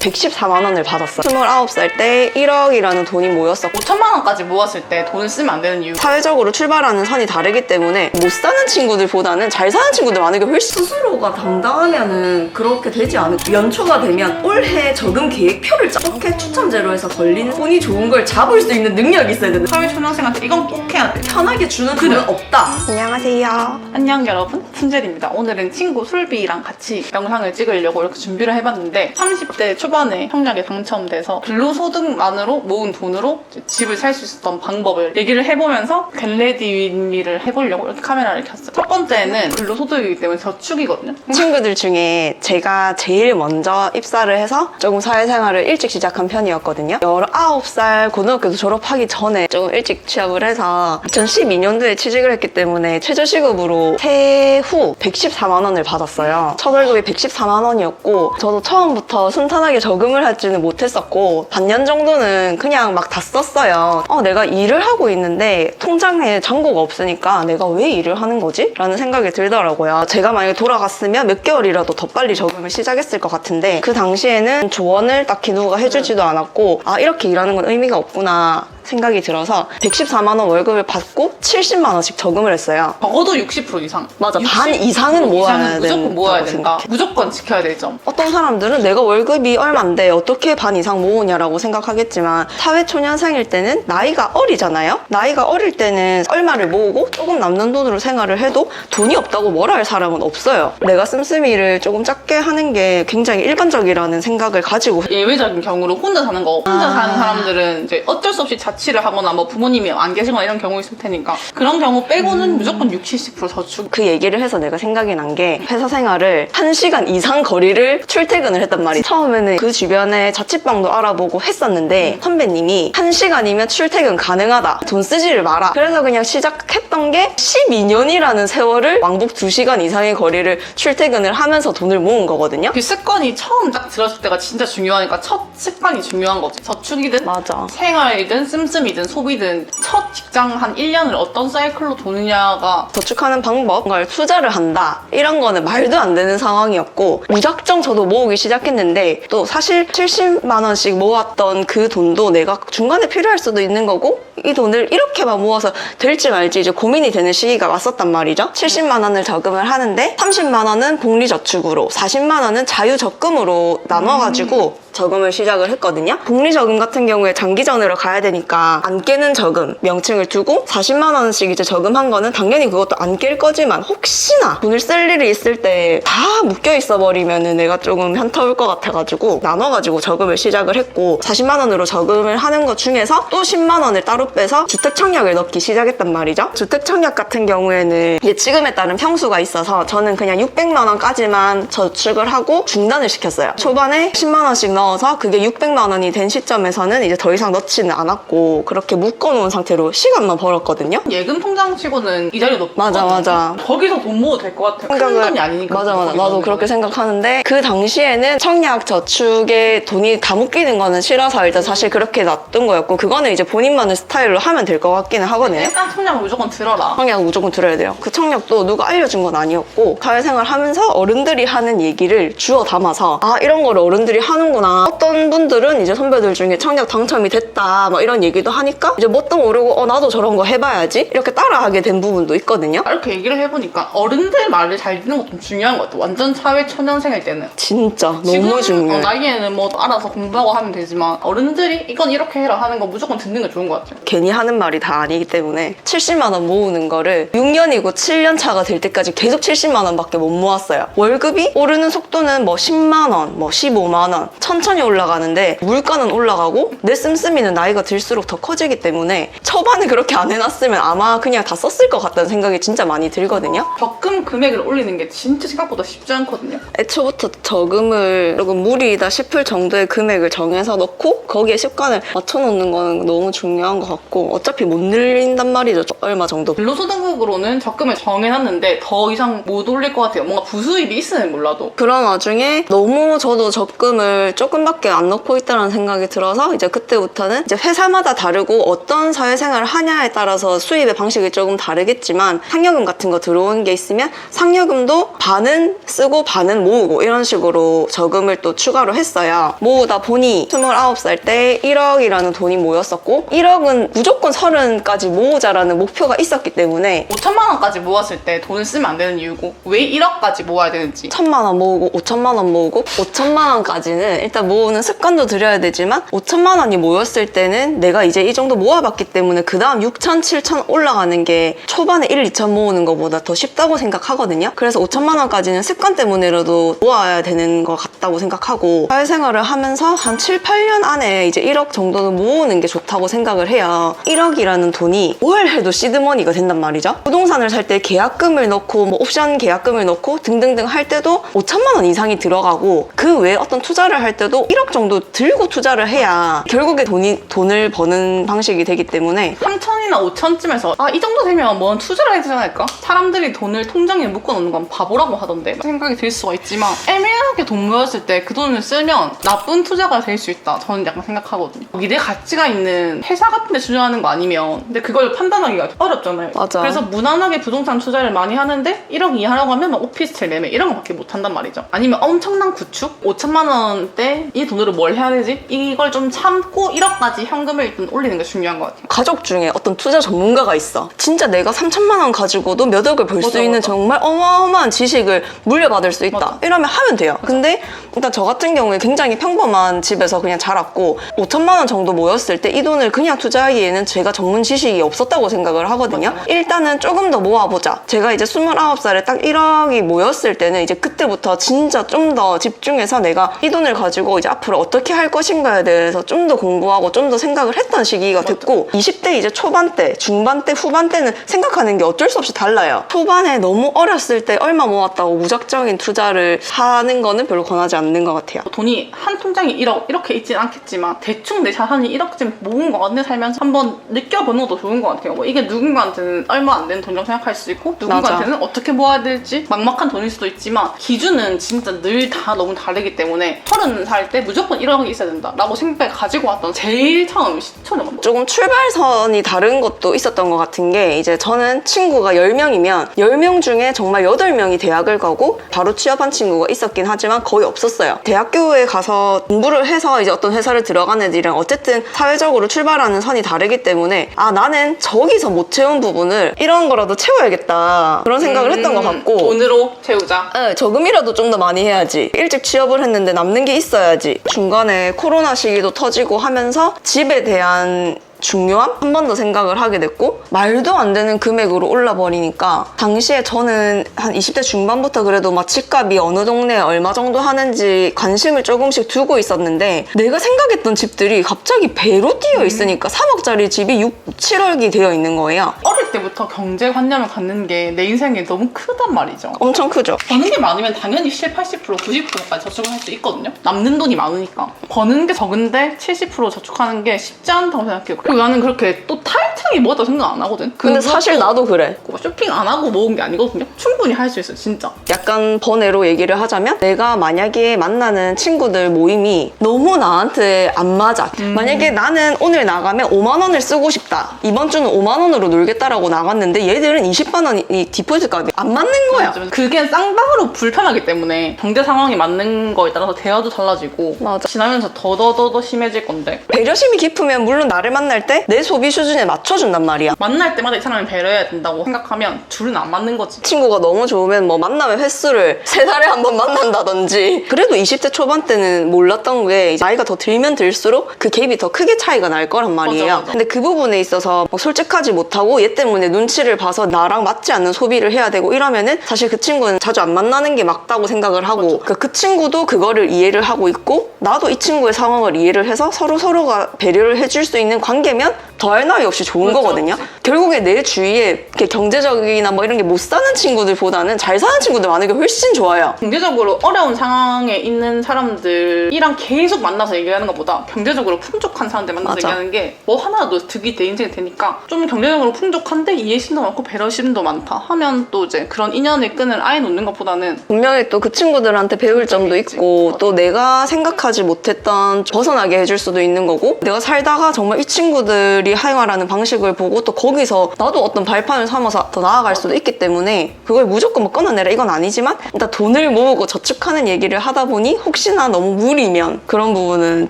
114만 원을 받았어요. 29살 때 1억이라는 돈이 모였었고 5천만 원까지 모았을 때 돈을 쓰면 안 되는 이유. 사회적으로 출발하는 선이 다르기 때문에 못 사는 친구들보다는 잘 사는 친구들 많은 게 훨씬 스스로가 당당하면은 그렇게 되지 않을까. 연초가 되면 올해 저금 계획표를 짜게 추첨제로 해서 걸리는 운이 좋은 걸 잡을 수 있는 능력이 있어야 된다. 사회초년생한테 이건 꼭 해야 돼. 편하게 주는 돈은 없다. 안녕하세요. 안녕 여러분, 품젤입니다. 오늘은 친구 솔비랑 같이 영상을 찍으려고 이렇게 준비를 해봤는데 30대 초반에 청약에 당첨돼서 근로소득만으로 모은 돈으로 집을 살 수 있었던 방법을 얘기를 해보면서 겟레디 윈미를 해보려고 이렇게 카메라를 켰어요. 첫 번째는 근로소득이기 때문에 저축이거든요. 친구들 중에 제가 제일 먼저 입사를 해서 조금 사회생활을 일찍 시작한 편이었거든요. 19살 고등학교도 졸업하기 전에 조금 일찍 취업을 해서 2012년도에 취직을 했기 때문에 최저시급으로 세후 114만 원을 받았어요. 첫 월급이 114만 원이었고 저도 처음부터 순탄하게 저금을 하지는 못했었고 반년 정도는 그냥 막 다 썼어요. 내가 일을 하고 있는데 통장에 잔고가 없으니까 내가 왜 일을 하는 거지? 라는 생각이 들더라고요. 제가 만약에 돌아갔으면 몇 개월이라도 더 빨리 저금을 시작했을 것 같은데 그 당시에는 조언을 딱히 누가 해주지도 않았고 이렇게 일하는 건 의미가 없구나 생각이 들어서 114만 원 월급을 받고 70만 원씩 저금을 했어요. 적어도 60% 이상. 맞아, 반 이상은 모아야 된다. 무조건 모아야 된다. 무조건 지켜야 될 점. 어떤 사람들은 내가 월급이 얼만데 어떻게 반 이상 모으냐라고 생각하겠지만 사회초년생일 때는 나이가 어리잖아요. 나이가 어릴 때는 얼마를 모으고 조금 남는 돈으로 생활을 해도 돈이 없다고 뭐라 할 사람은 없어요. 내가 씀씀이를 조금 작게 하는 게 굉장히 일반적이라는 생각을 가지고 예외적인 경우로 혼자 사는 거. 혼자 사는 사람들은 이제 어쩔 수 없이 자취를 하거나 뭐 부모님이 안 계시거나 이런 경우 있을 테니까 그런 경우 빼고는 무조건 60, 70% 저축. 그 얘기를 해서 내가 생각이 난 게 회사 생활을 1시간 이상 거리를 출퇴근을 했단 말이지. 처음에는 그 주변에 자취방도 알아보고 했었는데 선배님이 1시간이면 출퇴근 가능하다. 돈 쓰지를 마라. 그래서 그냥 시작했던 게 12년이라는 세월을 왕복 2시간 이상의 거리를 출퇴근을 하면서 돈을 모은 거거든요. 그 습관이 처음 딱 들었을 때가 진짜 중요하니까 첫 습관이 중요한 거지. 저축이든 맞아. 생활이든 씀씀이든 소비든 첫 직장 한 1년을 어떤 사이클로 도느냐가 저축하는 방법, 걸 투자를 한다 이런 거는 말도 안 되는 상황이었고 무작정 저도 모으기 시작했는데 또 사실 70만 원씩 모았던 그 돈도 내가 중간에 필요할 수도 있는 거고 이 돈을 이렇게만 모아서 될지 말지 이제 고민이 되는 시기가 왔었단 말이죠. 70만 원을 저금을 하는데 30만 원은 복리저축으로 40만 원은 자유적금으로 나눠가지고 저금을 시작을 했거든요. 복리저금 같은 경우에 장기전으로 가야 되니까 안 깨는 저금 명칭을 두고 40만 원씩 이제 저금한 거는 당연히 그것도 안 깰 거지만 혹시나 돈을 쓸 일이 있을 때 다 묶여 있어 버리면은 내가 조금 현타올 것 같아가지고 나눠가지고 저금을 시작을 했고 40만 원으로 저금을 하는 것 중에서 또 10만 원을 따로 빼서 주택 청약을 넣기 시작했단 말이죠. 주택 청약 같은 경우에는 예치금에 따른 평수가 있어서 저는 그냥 600만 원까지만 저축을 하고 중단을 시켰어요. 초반에 10만 원씩 넣어서 그게 600만 원이 된 시점에서는 이제 더 이상 넣지는 않았고 그렇게 묶어놓은 상태로 시간만 벌었거든요. 예금 통장 치고는 이자율이 높거든. 맞아. 거기서 돈 모아도 될 것 같아. 큰 돈이 아니니까. 맞아. 나도 그렇게 생각하는데 그 당시에는 청약 저축에 돈이 다 묶이는 거는 싫어서 일단 사실 그렇게 놔둔 거였고 그거는 이제 본인만의 스타일로 하면 될 것 같기는 하거든요. 일단 청약은 무조건 들어라. 청약 무조건 들어야 돼요. 그 청약도 누가 알려준 건 아니었고 사회생활 하면서 어른들이 하는 얘기를 주워 담아서 이런 거를 어른들이 하는구나. 어떤 분들은 이제 선배들 중에 청약 당첨이 됐다 막 이런 얘기도 하니까 이제 뭣도 모르고 나도 저런 거 해봐야지 이렇게 따라하게 된 부분도 있거든요. 이렇게 얘기를 해보니까 어른들 말을 잘 듣는 것도 좀 중요한 것 같아. 완전 사회 초년생일 때는. 진짜 너무 지금 중요해. 나이에는 뭐 알아서 공부하고 하면 되지만 어른들이 이건 이렇게 해라 하는 거 무조건 듣는 게 좋은 것 같아요. 괜히 하는 말이 다 아니기 때문에 70만 원 모으는 거를 6년이고 7년 차가 될 때까지 계속 70만 원밖에 못 모았어요. 월급이 오르는 속도는 뭐 10만 원, 뭐 15만 원 천천히 올라가는데 물가는 올라가고 내 씀씀이는 나이가 들수록 더 커지기 때문에 초반에 그렇게 안 해놨으면 아마 그냥 다 썼을 것 같다는 생각이 진짜 많이 들거든요. 적금 금액을 올리는 게 진짜 생각보다 쉽지 않거든요. 애초부터 저금을 조금 무리이다 싶을 정도의 금액을 정해서 넣고 거기에 습관을 맞춰놓는 거는 너무 중요한 것 같고 어차피 못 늘린단 말이죠. 얼마 정도. 근로소득으로는 적금을 정해놨는데 더 이상 못 올릴 것 같아요. 뭔가 부수입이 있으면 몰라도. 그런 와중에 너무 저도 적금을 조금밖에 안 넣고 있다는 생각이 들어서 이제 그때부터는 이제 회사마다 다르고 어떤 사회생활을 하냐에 따라서 수입의 방식이 조금 다르겠지만 상여금 같은 거 들어오는 게 있으면 상여금도 반은 쓰고 반은 모으고 이런 식으로 저금을 또 추가로 했어요. 모으다 보니 29살 때 1억이라는 돈이 모였었고 1억은 무조건 30까지 모으자라는 목표가 있었기 때문에 5천만 원까지 모았을 때 돈을 쓰면 안 되는 이유고 왜 1억까지 모아야 되는지. 1,000만 원 모으고 5천만 원 모으고 5천만 원까지는 일단 모으는 습관도 들여야 되지만 5천만 원이 모였을 때는 내가 이제 이 정도 모아봤기 때문에 그 다음 6천, 7천 올라가는 게 초반에 1, 2천 모으는 것보다 더 쉽다고 생각하거든요. 그래서 5천만 원까지는 습관 때문에라도 모아야 되는 것 같다고 생각하고 사회생활을 하면서 한 7, 8년 안에 이제 1억 정도는 모으는 게 좋다고 생각을 해요. 1억이라는 돈이 뭘 해도 시드머니가 된단 말이죠. 부동산을 살 때 계약금을 넣고 뭐 옵션 계약금을 넣고 등등등 할 때도 5천만 원 이상이 들어가고 그 외에 어떤 투자를 할 때도 1억 정도 들고 투자를 해야 결국에 돈을 버는 방식이 되기 때문에 3천이나 5천쯤에서 이 정도 되면 뭔 투자를 해야 되지 않을까? 사람들이 돈을 통장에 묶어놓는 건 바보라고 하던데 생각이 들 수가 있지만 애매하게 돈 모였을 때 그 돈을 쓰면 나쁜 투자가 될 수 있다. 저는 약간 생각하거든요. 미래 가치가 있는 회사 같은 데 투자하는 거 아니면 근데 그걸 판단하기가 어렵잖아요. 맞아. 그래서 무난하게 부동산 투자를 많이 하는데 1억 이하라고 하면 막 오피스텔 매매 이런 거밖에 못 한단 말이죠. 아니면 엄청난 구축? 5천만 원대 이 돈으로 뭘 해야 되지? 이걸 좀 참고 1억까지 현금을 일단 올리는 게 중요한 것 같아요. 가족 중에 어떤 투자 전문가가 있어. 진짜 내가 3천만 원 가지고도 몇 억을 벌 수 있는 정말 어마어마한 지식을 물려받을 수 있다. 맞아. 이러면 하면 돼요. 근데 일단 저 같은 경우에 굉장히 평범한 집에서 그냥 자랐고 5천만 원 정도 모였을 때 이 돈을 그냥 투자하기에는 제가 전문 지식이 없었다고 생각을 하거든요. 맞아. 일단은 조금 더 모아보자. 제가 이제 29살에 딱 1억이 모였을 때는 이제 그때부터 진짜 좀 더 집중해서 내가 이 돈을 가지고 이제 앞으로 어떻게 할 것인가에 대해서 좀 더 공부하고 좀 더 생각을 했던 시기가 됐고 20대 이제 초반 때, 중반 때, 후반 때는 생각하는 게 어쩔 수 없이 달라요. 초반에 너무 어렸을 때 얼마 모았다고 무작정인 투자를 하는 거는 별로 권하지 않는 것 같아요. 돈이 한 통장에 1억 이렇게 있진 않겠지만 대충 내 자산이 1억쯤 모은 것 같네 살면서 한번 느껴보는 것도 좋은 것 같아요. 뭐 이게 누군가한테는 얼마 안 되는 돈이라고 생각할 수 있고 누군가한테는 어떻게 모아야 될지 막막한 돈일 수도 있지만 기준은 진짜 늘 다 너무 다르기 때문에 30살 때 무조건 1억이 있어야 된다라고 생각을 가지고 왔던 제일 처음 시초는 뭐 조금 출발선이 다른 것도 있었던 것 같은 게 이제 저는 친구가 10명이면 10명 중에 정말 8명이 대학을 가고 바로 취업한 친구가 있었긴 하지만 거의 없었어요. 대학교에 가서 공부를 해서 이제 어떤 회사를 들어간 애들이랑 어쨌든 사회적으로 출발하는 선이 다르기 때문에 나는 저기서 못 채운 부분을 이런 거라도 채워야겠다 그런 생각을 했던 것 같고 돈으로 채우자. 네, 저금이라도 좀 더 많이 해야지. 일찍 취업을 했는데 남는 게 있어야지. 중간에 코로나 시기도 터지고 하면서 집에 대한 중요함? 한 번 더 생각을 하게 됐고 말도 안 되는 금액으로 올라버리니까 당시에 저는 한 20대 중반부터 그래도 막 집값이 어느 동네에 얼마 정도 하는지 관심을 조금씩 두고 있었는데 내가 생각했던 집들이 갑자기 배로 뛰어 있으니까 3억짜리 집이 6, 7억이 되어 있는 거예요. 어릴 때부터 경제관념을 갖는 게 내 인생에 너무 크단 말이죠. 엄청 크죠. 버는 게 많으면 당연히 70, 80%, 90%까지 저축을 할 수 있거든요. 남는 돈이 많으니까. 버는 게 적은데 70% 저축하는 게 쉽지 않다고 생각해요. 그리고 나는 그렇게 또 타이트하게 모았다고 생각 안 하거든. 근데 사실 나도 그래. 쇼핑 안 하고 모은 게 아니거든요. 충분히 할 수 있어요, 진짜. 약간 번외로 얘기를 하자면 내가 만약에 만나는 친구들 모임이 너무 나한테 안 맞아. 만약에 나는 오늘 나가면 5만 원을 쓰고 싶다. 이번 주는 5만 원으로 놀겠다라고 나갔는데 얘들은 20만 원이 디포지트 값이 안 맞는 거야. 맞아. 그게 쌍방으로 불편하기 때문에 경제 상황이 맞는 거에 따라서 대화도 달라지고 맞아. 지나면서 더 심해질 건데 배려심이 깊으면 물론 나를 만날 때 내 소비 수준에 맞춰준단 말이야. 만날 때마다 이 사람을 배려해야 된다고 생각하면 둘은 안 맞는 거지. 친구가 너무 좋으면 뭐 만나면 횟수를 3달에 한 번 만난다든지. 그래도 20대 초반 때는 몰랐던 게 이제 나이가 더 들면 들수록 그 갭이 더 크게 차이가 날 거란 말이에요. 맞아, 맞아. 근데 그 부분에 있어서 뭐 솔직하지 못하고 얘 때문에 눈치를 봐서 나랑 맞지 않는 소비를 해야 되고 이러면은 사실 그 친구는 자주 안 만나는 게 맞다고 생각을 하고 그러니까 그 친구도 그거를 이해를 하고 있고 나도 이 친구의 상황을 이해를 해서 서로가 배려를 해줄 수 있는 관계 단계면 더할 나위 없이 좋은 그렇죠, 거거든요. 그렇지. 결국에 내 주위에 이렇게 경제적이나 뭐 이런 게 못 사는 친구들보다는 잘 사는 친구들 많은 게 훨씬 좋아요. 경제적으로 어려운 상황에 있는 사람들이랑 계속 만나서 얘기하는 것보다 경제적으로 풍족한 사람들 만나서 맞아. 얘기하는 게 뭐 하나라도 득이 내 인생에 되니까 좀 경제적으로 풍족한데 이해심도 많고 배려심도 많다 하면 또 이제 그런 인연의 끈을 아예 놓는 것보다는 분명히 또 그 친구들한테 배울 점도 있고 또 내가 생각하지 못했던 벗어나게 해줄 수도 있는 거고 내가 살다가 정말 이 친구들이 생활하는 방식을 보고 또 거기서 나도 어떤 발판을 삼아서 더 나아갈 수도 있기 때문에 그걸 무조건 뭐 끊어내라 이건 아니지만 일단 돈을 모으고 저축하는 얘기를 하다 보니 혹시나 너무 무리면 그런 부분은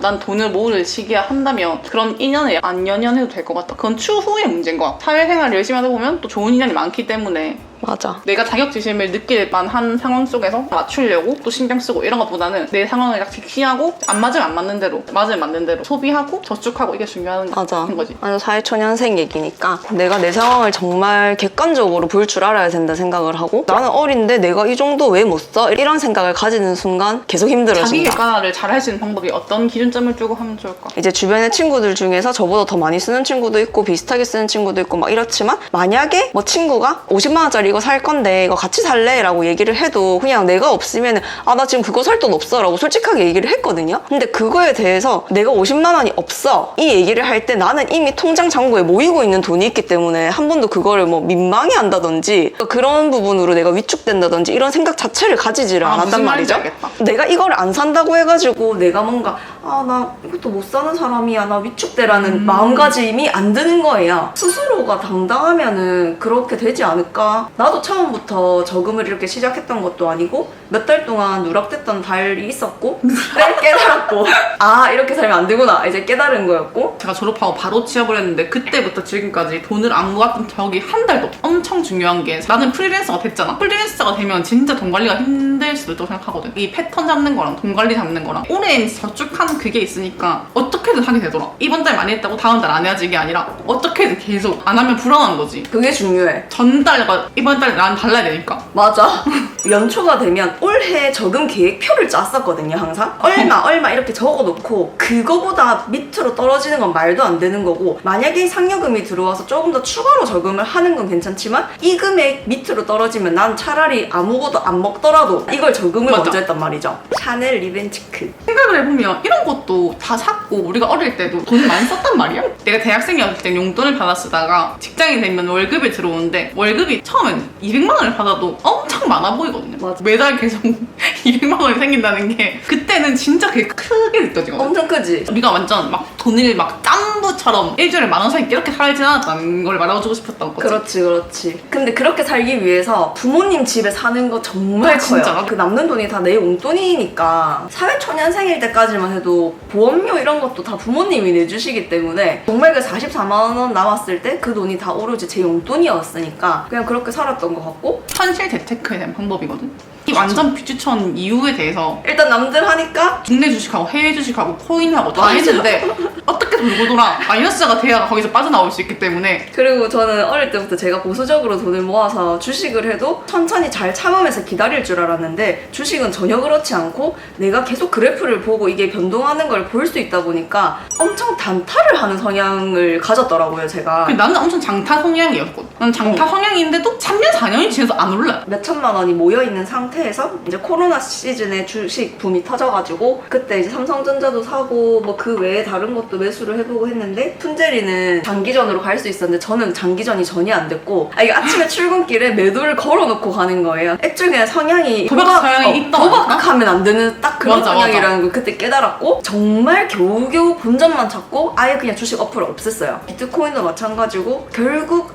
난 돈을 모을 시기야 한다면 그런 인연에 안 연연해도 될 것 같다. 그건 추후의 문제인 것 같아. 사회생활 열심히 하다 보면 또 좋은 인연이 많기 때문에 맞아. 내가 자격지심을 느낄 만한 상황 속에서 맞추려고 또 신경 쓰고 이런 것보다는 내 상황을 딱 직시하고 안 맞으면 안 맞는 대로 맞으면 맞는 대로 소비하고 저축하고 이게 중요한 맞아. 거지. 완전 사회초년생 얘기니까 내가 내 상황을 정말 객관적으로 볼 줄 알아야 된다 생각을 하고 나는 어린데 내가 이 정도 왜 못 써? 이런 생각을 가지는 순간 계속 자기 힘들어진다. 객관화를 잘 할 수 있는 방법이 어떤 기준점을 두고 하면 좋을까? 이제 주변의 친구들 중에서 저보다 더 많이 쓰는 친구도 있고 비슷하게 쓰는 친구도 있고 막 이렇지만 만약에 뭐 친구가 50만 원짜리 이거 살 건데 이거 같이 살래? 라고 얘기를 해도 그냥 내가 없으면 아 나 지금 그거 살 돈 없어 라고 솔직하게 얘기를 했거든요. 근데 그거에 대해서 내가 50만 원이 없어 이 얘기를 할 때 나는 이미 통장 잔고에 모이고 있는 돈이 있기 때문에 한 번도 그거를 뭐 민망해 한다든지 그런 부분으로 내가 위축된다든지 이런 생각 자체를 가지지를 않았단 무슨 말인지 말이죠. 알겠다. 내가 이걸 안 산다고 해가지고 내가 뭔가 아 나 이것도 못 사는 사람이야 나 위축되라는 마음가짐이 안 드는 거예요. 스스로가 당당하면은 그렇게 되지 않을까. 나도 처음부터 저금을 이렇게 시작했던 것도 아니고 몇 달 동안 누락됐던 달이 있었고 그때 깨달았고 아 이렇게 살면 안 되구나 이제 깨달은 거였고 제가 졸업하고 바로 취업을 했는데 그때부터 지금까지 돈을 안 모았던 적이 한 달도 없어. 엄청 중요한 게 나는 프리랜서가 됐잖아. 프리랜서가 되면 진짜 돈 관리가 힘들 수도 있다고 생각하거든. 이 패턴 잡는 거랑 돈 관리 잡는 거랑 오랜 저축한 그게 있으니까 어떻게든 하게 되더라. 이번 달 많이 했다고 다음 달 안 해야지 이게 아니라 어떻게든 계속 안 하면 불안한 거지. 그게 중요해. 전달과 이번 달 나는 달라야 되니까. 맞아. 연초가 되면 올해 저금 계획표를 짰었거든요, 항상. 얼마 이렇게 적어놓고 그거보다 밑으로 떨어지는 건 말도 안 되는 거고 만약에 상여금이 들어와서 조금 더 추가로 저금을 하는 건 괜찮지만 이 금액 밑으로 떨어지면 난 차라리 아무것도 안 먹더라도 이걸 저금을 맞아. 먼저 했단 말이죠. 샤넬 리벤치크. 생각을 해보면 이런 것도 다 샀고 우리가 어릴 때도 돈 많이 썼단 말이야. 내가 대학생이었을 때 용돈을 받아 쓰다가 직장이 되면 월급이 들어오는데 월급이 처음엔 200만 원을 받아도 엄청 많아 보이거든요. 맞아. 매달 계속 200만 원이 생긴다는 게 그때는 진짜 그게 크게 느껴지거든. 엄청 크지? 우리가 완전 막 돈을 막 짬부처럼 일주일에 10,000원 사기 이렇게 살진 않았다는 걸 말아주고 싶었던 거지. 그렇지. 근데 그렇게 살기 위해서 부모님 집에 사는 거 정말 아, 커요. 진짜? 그 남는 돈이 다 내 용돈이니까 사회초년생일 때까지만 해도 보험료 이런 것도 다 부모님이 내주시기 때문에 정말 그 44만 원 남았을 때 그 돈이 다 오로지 제 용돈이었으니까 그냥 그렇게 살았던 것 같고 현실 재테크에 대한 방법이거든. 이 완전 비추천 이유에 대해서 일단 남들 하니까 국내 주식하고 해외 주식하고 코인하고 다 맞아. 했는데 어떻게 돌고 돌아 마이너스가 돼야 거기서 빠져나올 수 있기 때문에 그리고 저는 어릴 때부터 제가 보수적으로 돈을 모아서 주식을 해도 천천히 잘 참으면서 기다릴 줄 알았는데 주식은 전혀 그렇지 않고 내가 계속 그래프를 보고 이게 변동하는 걸 볼 수 있다 보니까 엄청 단타를 하는 성향을 가졌더라고요, 제가. 나는 엄청 장타 성향이었거든. 나는 장타 성향인데도 3년 4년이 지나서 안 올라. 몇 천만 원이 모여있는 상태에서 이제 코로나 시즌에 주식 붐이 터져가지고 그때 이제 삼성전자도 사고 뭐 그 외에 다른 것도 매수를 해보고 했는데 푼제리는 장기전으로 갈 수 있었는데 저는 장기전이 전혀 안 됐고 이게 아침에 출근길에 매도를 걸어놓고 가는 거예요. 일종의 성향이 도박 성향이 있다 보니까? 도박하면 안 되는 딱 그런 맞아, 성향이라는 걸 그때 깨달았고 정말 겨우겨우 본전만 찾고 아예 그냥 주식 어플을 없앴어요. 비트코인도 마찬가지고 결국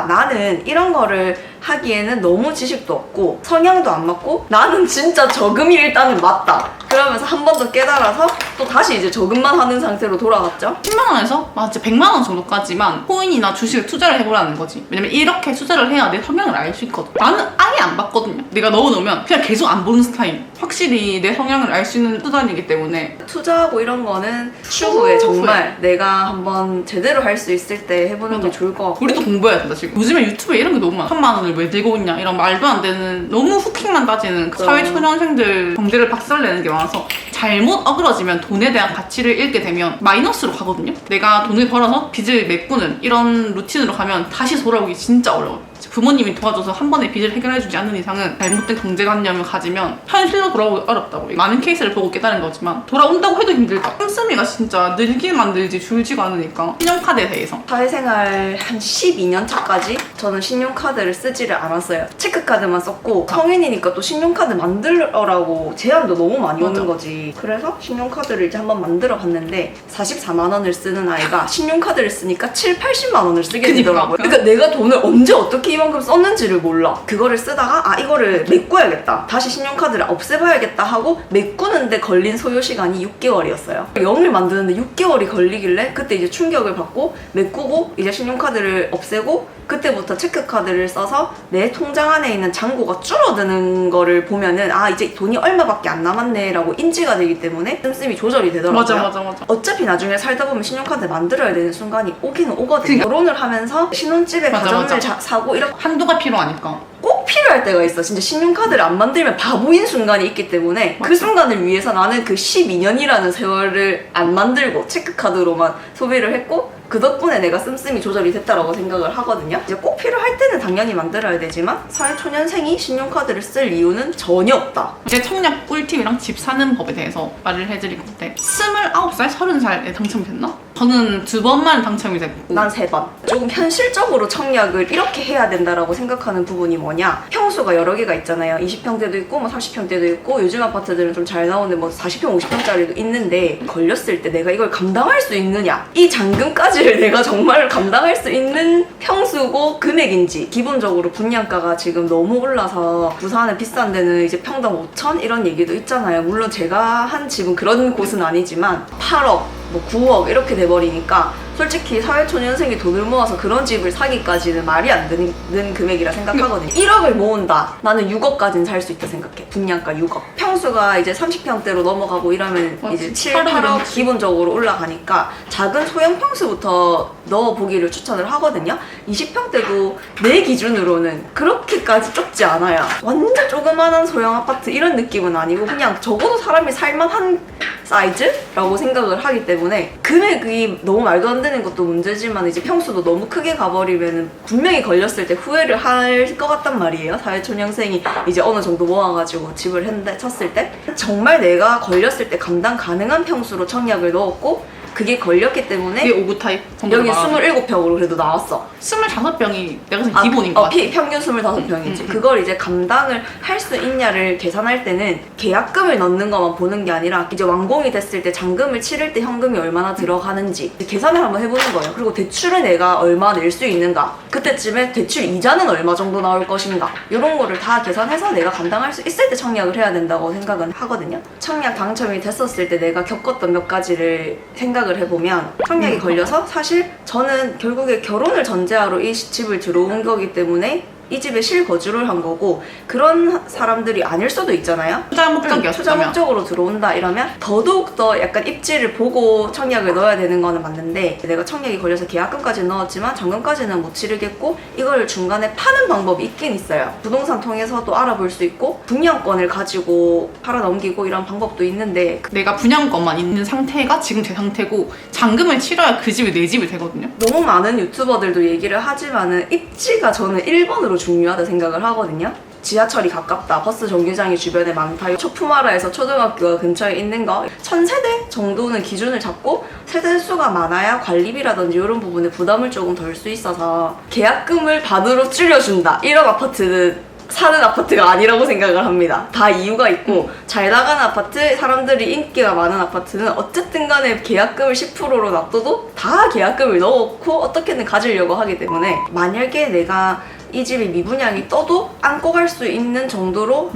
나는 이런 거를 하기에는 너무 지식도 없고 성향도 안 맞고 나는 진짜 저금이 일단은 맞다. 그러면서 한 번 더 깨달아서 또 다시 이제 저금만 하는 상태로 돌아갔죠. 10만 원에서 맞지 100만 원 정도까지만 코인이나 주식에 투자를 해보라는 거지. 왜냐면 이렇게 투자를 해야 내 성향을 알 수 있거든. 나는 아예 안 봤거든요. 내가 넣어놓으면 그냥 계속 안 보는 스타일. 확실히 내 성향을 알 수 있는 수단이기 때문에 투자하고 이런 거는 추후에 정말 내가 한번 제대로 할 수 있을 때 해보는 게 맞아. 좋을 것 같고. 우리도 공부해야 된다 지금. 요즘에 유튜브에 이런 게 너무 많아. 3만 원을 왜 들고 있냐 이런 말도 안 되는 너무 후킹만 따지는 그 사회초년생들 경제를 박살내는 게 많아서 잘못 어그러지면 돈에 대한 가치를 잃게 되면 마이너스로 가거든요. 내가 돈을 벌어서 빚을 메꾸는 이런 루틴으로 가면 다시 돌아오기 진짜 어려워요. 부모님이 도와줘서 한 번에 빚을 해결해주지 않는 이상은 잘못된 경제관념을 가지면 현실로 돌아오기 어렵다고. 많은 케이스를 보고 깨달은 거지만 돌아온다고 해도 힘들다. 씀씀이가 진짜 늘기만 늘지 줄지가 않으니까. 신용카드에 대해서 사회생활 한 12년 차까지 저는 신용카드를 쓰지를 않았어요. 체크카드만 썼고 성인이니까 또 신용카드 만들어라고 제한도 너무 많이 맞아. 오는 거지. 그래서 신용카드를 이제 한번 만들어 봤는데 44만 원을 쓰는 아이가 신용카드를 쓰니까 7, 80만 원을 쓰게 되더라고요. 그러니까 내가 돈을 언제 어떻게 이만큼 썼는지를 몰라. 그거를 쓰다가 아 이거를 메꿔야겠다. 다시 신용카드를 없애봐야겠다 하고 메꾸는데 걸린 소요 시간이 6개월이었어요. 0을 만드는데 6개월이 걸리길래 그때 이제 충격을 받고 메꾸고 이제 신용카드를 없애고 그때부터 체크카드를 써서 내 통장 안에 있는 잔고가 줄어드는 거를 보면은 아 이제 돈이 얼마밖에 안 남았네 라고 인지가 되기 때문에 씀씀이 조절이 되더라고요. 맞아. 어차피 나중에 살다 보면 신용카드 만들어야 되는 순간이 오기는 오거든요. 결혼을 하면서 신혼집에 맞아, 가전을 맞아. 사고 이렇게 한도가 필요하니까. 꼭 필요할 때가 있어. 진짜 신용카드를 안 만들면 바보인 순간이 있기 때문에 그 맞아. 순간을 위해서 나는 그 12년이라는 세월을 안 만들고 체크카드로만 소비를 했고 그 덕분에 내가 씀씀이 조절이 됐다라고 생각을 하거든요. 이제 꼭 필요할 때는 당연히 만들어야 되지만 사회초년생이 신용카드를 쓸 이유는 전혀 없다. 이제 청약 꿀팁이랑 집 사는 법에 대해서 말을 해드릴 건데 29살, 30살에 당첨됐나? 저는 2번만 당첨이 됐고 난 3번. 조금 현실적으로 청약을 이렇게 해야 된다라고 생각하는 부분이 뭐냐? 평수가 여러 개가 있잖아요. 20평대도 있고 뭐 30평대도 있고 요즘 아파트들은 좀 잘 나오는데 뭐 40평, 50평짜리도 있는데 걸렸을 때 내가 이걸 감당할 수 있느냐? 이 잔금까지를 내가 정말 감당할 수 있는 평수고 금액인지. 기본적으로 분양가가 지금 너무 올라서 부산에 비싼 데는 이제 평당 5천 이런 얘기도 있잖아요. 물론 제가 한 집은 그런 곳은 아니지만 8억 뭐 9억 이렇게 돼버리니까 솔직히 사회초년생이 돈을 모아서 그런 집을 사기까지는 말이 안 되는 금액이라 생각하거든요. 1억을 모은다. 나는 6억까지는 살 수 있다 생각해. 분양가 6억. 평수가 이제 30평대로 넘어가고 이러면 맞지. 이제 7, 8억 8억 이렇게. 기본적으로 올라가니까 작은 소형 평수부터 넣어보기를 추천을 하거든요. 20평대도 내 기준으로는 그렇게까지 좁지 않아요. 완전 조그만한 소형 아파트 이런 느낌은 아니고 그냥 적어도 사람이 살만한 사이즈라고 생각을 하기 때문에 금액이 너무 말도 안 되는 것도 문제지만 이제 평수도 너무 크게 가버리면 분명히 걸렸을 때 후회를 할 것 같단 말이에요. 사회초년생이 이제 어느 정도 모아가지고 집을 쳤을 때 정말 내가 걸렸을 때 감당 가능한 평수로 청약을 넣었고 그게 걸렸기 때문에 이게 5구 타입 여기 27평으로 그래도 나왔어. 25병이 내가 생각 기본인 것 같아. 평균 25평이지. 그걸 이제 감당을 할 수 있냐를 계산할 때는 계약금을 넣는 것만 보는 게 아니라 이제 완공이 됐을 때 잔금을 치를 때 현금이 얼마나 들어가는지 계산을 한번 해보는 거예요. 그리고 대출을 내가 얼마 낼 수 있는가, 그때쯤에 대출 이자는 얼마 정도 나올 것인가, 이런 거를 다 계산해서 내가 감당할 수 있을 때 청약을 해야 된다고 생각은 하거든요. 청약 당첨이 됐었을 때 내가 겪었던 몇 가지를 생각을 해보면 청약이 걸려서 사실 저는 결국에 결혼을 전제하로 이 집을 들어온 거기 때문에 이 집에 실거주를 한 거고 그런 사람들이 아닐 수도 있잖아요. 투자 목적이었다면 투자 목적으로 들어온다 이러면 더더욱더 약간 입지를 보고 청약을 넣어야 되는 거는 맞는데 내가 청약이 걸려서 계약금까지는 넣었지만 잔금까지는 못 치르겠고 이걸 중간에 파는 방법이 있긴 있어요. 부동산 통해서도 알아볼 수 있고 분양권을 가지고 팔아 넘기고 이런 방법도 있는데 내가 분양권만 있는 상태가 지금 제 상태고 잔금을 치러야 그 집이 내 집이 되거든요. 너무 많은 유튜버들도 얘기를 하지만은 입지가 저는 1번으로 중요하다 생각을 하거든요. 지하철이 가깝다, 버스 정류장이 주변에 많다, 초품화라에서 초등학교가 근처에 있는 거 1000세대 정도는 기준을 잡고 세대 수가 많아야 관리비라든지 이런 부분에 부담을 조금 덜 수 있어서 계약금을 반으로 줄여준다 이런 아파트는 사는 아파트가 아니라고 생각을 합니다. 다 이유가 있고 잘 나가는 아파트, 사람들이 인기가 많은 아파트는 어쨌든 간에 계약금을 10%로 놔둬도 다 계약금을 넣고 어떻게든 가지려고 하기 때문에 만약에 내가 이 집이 미분양이 떠도 안고 갈 수 있는 정도로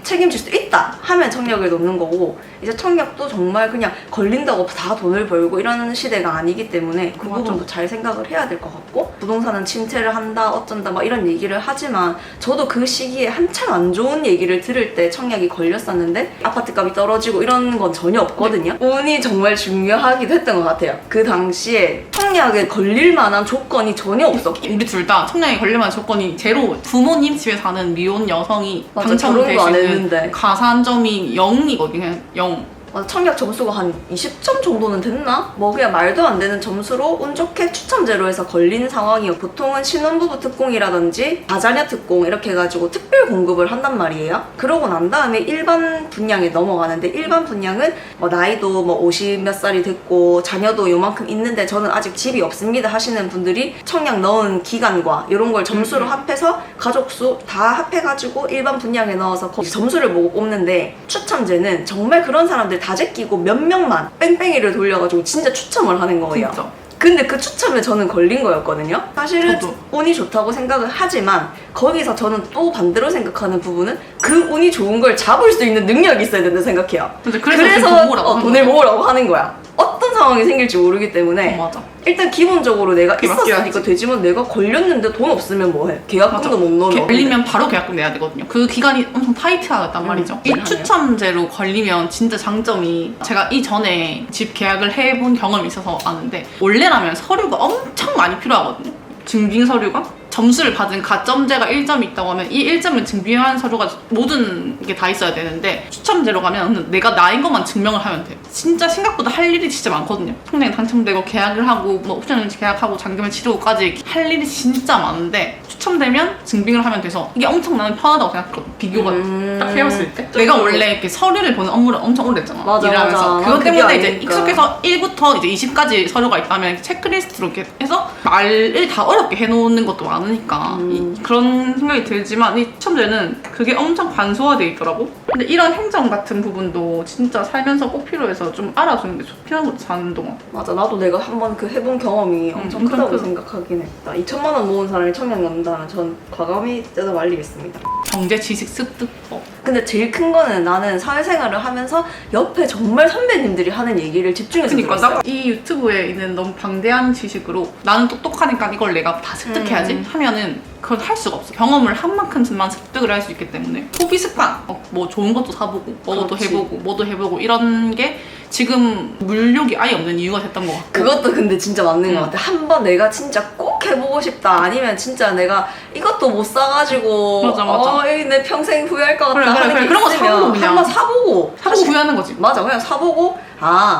책임질 수 있다 하면 청약을 넣는 거고, 이제 청약도 정말 그냥 걸린다고 다 돈을 벌고 이런 시대가 아니기 때문에 그 맞아. 부분도 잘 생각을 해야 될 것 같고, 부동산은 침체를 한다 어쩐다 막 이런 얘기를 하지만 저도 그 시기에 한참 안 좋은 얘기를 들을 때 청약이 걸렸었는데 아파트 값이 떨어지고 이런 건 전혀 없거든요. 운이 정말 중요하기도 했던 것 같아요. 그 당시에 청약에 걸릴 만한 조건이 전혀 없었고, 우리 둘 다 청약에 걸릴만한 조건이 제로. 부모님 집에 사는 미혼 여성이 맞아, 당첨될 결혼도 수 안 있는 했는데. 가산점이 0이거든요. 그냥 0. 청약 점수가 한 20점 정도는 됐나? 뭐 그냥 말도 안 되는 점수로 운 좋게 추첨제로 해서 걸린 상황이요. 보통은 신혼부부 특공이라든지 다자녀 특공 이렇게 해가지고 특별 공급을 한단 말이에요. 그러고 난 다음에 일반 분양에 넘어가는데, 일반 분양은 뭐 나이도 뭐 50 몇 살이 됐고 자녀도 요만큼 있는데 저는 아직 집이 없습니다 하시는 분들이 청약 넣은 기간과 이런 걸 점수로 합해서 가족수 다 합해가지고 일반 분양에 넣어서 거기 점수를 보고 뽑는데, 추첨제는 정말 그런 사람들 다 제끼고 몇 명만 뺑뺑이를 돌려가지고 진짜 추첨을 하는 거예요. 진짜. 근데 그 추첨에 저는 걸린 거였거든요. 사실은 저도. 운이 좋다고 생각을 하지만 거기서 저는 또 반대로 생각하는 부분은 그 운이 좋은 걸 잡을 수 있는 능력이 있어야 된다고 생각해요. 그래서 돈 돈을 모으라고 하는 거야. 어떤 상황이 생길지 모르기 때문에 맞아. 일단 기본적으로 내가 그게 있었으니까 맞긴 되지만 내가 걸렸는데 돈 없으면 뭐해? 계약금도 못 넣어. 걸리면 바로 계약금 내야 되거든요. 그 기간이 엄청 타이트하단 말이죠. 이 하네요. 추첨제로 걸리면 진짜 장점이, 제가 이전에 집 계약을 해본 경험이 있어서 아는데, 원래라면 서류가 엄청 많이 필요하거든요. 증빙 서류가. 점수를 받은 가점제가 1점이 있다고 하면 이 1점을 증빙하는 서류가 모든 게 다 있어야 되는데, 추첨제로 가면 내가 나인 것만 증명을 하면 돼요. 진짜 생각보다 할 일이 진짜 많거든요. 청약에 당첨되고 계약을 하고 뭐 옵션 계약하고 잔금을 치르고까지 할 일이 진짜 많은데, 추첨되면 증빙을 하면 돼서 이게 엄청 나는 편하다고 생각했거든. 비교가 딱 해봤을 때. 내가 원래 이렇게 서류를 보는 업무를 엄청 오래 했잖아. 맞아, 일하면서. 맞아. 그것 그게 때문에 이제 아니니까. 익숙해서 1부터 이제 20까지 서류가 있다면 체크리스트로 이렇게 해서 말을 다 어렵게 해놓는 것도 많으니까 그런 생각이 들지만, 이 추첨제는 그게 엄청 간소화돼 있더라고. 근데 이런 행정 같은 부분도 진짜 살면서 꼭 필요해서 좀 알아주는 게 좋긴 하고, 사는 동안. 맞아, 나도 내가 한번 그 해본 경험이 엄청 크다고 크다. 생각하긴 했다. 2천만 원 모은 사람이 청약 넣는다면 전 과감히 뜯어 말리겠습니다. 경제 지식 습득법. 근데 제일 큰 거는 나는 사회생활을 하면서 옆에 정말 선배님들이 하는 얘기를 집중해서 그러니까 들었어요. 나 이 유튜브에 있는 너무 방대한 지식으로 나는 똑똑하니까 이걸 내가 다 습득해야지 하면은 그걸 할 수가 없어. 경험을 한 만큼만 습득을 할 수 있기 때문에. 소비 습관, 뭐 좋은 것도 사보고 뭐도 그렇지. 해보고 뭐도 해보고 이런 게 지금 물욕이 아예 없는 이유가 됐던 것 같고. 그것도 근데 진짜 맞는 것 같아. 한번 내가 진짜 꼭 해보고 싶다, 아니면 진짜 내가 이것도 못 사가지고 맞아. 이내 평생 후회할 것 같다 하는 게 그런 거 있으면 사보고 그냥. 한번 사보고 사보고 후회하는 거지. 맞아, 그냥 사보고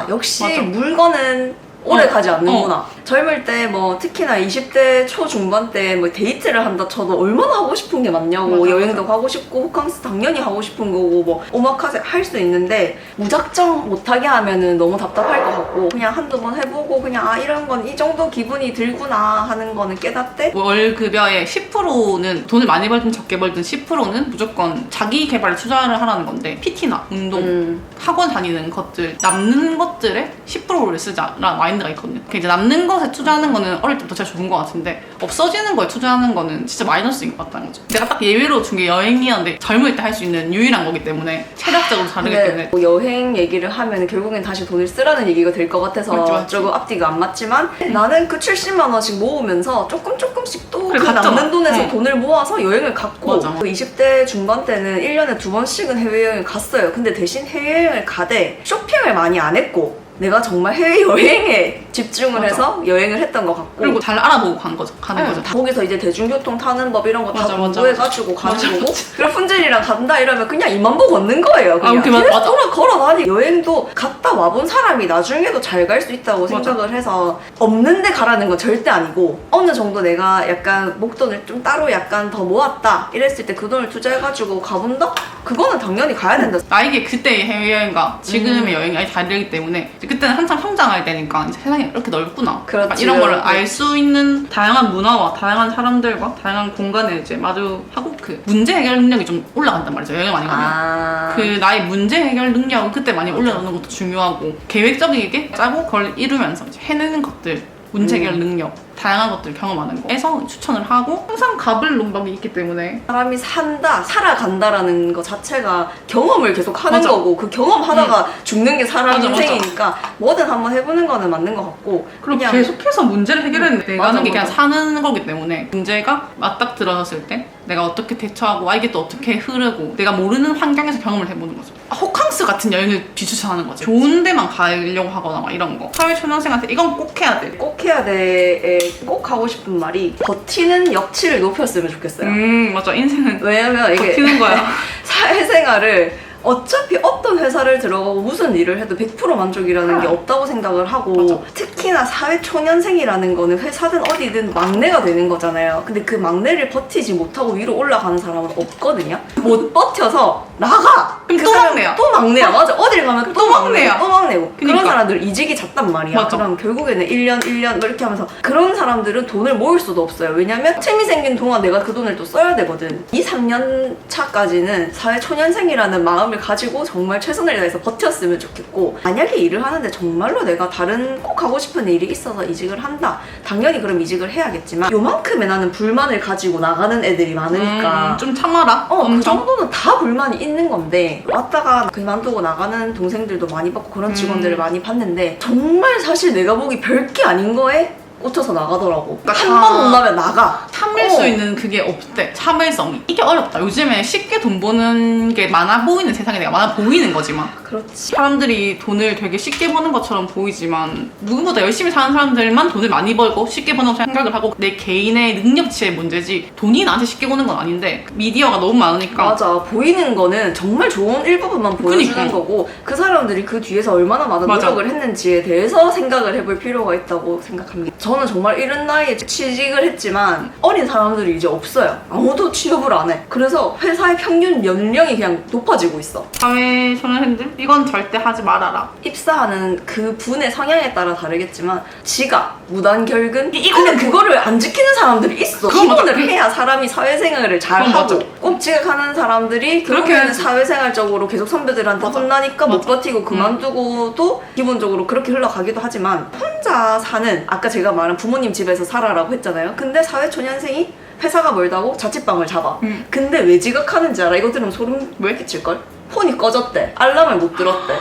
역시 맞아. 물건은 오래 가지 않는구나. 어. 젊을 때 뭐 특히나 20대 초중반 때 뭐 데이트를 한다 쳐도 얼마나 하고 싶은 게 많냐고. 맞아, 여행도 가고 싶고 호캉스 당연히 하고 싶은 거고 뭐 오마카세 할 수 있는데, 무작정 못하게 하면은 너무 답답할 것 같고, 그냥 한두 번 해보고 그냥 이런 건 이 정도 기분이 들구나 하는 거는 깨닫대. 월급여의 10%는 돈을 많이 벌든 적게 벌든 10%는 무조건 자기 개발에 투자를 하라는 건데, PT나 운동, 학원 다니는 것들, 남는 것들에 10%를 쓰자라는 마인드가 있거든요. 이제 남는 것에 투자하는 거는 어릴 때부터 제일 좋은 것 같은데, 없어지는 거에 투자하는 거는 진짜 마이너스인 것 같다는 거죠. 내가 딱 예외로 준 게 여행이었는데 젊을 때 할 수 있는 유일한 거기 때문에 체력적으로 다르기 때문에. 뭐 여행 얘기를 하면 결국엔 다시 돈을 쓰라는 얘기가 될 것 같아서 맞지. 조금 앞뒤가 안 맞지만, 나는 그 70만 원씩 모으면서 조금씩 또 그 그래, 갔잖아. 남는 돈에서 응. 돈을 모아서 여행을 갔고, 맞아. 그 20대 중반 때는 1년에 2번씩은 해외여행을 갔어요. 근데 대신 해외여행을 가되 쇼핑을 많이 안 했고 내가 정말 해외여행에 집중을 맞아. 해서 여행을 했던 것 같고, 그리고 잘 알아보고 가는 거죠. 거기서 이제 대중교통 타는 법 이런 거 다 맞아. 공부해가지고 가는 맞아, 거고, 맞아. 그리고 훈젤이랑 간다 이러면 그냥 2만 보 걷는 거예요. 그냥 맞아. 계속 걸어다니. 여행도 갔다 와본 사람이 나중에도 잘 갈 수 있다고 맞아. 생각을 해서, 없는데 가라는 건 절대 아니고, 어느 정도 내가 약간 목돈을 좀 따로 약간 더 모았다 이랬을 때 그 돈을 투자해가지고 가본다? 그거는 당연히 가야 된다. 나에게 그때의 해외여행과 지금의 여행이 아예 다르기 때문에, 그때는 한창 성장할 때니까 이제 세상이 이렇게 넓구나. 그렇지, 약간 이런 걸 그렇지. 알 수 있는 다양한 문화와 다양한 사람들과 다양한 공간에 이제 마주하고, 그 문제 해결 능력이 좀 올라간단 말이죠. 여행을 많이 가면. 그 나의 문제 해결 능력은 그때 많이 올라가는 것도 중요하고, 계획적이게 짜고 그걸 이루면서 이제 해내는 것들, 문제 해결 능력, 다양한 것들 경험하는 거에서 추천을 하고 항상 가볼 농담이 있기 때문에 사람이 살아간다라는 것 자체가 경험을 계속 하는 맞아. 거고 그 경험하다가 죽는 게 사람 맞아, 맞아. 인생이니까 뭐든 한번 해보는 거는 맞는 것 같고 그리고 그냥 계속해서 문제를 해결했는데 내가 맞아, 하는 게 그냥 맞아. 사는 거기 때문에 문제가 맞닥 들어섰을 때 내가 어떻게 대처하고 이게 또 어떻게 흐르고 내가 모르는 환경에서 경험을 해보는 거죠. 호캉스 같은 여행을 비추천하는 거죠. 좋은 데만 가려고 하거나 막 이런 거. 사회초년생한테 이건 꼭 해야 돼. 꼭 해야 돼에 꼭 하고 싶은 말이 버티는 역치를 높였으면 좋겠어요. 맞아. 인생은 왜냐면 이게 버티는 거야. 사회생활을 어차피 어떤 회사를 들어가고 무슨 일을 해도 100% 만족이라는 게 없다고 생각을 하고 맞아. 특히나 사회초년생이라는 거는 회사든 어디든 막내가 되는 거잖아요. 근데 그 막내를 버티지 못하고 위로 올라가는 사람은 없거든요. 못 버텨서 나가! 그럼 그 또 사람 막내야. 또 막내야. 맞아. 어딜 가면 또 막내야. 또 막내고. 그런 그러니까. 사람들 이직이 잤단 말이야. 맞아. 그럼 결국에는 1년 뭐 이렇게 하면서 그런 사람들은 돈을 모을 수도 없어요. 왜냐면 틈이 생긴 동안 내가 그 돈을 또 써야 되거든. 2, 3년 차까지는 사회초년생이라는 마음을 가지고 정말 최선을 다해서 버텼으면 좋겠고 만약에 일을 하는데 정말로 내가 다른 꼭 하고 싶은 일이 있어서 이직을 한다. 당연히 그럼 이직을 해야겠지만 요만큼의 나는 불만을 가지고 나가는 애들이 많으니까 좀 참아라. 그 엄청. 정도는 다 불만이 있는 건데 왔다가 그만두고 나가는 동생들도 많이 봤고 그런 직원들을 많이 봤는데 정말 사실 내가 보기 별게 아닌 거에 꽂혀서 나가더라고. 그러니까 한 번 혼나면 나가. 참을 수 있는 그게 없대. 참을성이. 이게 어렵다. 요즘에 쉽게 돈 버는 게 많아 보이는 세상이 내가 많아 보이는 거지만 그렇지. 사람들이 돈을 되게 쉽게 버는 것처럼 보이지만 누구보다 열심히 사는 사람들만 돈을 많이 벌고 쉽게 버는 생각을 하고 내 개인의 능력치의 문제지 돈이 나한테 쉽게 오는 건 아닌데 미디어가 너무 많으니까 맞아. 보이는 거는 정말 좋은 일부분만 보여주는 그니까. 거고 그 사람들이 그 뒤에서 얼마나 많은 맞아. 노력을 했는지에 대해서 생각을 해볼 필요가 있다고 생각합니다. 저는 정말 이른 나이에 취직을 했지만 어린 사람들이 이제 없어요. 아무도 취업을 안 해. 그래서 회사의 평균 연령이 그냥 높아지고 있어. 사회초년생들 이건 절대 하지 말아라. 입사하는 그 분의 성향에 따라 다르겠지만 지각, 무단결근 이거는 근데 그거를 안 지키는 사람들이 있어. 그건 맞아. 기본을 해야 사람이 사회생활을 잘 그건 하고 맞아. 꼭 지각하는 사람들이 그렇게 결국에는 해야지. 사회생활적으로 계속 선배들한테 맞아. 혼나니까 못 맞아. 버티고 그만두고도 기본적으로 그렇게 흘러가기도 하지만 혼자 사는 아까 제가 말한 부모님 집에서 살아라고 했잖아요. 근데 사회초년생이 회사가 멀다고 자취방을 잡아. 근데 왜 지각하는지 알아? 이거 들으면 소름 왜? 끼칠걸? 폰이 꺼졌대. 알람을 못 들었대.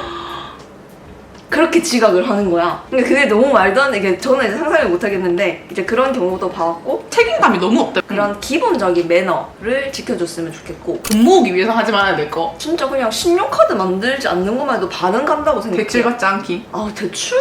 그렇게 지각을 하는 거야. 근데 그게 너무 말도 안 돼. 이게 저는 이제 상상을 못 하겠는데 이제 그런 경우도 봐왔고 책임감이 너무 없대. 그런 기본적인 매너를 지켜줬으면 좋겠고 돈 모으기 위해서 하지 말아야 될 거. 진짜 그냥 신용카드 만들지 않는 것만 해도 반은 간다고 생각해. 대출 받지 않기. 아 대출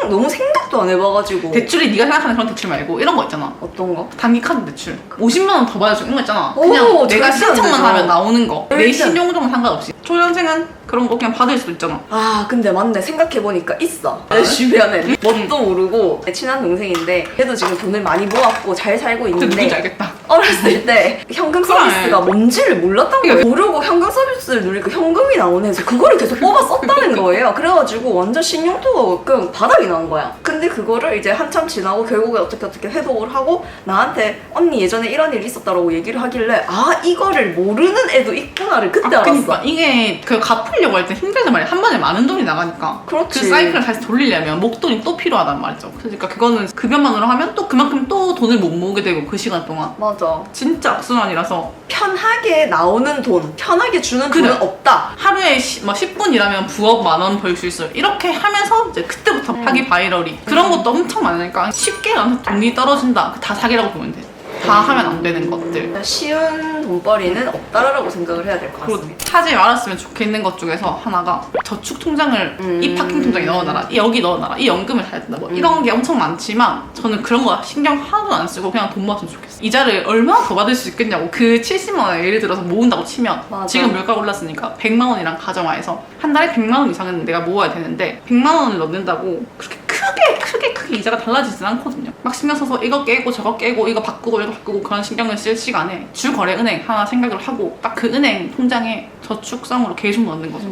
너무 생각도 안 해봐가지고. 대출이 네가 생각하는 그런 대출 말고 이런 거 있잖아. 어떤 거? 단기 카드 대출 50만 원 더 받아주고 이런 거 있잖아. 오, 그냥 내가 절대 안 신청만 되죠. 하면 나오는 거. 내 절대. 신용정은 상관없이. 초년생은 그런 거 그냥 받을 수도 있잖아. 아 근데 맞네. 생각해보니까 있어. 내 주변에 뭣도 모르고 친한 동생인데 걔도 지금 돈을 많이 모았고 잘 살고 근데 누군지 있는데 알겠다. 어렸을 때 현금 그래. 서비스가 뭔지를 몰랐던 거예요. 모르고 현금 서비스를 누리고 현금이 나오는 해서 그거를 계속 뽑아 썼다는 거예요. 그래가지고 완전 신용도가 그냥 바닥이 난 거야. 근데 그거를 이제 한참 지나고 결국에 어떻게 회복을 하고 나한테 언니 예전에 이런 일이 있었다라고 얘기를 하길래 아 이거를 모르는 애도 있구나를 그때 알았어. 그러니까 이게 그 갚으려고 할 때 힘들단 말이야. 한 번에 많은 돈이 나가니까. 그렇지. 그 사이클을 다시 돌리려면 목돈이 또 필요하단 말이죠. 그러니까 그거는 급여만으로 하면 또 그만큼 또 돈을 못 모으게 되고 그 시간 동안. 맞아. 진짜 악순환이라서 편하게 나오는 돈, 편하게 주는 그래. 돈은 없다. 하루에 10분 일하면 부업 10,000원 벌 수 있어요. 이렇게 하면서 이제 그때부터 사기 바이럴이 그런 것도 엄청 많으니까 쉽게 나한테 돈이 떨어진다. 다 사기라고 보면 돼. 다 하면 안 되는 것들. 쉬운 돈벌이는 없다라고 생각을 해야 될 것 그리고 같습니다. 하지 말았으면 좋겠는 것 중에서 하나가 저축 통장을 이 파킹 통장에 넣어놔라, 이 여기 넣어놔라, 이 연금을 해야 된다, 뭐 이런 게 엄청 많지만 저는 그런 거 신경 하나도 안 쓰고 그냥 돈 모았으면 좋겠어. 이자를 얼마나 더 받을 수 있겠냐고. 그 70만 원 예를 들어서 모은다고 치면 맞아. 지금 물가 올랐으니까 100만 원이랑 가정하에서 한 달에 100만 원 이상은 내가 모아야 되는데 100만 원을 넣는다고 그렇게 크게 이자가 달라지진 않거든요. 막 신경 써서 이거 깨고 저거 깨고 이거 바꾸고 이거 바꾸고 그런 신경을 쓸 시간에 주거래은행 하나 생각을 하고 딱 그 은행 통장에 저축성으로 계속 넣는 거죠.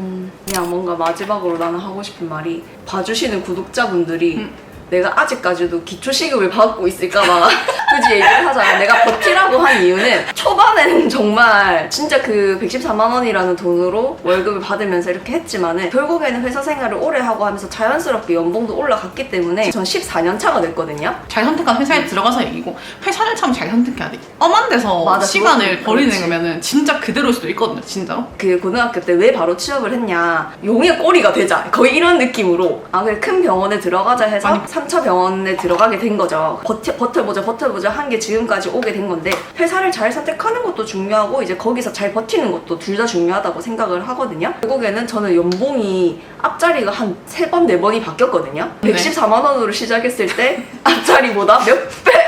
그냥 뭔가 마지막으로 나는 하고 싶은 말이 봐주시는 구독자분들이 내가 아직까지도 기초시급을 받고 있을까봐 굳이 얘기를 하자면 내가 버티라고 한 이유는 초반에는 정말 진짜 그 114만 원이라는 돈으로 월급을 받으면서 이렇게 했지만은 결국에는 회사 생활을 오래 하고 하면서 자연스럽게 연봉도 올라갔기 때문에 전 14년 차가 됐거든요. 잘 선택한 회사에 들어가서 얘기고 회사를 참 잘 선택해야 돼. 엄한 데서 맞아, 시간을 버리는 그렇지. 거면은 진짜 그대로일 수도 있거든요, 진짜로. 그 고등학교 때 왜 바로 취업을 했냐, 용의 꼬리가 되자, 거의 이런 느낌으로 그래 큰 병원에 들어가자 해서 아니. 3차 병원에 들어가게 된 거죠. 버텨보자 한 게 지금까지 오게 된 건데, 회사를 잘 선택하는 것도 중요하고 이제 거기서 잘 버티는 것도 둘 다 중요하다고 생각을 하거든요. 결국에는 저는 연봉이 앞자리가 한 3번, 4번이 바뀌었거든요. 네. 114만 원으로 시작했을 때 앞자리보다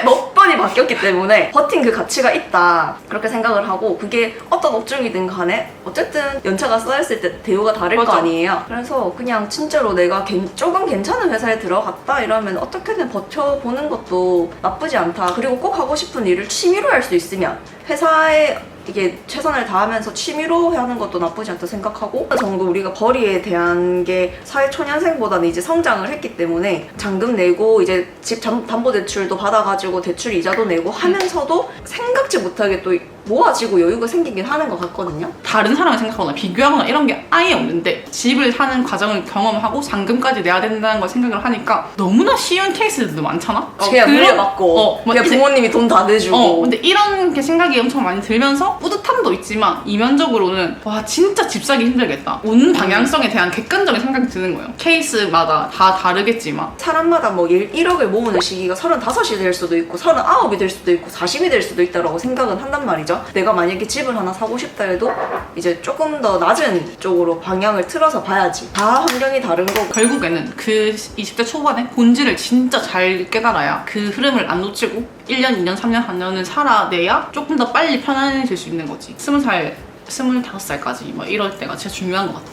몇 번이 바뀌었기 때문에 버틴 그 가치가 있다, 그렇게 생각을 하고, 그게 어떤 업종이든 간에 어쨌든 연차가 쌓였을 때 대우가 다를 거 맞아. 아니에요. 그래서 그냥 진짜로 내가 조금 괜찮은 회사에 들어갔다 이러면 어떻게든 버텨보는 것도 나쁘지 않다. 그리고 꼭 하고 싶은 일을 취미로 할 수 있으면 회사에 이게 최선을 다하면서 취미로 하는 것도 나쁘지 않다 생각하고, 어느 정도 우리가 벌이에 대한 게 사회초년생보다는 이제 성장을 했기 때문에 잔금 내고 이제 집 담보대출도 받아가지고 대출 이자도 내고 하면서도 생각지 못하게 또 모아지고 여유가 생기긴 하는 것 같거든요. 다른 사람을 생각하거나 비교하거나 이런 게 아예 없는데 집을 사는 과정을 경험하고 잔금까지 내야 된다는 걸 생각을 하니까 너무나 쉬운 케이스들도 많잖아? 그냥 물려받고 막 그냥 이제- 부모님이 돈 다 내주고 근데 이런 게 생각이 엄청 많이 들면서 뿌듯함도 있지만 이면적으로는 와 진짜 집 사기 힘들겠다. 온 방향성에 대한 객관적인 생각이 드는 거예요. 케이스마다 다 다르겠지만 사람마다 뭐 1억을 모으는 시기가 35이 될 수도 있고 39이 될 수도 있고 40이 될 수도 있다라고 생각은 한단 말이죠. 내가 만약에 집을 하나 사고 싶다 해도 이제 조금 더 낮은 쪽으로 방향을 틀어서 봐야지. 다 환경이 다른 거고. 결국에는 그 20대 초반에 본질을 진짜 잘 깨달아야 그 흐름을 안 놓치고 1년, 2년, 3년, 4년을 살아내야 조금 더 빨리 편안해질 수 있는 거지. 20살, 25살까지 뭐 이럴 때가 진짜 중요한 것 같아.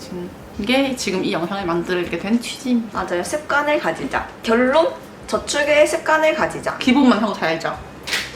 이게 지금 이 영상을 만들게 된 취지입니다. 맞아요. 습관을 가지자. 결론? 저축의 습관을 가지자. 기본만 하고 살자.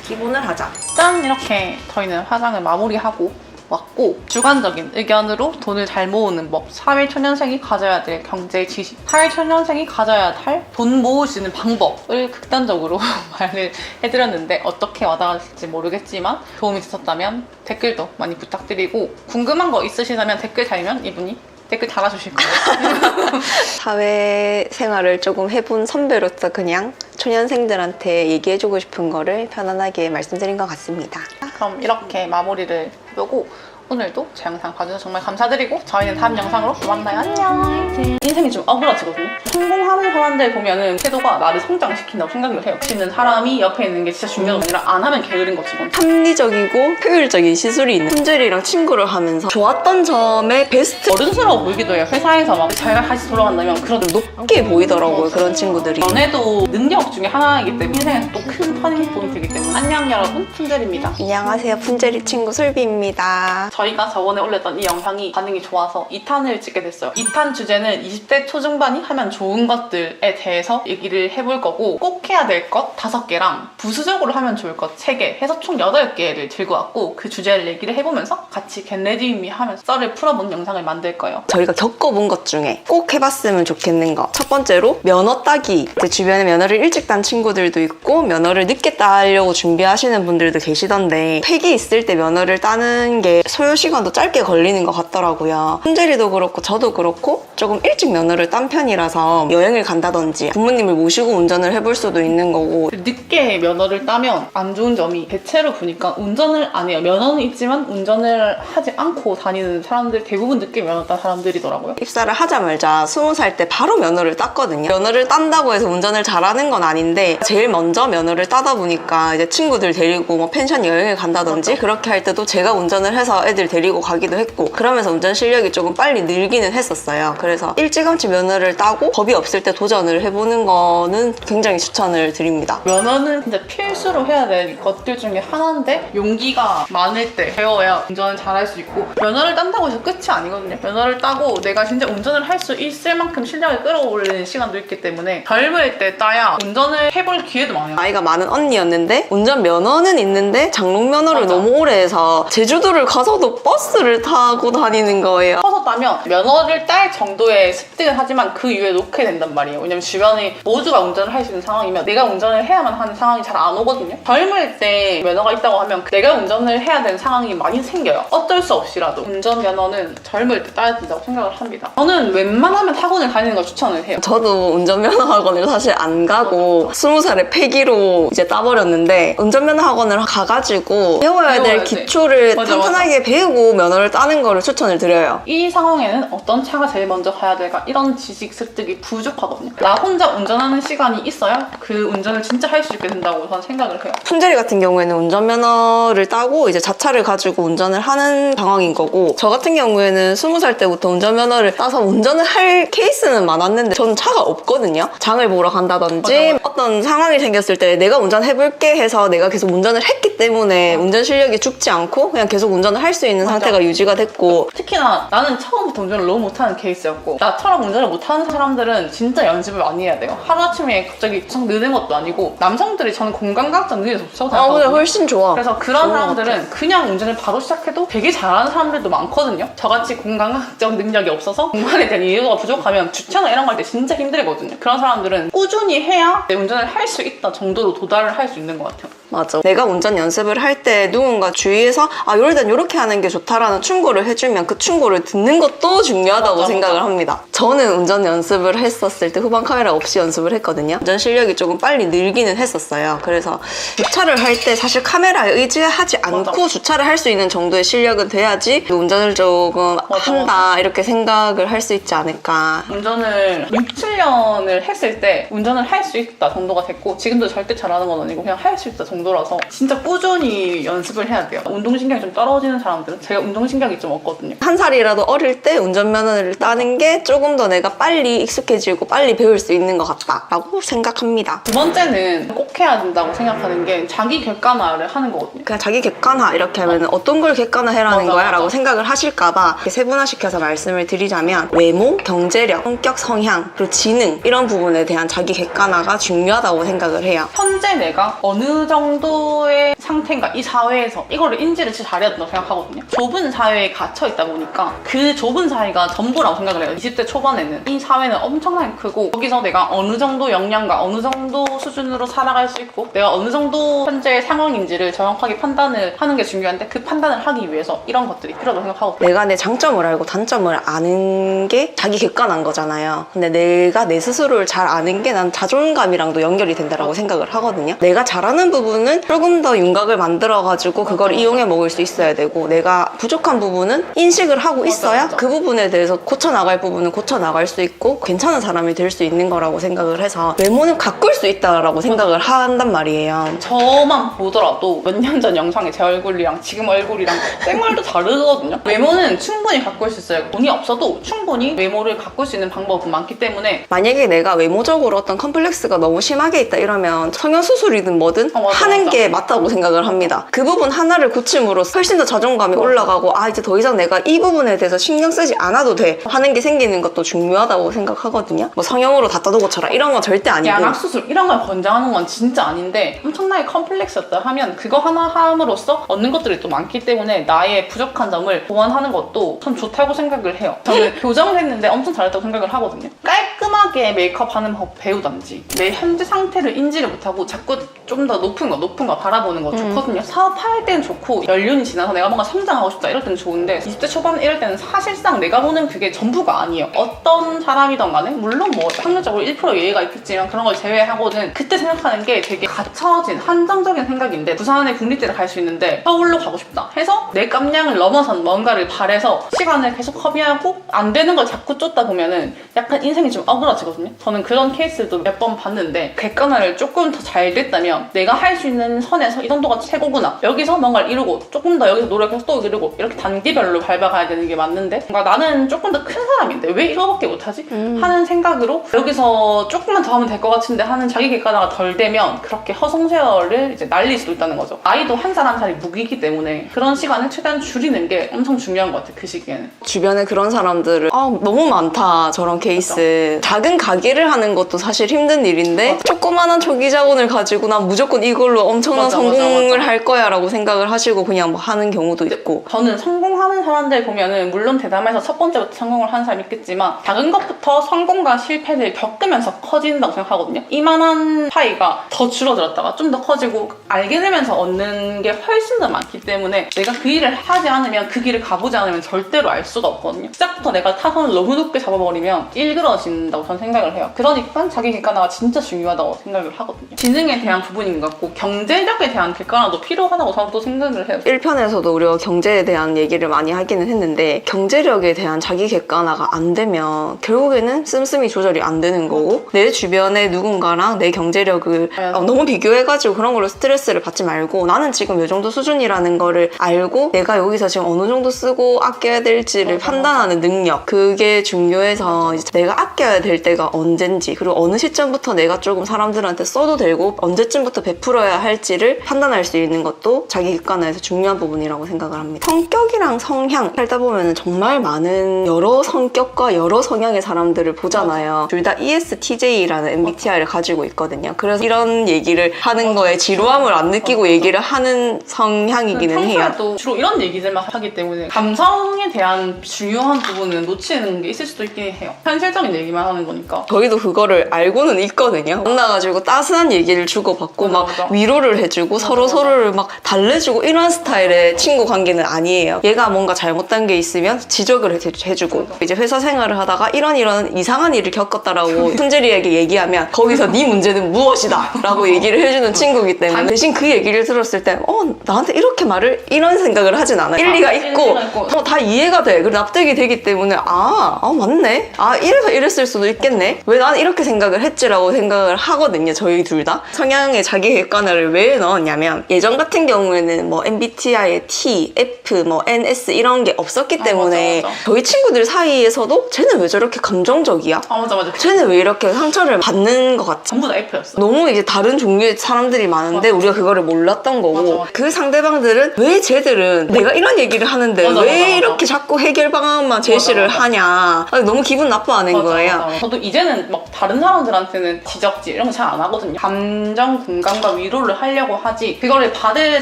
기본을 하자. 짠! 이렇게 저희는 화장을 마무리하고 왔고, 주관적인 의견으로 돈을 잘 모으는 법, 사회초년생이 가져야 될 경제 지식, 사회초년생이 가져야 할 돈 모을 수 있는 방법을 극단적으로 말을 해드렸는데 어떻게 와닿았을지 모르겠지만 도움이 되셨다면 댓글도 많이 부탁드리고, 궁금한 거 있으시다면 댓글 달면 이분이 댓글 달아주실 거예요. 사회생활을 조금 해본 선배로서 그냥 초년생들한테 얘기해주고 싶은 거를 편안하게 말씀드린 것 같습니다. 그럼 이렇게 마무리를 해보고, 오늘도 제 영상 봐주셔서 정말 감사드리고 저희는 다음 영상으로 또 만나요. 안녕. 인생이 좀 억울하지거든요. 성공하는 사람들 보면은 태도가 나를 성장시킨다고 생각을 해요. 있는 사람이 옆에 있는 게 진짜 중요한 게 아니라 안 하면 게으른 거지. 이건. 합리적이고 효율적인 시술이 있는 품질이랑 친구를 하면서 좋았던 점의 베스트 어른스러워 보이기도 해요. 회사에서 막 자기가 다시 돌아간다면 그래도 높게 보이더라고요. 그런 친구들이. 연애도 능력 중에 하나이기 때문에 인생에서 또 큰 터닝 포인트이기 때문에. 안녕 여러분, 품절입니다. 안녕하세요. 품제리 친구 솔비입니다. 저희가 저번에 올렸던 이 영상이 반응이 좋아서 2탄을 찍게 됐어요. 2탄 주제는 20대 초중반이 하면 좋은 것들에 대해서 얘기를 해볼 거고, 꼭 해야 될 것 5개랑 부수적으로 하면 좋을 것 3개 해서 총 8개를 들고 왔고, 그 주제를 얘기를 해보면서 같이 겟레디미 하면서 썰을 풀어본 영상을 만들 거예요. 저희가 겪어본 것 중에 꼭 해봤으면 좋겠는 거. 첫 번째로 면허 따기. 제 주변에 면허를 일찍 딴 친구들도 있고 면허를 늦게 따려고 준비하시는 분들도 계시던데, 폐기 있을 때 면허를 따는 게 소요 시간도 짧게 걸리는 것 같더라고요. 품제리도 그렇고 저도 그렇고 조금 일찍 면허를 딴 편이라서 여행을 간다든지 부모님을 모시고 운전을 해볼 수도 있는 거고. 늦게 면허를 따면 안 좋은 점이 대체로 보니까 운전을 안 해요. 면허는 있지만 운전을 하지 않고 다니는 사람들 대부분 늦게 면허 딴 사람들이더라고요. 입사를 하자마자 20살 때 바로 면허를 땄거든요. 면허를 딴다고 해서 운전을 잘하는 건 아닌데 제일 먼저 면허를 따다 보니까 이제 친구들 데리고 뭐 펜션 여행을 간다든지 그렇게 할 때도 제가 운전을 해서 애들 데리고 가기도 했고, 그러면서 운전 실력이 조금 빨리 늘기는 했었어요. 그래서 일찌감치 면허를 따고 법이 없을 때 도전을 해보는 거는 굉장히 추천을 드립니다. 면허는 진짜 필수로 해야 될 것들 중에 하나인데, 용기가 많을 때 배워야 운전을 잘할 수 있고, 면허를 딴다고 해서 끝이 아니거든요. 면허를 따고 내가 진짜 운전을 할 수 있을 만큼 실력을 끌어올리는 시간도 있기 때문에 젊을 때 따야 운전을 해볼 기회도 많아요. 나이가 많은 언니였는데 운전 면허는 있는데 장롱 면허를 맞아. 너무 오래 해서 제주도를 가서도 저도 버스를 타고 다니는 거예요. 커서 따면 면허를 딸 정도의 습득은 하지만 그 이후에 놓게 된단 말이에요. 왜냐면 주변에 모두가 운전을 할 수 있는 상황이면 내가 운전을 해야만 하는 상황이 잘 안 오거든요. 젊을 때 면허가 있다고 하면 내가 운전을 해야 되는 상황이 많이 생겨요. 어쩔 수 없이라도. 운전면허는 젊을 때 따야 된다고 생각을 합니다. 저는 웬만하면 학원을 다니는 걸 추천을 해요. 저도 운전면허 학원을 사실 안 가고 20살에 폐기로 이제 따버렸는데 운전면허 학원을 가가지고 배워야 될 배워야 돼. 기초를 맞아, 탄탄하게 배우고 면허를 따는 거를 추천을 드려요. 이 상황에는 어떤 차가 제일 먼저 가야 될까? 이런 지식 습득이 부족하거든요. 나 혼자 운전하는 시간이 있어야 그 운전을 진짜 할 수 있게 된다고 저는 생각을 해요. 품절이 같은 경우에는 운전면허를 따고 이제 자차를 가지고 운전을 하는 상황인 거고, 저 같은 경우에는 20살 때부터 운전면허를 따서 운전을 할 케이스는 많았는데 저는 차가 없거든요. 장을 보러 간다든지 맞아. 어떤 상황이 생겼을 때 내가 운전해볼게 해서 내가 계속 운전을 했기 때문에 운전 실력이 죽지 않고 그냥 계속 운전을 할 수 있는 맞아. 상태가 유지가 됐고, 특히나 나는 처음부터 운전을 너무 못하는 케이스였고, 나처럼 운전을 못하는 사람들은 진짜 연습을 많이 해야 돼요. 하루아침에 갑자기 참 느는 것도 아니고, 남성들이 저는 공간각적 능력이 더 좋다고 그래 생각하거든요. 훨씬 좋아. 그래서 그런 좋은 것 사람들은 그냥 운전을 바로 시작해도 되게 잘하는 사람들도 많거든요. 저같이 공간학적 능력이 없어서 공간에 대한 이해도가 부족하면 주차나 이런 거 할 때 진짜 힘들거든요. 그런 사람들은 꾸준히 해야 내 운전을 할 수 있다 정도로 도달을 할 수 있는 것 같아요. 맞아. 내가 운전 연습을 할 때 누군가 주위에서 이럴 땐 이렇게 하는 게 좋다라는 충고를 해주면 그 충고를 듣는 것도 중요하다고 맞아, 생각을 맞아. 합니다. 저는 운전 연습을 했었을 때 후방 카메라 없이 연습을 했거든요. 운전 실력이 조금 빨리 늘기는 했었어요. 그래서 주차를 할 때 사실 카메라에 의지하지 않고 맞아. 주차를 할 수 있는 정도의 실력은 돼야지 운전을 조금 맞아, 한다 이렇게 생각을 할 수 있지 않을까. 운전을 6, 7년을 했을 때 운전을 할 수 있다 정도가 됐고, 지금도 절대 잘하는 건 아니고 그냥 할 수 있다 정도라서 진짜 꾸준히 연습을 해야 돼요. 운동신경이 좀 떨어지는 사람들은, 제가 운동신경이 좀 없거든요. 한 살이라도 어릴 때 운전면허를 따는 게 조금 더 내가 빨리 익숙해지고 빨리 배울 수 있는 것 같다라고 생각합니다. 두 번째는 꼭 해야 된다고 생각하는 게 자기 객관화를 하는 거거든요. 그냥 자기 객관화 이렇게 하면 어떤 걸 객관화해라는 맞아, 거야? 맞아. 라고 생각을 하실까봐 이렇게 세분화시켜서 말씀을 드리자면 외모, 경제력, 성격, 성향, 그리고 지능 이런 부분에 대한 자기 객관화가 중요하다고 생각을 해요. 현재 내가 어느 정도의 상태인가, 이 사회에서 이거를 인지를 진짜 잘해야 된다고 생각하거든요. 좁은 사회에 갇혀 있다 보니까 그 좁은 사회가 전부라고 생각을 해요. 20대 초반에는 이 사회는 엄청나게 크고, 거기서 내가 어느 정도 역량과 어느 정도 수준으로 살아갈 수 있고 내가 어느 정도 현재 상황인지를 정확하게 판단을 하는 게 중요한데, 그 판단을 하기 위해서 이런 것들이 필요하다고 생각하거든요. 내가 내 장점을 알고 단점을 아는 게 자기 객관한 거잖아요. 근데 내가 내 스스로를 잘 아는 게 난 자존감이랑도 연결이 된다고 생각을 하거든요. 내가 잘하는 부분은 조금 더 윤곽을 만들어가지고 그걸 이용해 먹을 수 있어야 되고, 내가 부족한 부분은 인식을 하고 있어야 맞아. 그 부분에 대해서 고쳐나갈 부분은 고쳐나갈 수 있고 괜찮은 사람이 될 수 있는 거라고 생각을 해서 외모는 가꿀 수 있다라고 생각을 한단 말이에요. 저만 보더라도 몇 년 전 영상에 제 얼굴이랑 지금 얼굴이랑 생활도 다르거든요. 외모는 충분히 가꿀 수 있어요. 돈이 없어도 충분히 외모를 가꿀 수 있는 방법은 많기 때문에. 만약에 내가 외모적으로 어떤 컴플렉스가 너무 심하게 있다 이러면 성형수술이든 뭐든 맞아, 하는 맞아. 게 맞다고 생각을 합니다. 그 부분 하나를 고침으로써 훨씬 더 자존감이 올라가고 이제 더 이상 내가 이 부분에 대해서 신경 쓰지 않아도 돼 하는 게 생기는 것도 중요하다고 생각하거든요. 뭐 성형으로 다 떠도 고쳐라 이런 건 절대 아니고, 양악수술 이런 걸 권장하는 건 진짜 아닌데, 엄청나게 컴플렉스였다 하면 그거 하나 함으로써 얻는 것들이 또 많기 때문에 나의 부족한 점을 보완하는 것도 참 좋다고 생각을 해요. 저는 교정을 했는데 엄청 잘했다고 생각을 하거든요. 깔끔하게 메이크업하는 법 배우던지, 내 현재 상태를 인지를 못하고 자꾸 좀 더 높은 거 바라보는 거 좋거든요. 사업할 때는 좋고, 연륜이 지나서 내가 뭔가 성장하고 싶다 이럴 때는 좋은데, 20대 초반 이럴 때는 사실상 내가 보는 그게 전부가 아니에요. 어떤 사람이든 간에 물론 뭐 확률적으로 1% 예외가 있겠지만 그런 걸 제외하고는 그때 생각하는 게 되게 갇혀진 한정적인 생각인데, 부산의 국립대를 갈 수 있는데 서울로 가고 싶다 해서 내 깜냥을 넘어선 뭔가를 바래서 시간을 계속 허비하고 안 되는 걸 자꾸 쫓다 보면은 약간 인생이 좀 억울해지거든요. 저는 그런 케이스도 몇 번 봤는데, 객관화를 조금 더 잘 됐다면 내가 할 수 있는 선에서 이 정도가 최고구나, 여기서 뭔가를 이루고 조금 더 여기서 노력해서 또 이루고, 이렇게 단계별로 밟아가야 되는 게 맞는데, 뭔가 나는 조금 더 큰 사람인데 왜 이거밖에 못하지? 하는 생각으로 여기서 조금만 더 하면 될 것 같은데 하는 자기 객관화가 덜 되면 그렇게 허송세월을 이제 날릴 수도 있다는 거죠. 나이도 한 살 한 살이 무기이기 때문에 그런 시간을 최대한 줄이는 게 엄청 중요한 것 같아요, 그 시기에는. 주변에 그런 사람들을 너무 많다 저런 케이스. 작은 가게를 하는 것도 사실 힘든 일인데 조그만한 초기 자본을 가지고 난 무조건 이걸로 엄청난 맞아, 성공을 맞아. 할 거야 라고 생각을 하시고 그냥 뭐 하는 경우도 있고. 저는 성공하는 사람들 보면은 물론 대담해서 첫 번째부터 성공을 하는 사람이 있겠지만 작은 것부터 성공과 실패를 겪으면서 커진다고 생각하거든요. 이만한 차이가 더 줄어들었다가 좀 더 커지고 알게 되면서 얻는 게 훨씬 더 많기 때문에 내가 그 일을 하지 않으면 그 길을 가보지 않으면 절대로 알 수가 없거든요. 시작부터 내가 타선을 너무 높게 잡아버리면 일그러진다고 저는 생각을 해요. 그러니까 자기 객관화가 진짜 중요하다고 생각을 하거든요. 지능에 대한 부분인 것 같고 경제력에 대한 객관화도 필요하다고 저는 또 생각을 해요. 1편에서도 우리가 경제에 대한 얘기를 많이 하기는 했는데 경제력에 대한 자기 객관화가 안 되면 결국에는 씀씀이 조절이 안 되는 거고 내 주변에 누군가랑 내 경제력을 너무 비교해가지고 그런 걸로 스트레스를 받지 말고 나는 지금 이 정도 수준이라는 거를 알고 내가 여기서 지금 어느 정도 쓰고 아껴야 될지를 판단하는 능력, 그게 중요해서 이제 내가 아껴야 될 때가 언젠지 그리고 어느 시점부터 내가 조금 사람들한테 써도 되고 언제쯤부터 베풀어야 할지를 판단할 수 있는 것도 자기 객관화에서 중요한 부분이라고 생각을 합니다. 성격이랑 성향 살다 보면 정말 많은 여러 성격과 여러 성향의 사람들을 보잖아요. 둘 다 ESTJ라는 MBTI를 가지고 있거든요. 그래서 이런 얘기를 하는 거에 지루함을 안 느끼고 얘기를 하는 성향이기는 해요. 또 주로 이런 얘기들만 하기 때문에 감성에 대한 중요한 부분은 놓치는 게 있을 수도 있긴 해요. 현실적인 얘기만 하는 거니까. 저희도 그거를 알고는 있거든요. 만나가지고 따스한 얘기를 주고받고 막 위로를 해주고 서로를 막 달래주고 이런 스타일의 친구 관계는 아니에요. 얘가 뭔가 잘못된 게 있으면 지적을 해주고 이제 회사 생활을 하다가 이런 이상한 일을 겪었다라고 순재리에게 얘기하면 거기서 네 문제는 무엇이다 라고 얘기를 해주는 친구이기 때문에 대신 그 얘기를 들었을 때 나한테 이렇게 말을 이런 생각을 하진 않아요. 일리가 있고 다 이해가 돼. 그리고 납득이 되기 때문에 맞네. 이래서 이랬을 수도 있겠네. 왜 나는 이렇게 생각을 했지라고 생각을 하거든요. 저희 둘 다. 성향의 자기 객관화를 왜 넣었냐면 예전 같은 경우에는 뭐 MBTI의 T, F, 뭐 NS 이런 게 없었기 때문에 맞아. 저희 친구들 사이에서도 쟤는 왜 저렇게 감정적이야? 맞아. 쟤는 왜 이렇게 상처를 받는 것 같지? 전부 다 F였어. 너무 이제 다른 종류의 사람들이 많은데 맞아. 우리가 그거를 몰랐던 거고 맞아. 그 상대방들은 왜 쟤들은 내가 이런 얘기를 하는데 왜 이렇게 자꾸 해결 방안만 제시를 하냐 너무 기분 나빠하는 거예요. 맞아. 저도 이제는 막 다른 사람들한테는 지적질 이런 거 잘 안 하거든요. 감정 공감과 위로를 하려고 하지 그거를 받을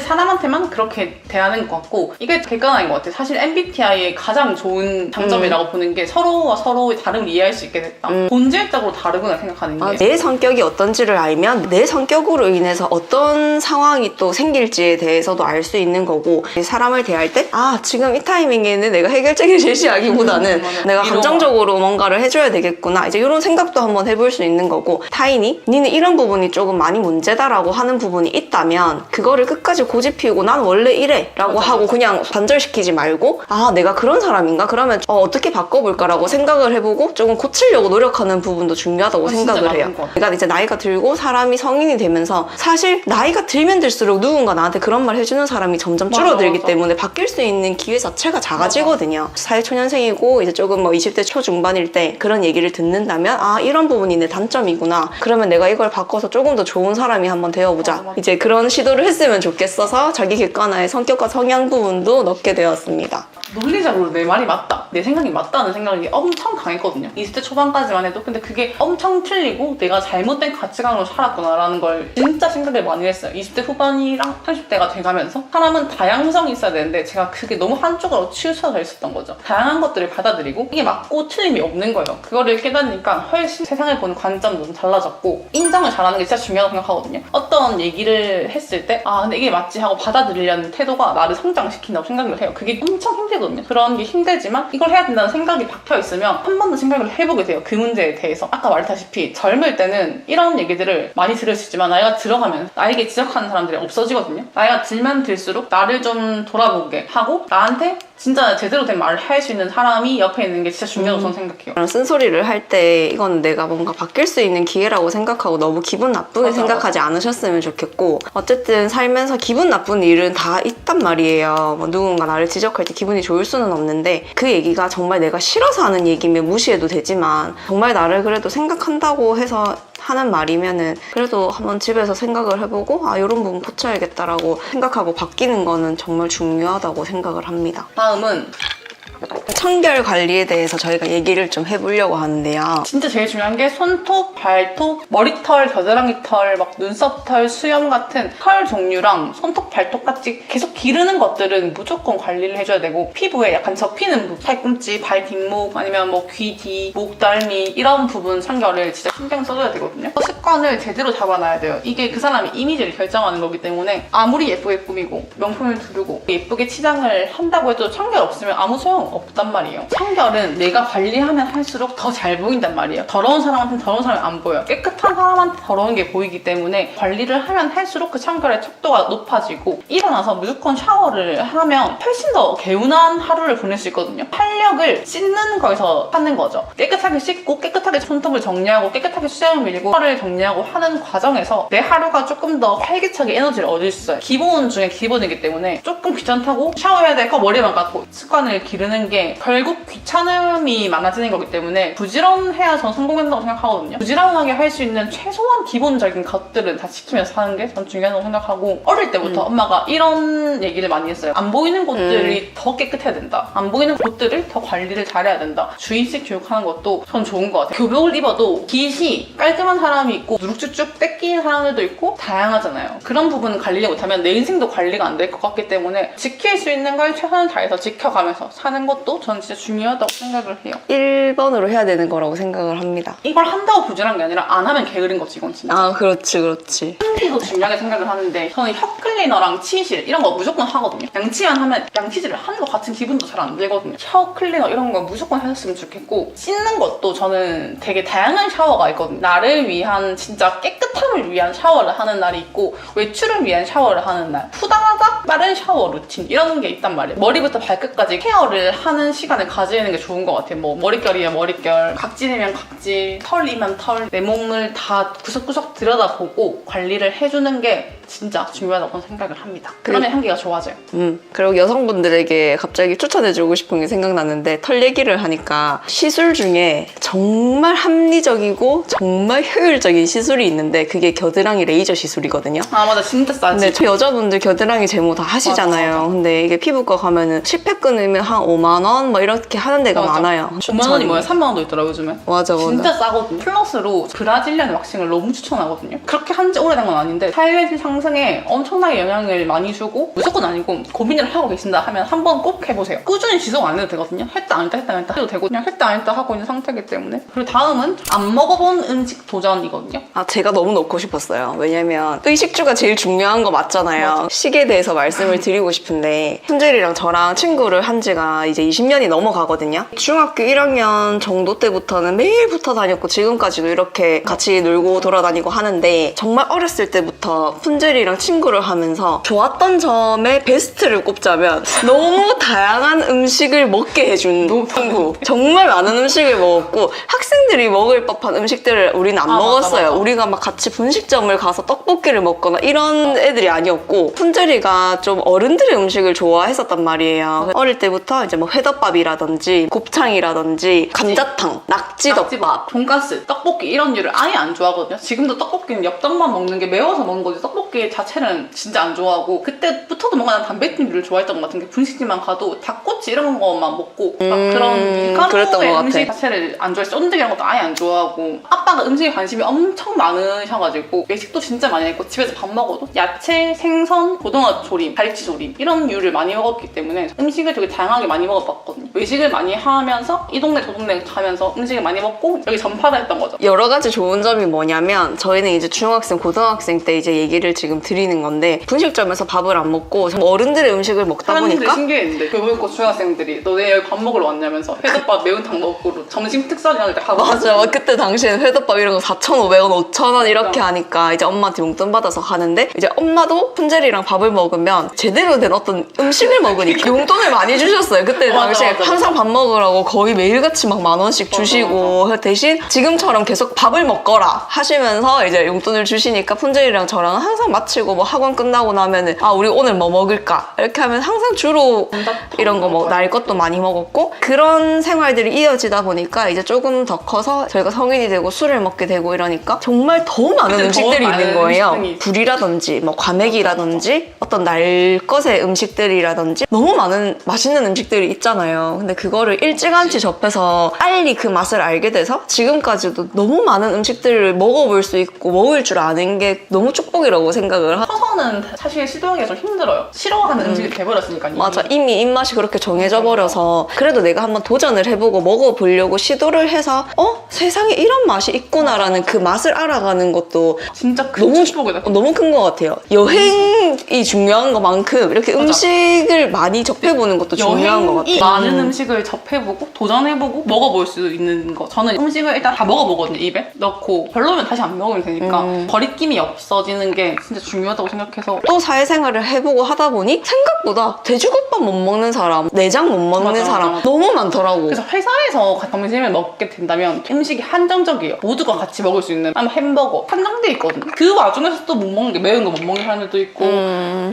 사람한테만 그렇게 대하는 것 같고 이게 객관화인 것 같아요. 사실 MBTI의 가장 좋은 장점이라고 보는 게 서로와 서로의 다름을 이해할 수 있게 됐다. 본질적으로 다르구나 생각하는 게 내 성격이 어떤지를 알면 내 성격으로 인해서 어떤 상황이 또 생길지에 대해서도 알 수 있는 거고 사람을 대할 때 지금 이 타이밍에는 내가 해결책을 제시하기보다는 내가 감정적으로 뭔가를 해줘야 되겠구나 이제 이런 생각도 한번 해볼 수 있는 거고 타인이 니는 이런 부분이 조금 많이 문제다라고 하는 부분이 있다면 그거를 끝까지 고집 피우고 난 원래 이래 라고 하고 그냥 단절시키지 말고 내가 그런 사람인가? 그러면 어떻게 바꿔볼까라고 생각을 해보고 조금 고치려고 노력하는 부분도 중요하다고 생각을 해요. 내가 이제 나이가 들고 사람이 성인이 되면서 사실 나이가 들면 들수록 누군가 나한테 그런 말 해주는 사람이 점점 줄어들기 때문에 바뀔 수 있는 기회 자체가 작아지거든요. 사회초년생이고 이제 조금 20대 초중반일 때 그런 얘기를 듣는다면 이런 부분이 내 단점이구나. 그러면 내가 이걸 바꿔서 조금 더 좋은 사람이 한번 되어보자. 이제 그런 시도를 했으면 좋겠어서 자기 객관화의 성격과 성향 부분도 넣게 되었습니다. 논리적으로 내 말이 맞다, 내 생각이 맞다는 생각이 엄청 강했거든요. 20대 초반까지만 해도. 근데 그게 엄청 틀리고 내가 잘못된 가치관으로 살았구나라는 걸 진짜 생각을 많이 했어요. 20대 후반이랑 30대가 돼가면서 사람은 다양성이 있어야 되는데 제가 그게 너무 한쪽으로 치우쳐져 있었던 거죠. 다양한 것들을 받아들이고 이게 맞고 틀림이 없는 거예요. 그거를 깨달으니까 훨씬 세상을 보는 관점도 좀 달라졌고 인정을 잘하는 게 진짜 중요하다고 생각하거든요. 어떤 얘기를 했을 때 근데 이게 맞지 하고 받아들이려는 태도가 나를 성장시킨다고 생각을 해요. 그게 엄청 힘들거든요. 그런 게 힘들지만 이걸 해야 된다는 생각이 박혀있으면 한 번 더 생각을 해보게 돼요. 그 문제에 대해서. 아까 말했다시피 젊을 때는 이런 얘기들을 많이 들을 수 있지만 나이가 들어가면 나에게 지적하는 사람들이 없어지거든요. 나이가 들면 들수록 나를 좀 돌아보게 하고 나한테 진짜 제대로 된 말을 할 수 있는 사람이 옆에 있는 게 진짜 중요하다고 저는 생각해요. 쓴소리를 할 때 이건 내가 뭔가 바뀔 수 있는 기회라고 생각하고 너무 기분 나쁘게 생각하지 않으셨으면 좋겠고 어쨌든 살면서 기분 나쁜 일은 다 있단 말이에요. 누군가 나를 지적할 때 기분이 좋을 수는 없는데 그 얘기가 정말 내가 싫어서 하는 얘기면 무시해도 되지만 정말 나를 그래도 생각한다고 해서 하는 말이면은 그래도 한번 집에서 생각을 해보고 이런 부분 고쳐야겠다라고 생각하고 바뀌는 거는 정말 중요하다고 생각을 합니다. 다음은 청결 관리에 대해서 저희가 얘기를 좀 해보려고 하는데요. 진짜 제일 중요한 게 손톱, 발톱, 머리털, 겨드랑이 털, 막 눈썹 털, 수염 같은 털 종류랑 손톱, 발톱 같이 계속 기르는 것들은 무조건 관리를 해줘야 되고, 피부에 약간 접히는 부분, 팔꿈치, 발 뒷목, 아니면 뭐 귀 뒤, 목, 달미 이런 부분 청결을 진짜 신경 써줘야 되거든요. 습관을 제대로 잡아놔야 돼요. 이게 그 사람의 이미지를 결정하는 거기 때문에 아무리 예쁘게 꾸미고 명품을 두르고 예쁘게 치장을 한다고 해도 청결 없으면 아무 소용 없단 말이에요. 청결은 내가 관리하면 할수록 더 잘 보인단 말이에요. 더러운 사람한테는 더러운 사람이 안 보여요. 깨끗한 사람한테 더러운 게 보이기 때문에 관리를 하면 할수록 그 청결의 척도가 높아지고, 일어나서 무조건 샤워를 하면 훨씬 더 개운한 하루를 보낼 수 있거든요. 활력을 씻는 거에서 찾는 거죠. 깨끗하게 씻고 깨끗하게 손톱을 정리하고 깨끗하게 수염을 밀고 털을 정리하고 하는 과정에서 내 하루가 조금 더 활기차게 에너지를 얻을 수 있어요. 기본 중에 기본이기 때문에 조금 귀찮다고 샤워해야 될 거 머리만 감고 습관을 기르는 게 결국 귀찮음이 많아지는 거기 때문에 부지런해야 전 성공한다고 생각하거든요. 부지런하게 할 수 있는 최소한 기본적인 것들은 다 지키면서 하는 게 전 중요하다고 생각하고, 어릴 때부터 엄마가 이런 얘기를 많이 했어요. 안 보이는 곳들이 더 깨끗해야 된다. 안 보이는 곳들을 더 관리를 잘해야 된다. 주의식 교육하는 것도 전 좋은 것 같아요. 교복을 입어도 깃이 깔끔한 사람이 있고 누룩쭈쭉 뺏기는 사람들도 있고 다양하잖아요. 그런 부분은 관리를 못하면 내 인생도 관리가 안 될 것 같기 때문에 지킬 수 있는 걸 최선을 다해서 지켜가면서 사는 것도 전 진짜 중요하다고 생각을 해요. 1번으로 해야 되는 거라고 생각을 합니다. 이걸 한다고 부지런한 게 아니라 안 하면 게으른 거지, 이건 진짜. 아, 그렇지. 도 중요하게 생각을 하는데, 저는 혀 클리너랑 치실 이런 거 무조건 하거든요. 양치만 하면 양치질을 하는 것 같은 기분도 잘 안 들거든요. 혀 클리너 이런 거 무조건 하셨으면 좋겠고, 씻는 것도 저는 되게 다양한 샤워가 있거든요. 나를 위한 진짜 깨끗함을 위한 샤워를 하는 날이 있고, 외출을 위한 샤워를 하는 날, 후다닥 빠른 샤워 루틴 이런 게 있단 말이에요. 머리부터 발끝까지 케어를 하는 시간을 가지는 게 좋은 것 같아요. 뭐 머릿결이면 머릿결, 각질이면 각질, 털이면 털, 내 몸을 다 구석구석 들여다보고 관리를 해주는 게 진짜 중요하다고 생각을 합니다. 그러면 향기가 좋아져요. 그리고 여성분들에게 갑자기 추천해주고 싶은 게 생각나는데, 털 얘기를 하니까 시술 중에 정말 합리적이고 정말 효율적인 시술이 있는데 그게 겨드랑이 레이저 시술이거든요. 아 맞아, 진짜 싸지. 근데 저 여자분들 겨드랑이 제모 다 하시잖아요. 맞아. 근데 이게 피부과 가면은 10회 끊으면 한 5만 원 뭐 이렇게 하는 데가 맞아. 많아요. 5만 원이 뭐야? 3만 원도 있더라고 요즘에. 맞아. 진짜 싸거든요. 플러스로 브라질리안 왁싱을 너무 추천하거든요. 그렇게 한 지 오래된 건 아닌데 살균 상승에 엄청나게 영향을 많이 주고, 무조건 아니고 고민을 하고 계신다 하면 한번 꼭 해보세요. 꾸준히 지속 안 해도 되거든요. 했다 안 했다 해도 되고, 그냥 했다 안 했다 하고 있는 상태이기 때문에. 그리고 다음은 안 먹어본 음식 도전이거든요. 아, 제가 너무 넣고 싶었어요. 왜냐면 의식주가 제일 중요한 거 맞잖아요. 맞아. 식에 대해서 말씀을 드리고 싶은데, 훈젤이랑 저랑 친구를 한 지가 이제 20년이 넘어가거든요. 중학교 1학년 정도 때부터는 매일 붙어 다녔고 지금까지도 이렇게 같이 놀고 돌아다니고 하는데, 정말 어렸을 때부터 훈젤이랑 친구를 하면서 좋았던 점의 베스트를 꼽자면 너무 다양한 음식을 먹게 해준 친구. 정말 많은 음식을 먹었고, 학생들이 먹을 법한 음식들을 우리는 안 먹었어요. 맞아. 우리가 막 같이 분식점을 가서 떡볶이를 먹거나 이런 애들이 아니었고, 훈젤이가 좀 어른들의 음식을 좋아했었단 말이에요. 어릴 때부터 이제 뭐 회덮밥이라든지 곱창이라든지 감자탕, 낙지덮밥, 돈가스, 떡볶이 이런 류를 아예 안 좋아하거든요. 지금도 떡볶이는 엽떡만 먹는 게 매워서 먹는 거지 떡볶이 자체는 진짜 안 좋아하고, 그때부터도 뭔가 난 단백질류를 좋아했던 것 같은 게, 분식집만 가도 닭꼬치 이런 것만 먹고 막 그런 그랬던 것 밀가루의 같아. 음식 자체를 안 좋아해서 쫀득이 이런 것도 아예 안 좋아하고, 아빠가 음식에 관심이 엄청 많으셔가지고 외식도 진짜 많이 했고, 집에서 밥 먹어도 야채, 생선, 고등어 조림, 갈치 조림 이런 류를 많이 먹었기 때문에 음식을 되게 다양하게 많이 먹어봤거든요. 외식을 많이 하면서 이 동네 저 동네 가면서 음식을 많이 먹고 여기 전파를 했던 거죠. 여러 가지 좋은 점이 뭐냐면, 저희는 이제 중학생, 고등학생 때 이제 얘기를 지금 드리는 건데, 분식점에서 밥을 안 먹고 좀 어른들의 음식을 먹다 사람들이 보니까 신기했는데, 교복고 중학생들이 너네 여기 밥 먹으러 왔냐면서 회덮밥 매운탕 먹고 점심 특선 이런 데 가고. 맞아. 그때 당시에는 회덮밥 이런 거 4,500원, 5,000원 이렇게 하니까 이제 엄마한테 용돈 받아서 가는데, 이제 엄마도 푼젤이랑 밥을 먹으면 제대로 된 어떤 음식을 먹으니까 용돈을 많이 주셨어요. 그때 맞아, 당시에 맞아. 항상 밥 먹으라고 거의 매일같이 막 10,000원씩 주시고, 대신 지금처럼 계속 밥을 먹거라 하시면서 이제 용돈을 주시니까 푼젤이랑 저랑 항상 마치고 뭐 학원 끝나고 나면은, 아, 우리 오늘 뭐 먹을까? 이렇게 하면 항상 주로 이런 거 뭐 날 것도 많이 먹었고, 그런 생활들이 이어지다 보니까 이제 조금 더 커서 저희가 성인이 되고 술을 먹게 되고 이러니까 정말 더 많은 더 음식들이 많은 있는 거예요. 음식들이 굴이라든지 뭐 과메기라든지 어떤 날 것의 음식들이라든지 너무 많은 맛있는 음식들이 있잖아요. 근데 그거를 일찌감치 접해서 빨리 그 맛을 알게 돼서 지금까지도 너무 많은 음식들을 먹어볼 수 있고 먹을 줄 아는 게 너무 축복이라고 생각을 커서는 사실 시도하기가 좀 힘들어요. 싫어하는 음식이 돼버렸으니까. 맞아. 이미 입맛이 그렇게 정해져 버려서 그래도 내가 한번 도전을 해보고 먹어보려고 시도를 해서 세상에 이런 맛이 있구나라는 그 맛을 알아가는 것도 진짜 큰 축복이다. 너무 큰 것 같아요. 여행이 중요한 것만큼 이렇게 음식을 많이 접해보는 것도 중요한 것 같아요. 많은 음식을 접해보고 도전해보고 먹어볼 수 있는 거. 저는 음식을 일단 다 먹어보거든요. 입에 넣고 별로면 다시 안 먹으면 되니까 거리낌이 없어지는 게 진짜 중요하다고 생각해서. 또 사회생활을 해보고 하다 보니 생각보다 돼지국밥 못 먹는 사람, 내장 못 먹는 맞아, 사람 맞아. 너무 많더라고. 그래서 회사에서 점심을 먹게 된다면 음식이 한정적이에요. 모두가 같이 먹을 수 있는 햄버거 한정돼 있거든요. 그 와중에서 또 못 먹는 게 매운 거 못 먹는 사람들도 있고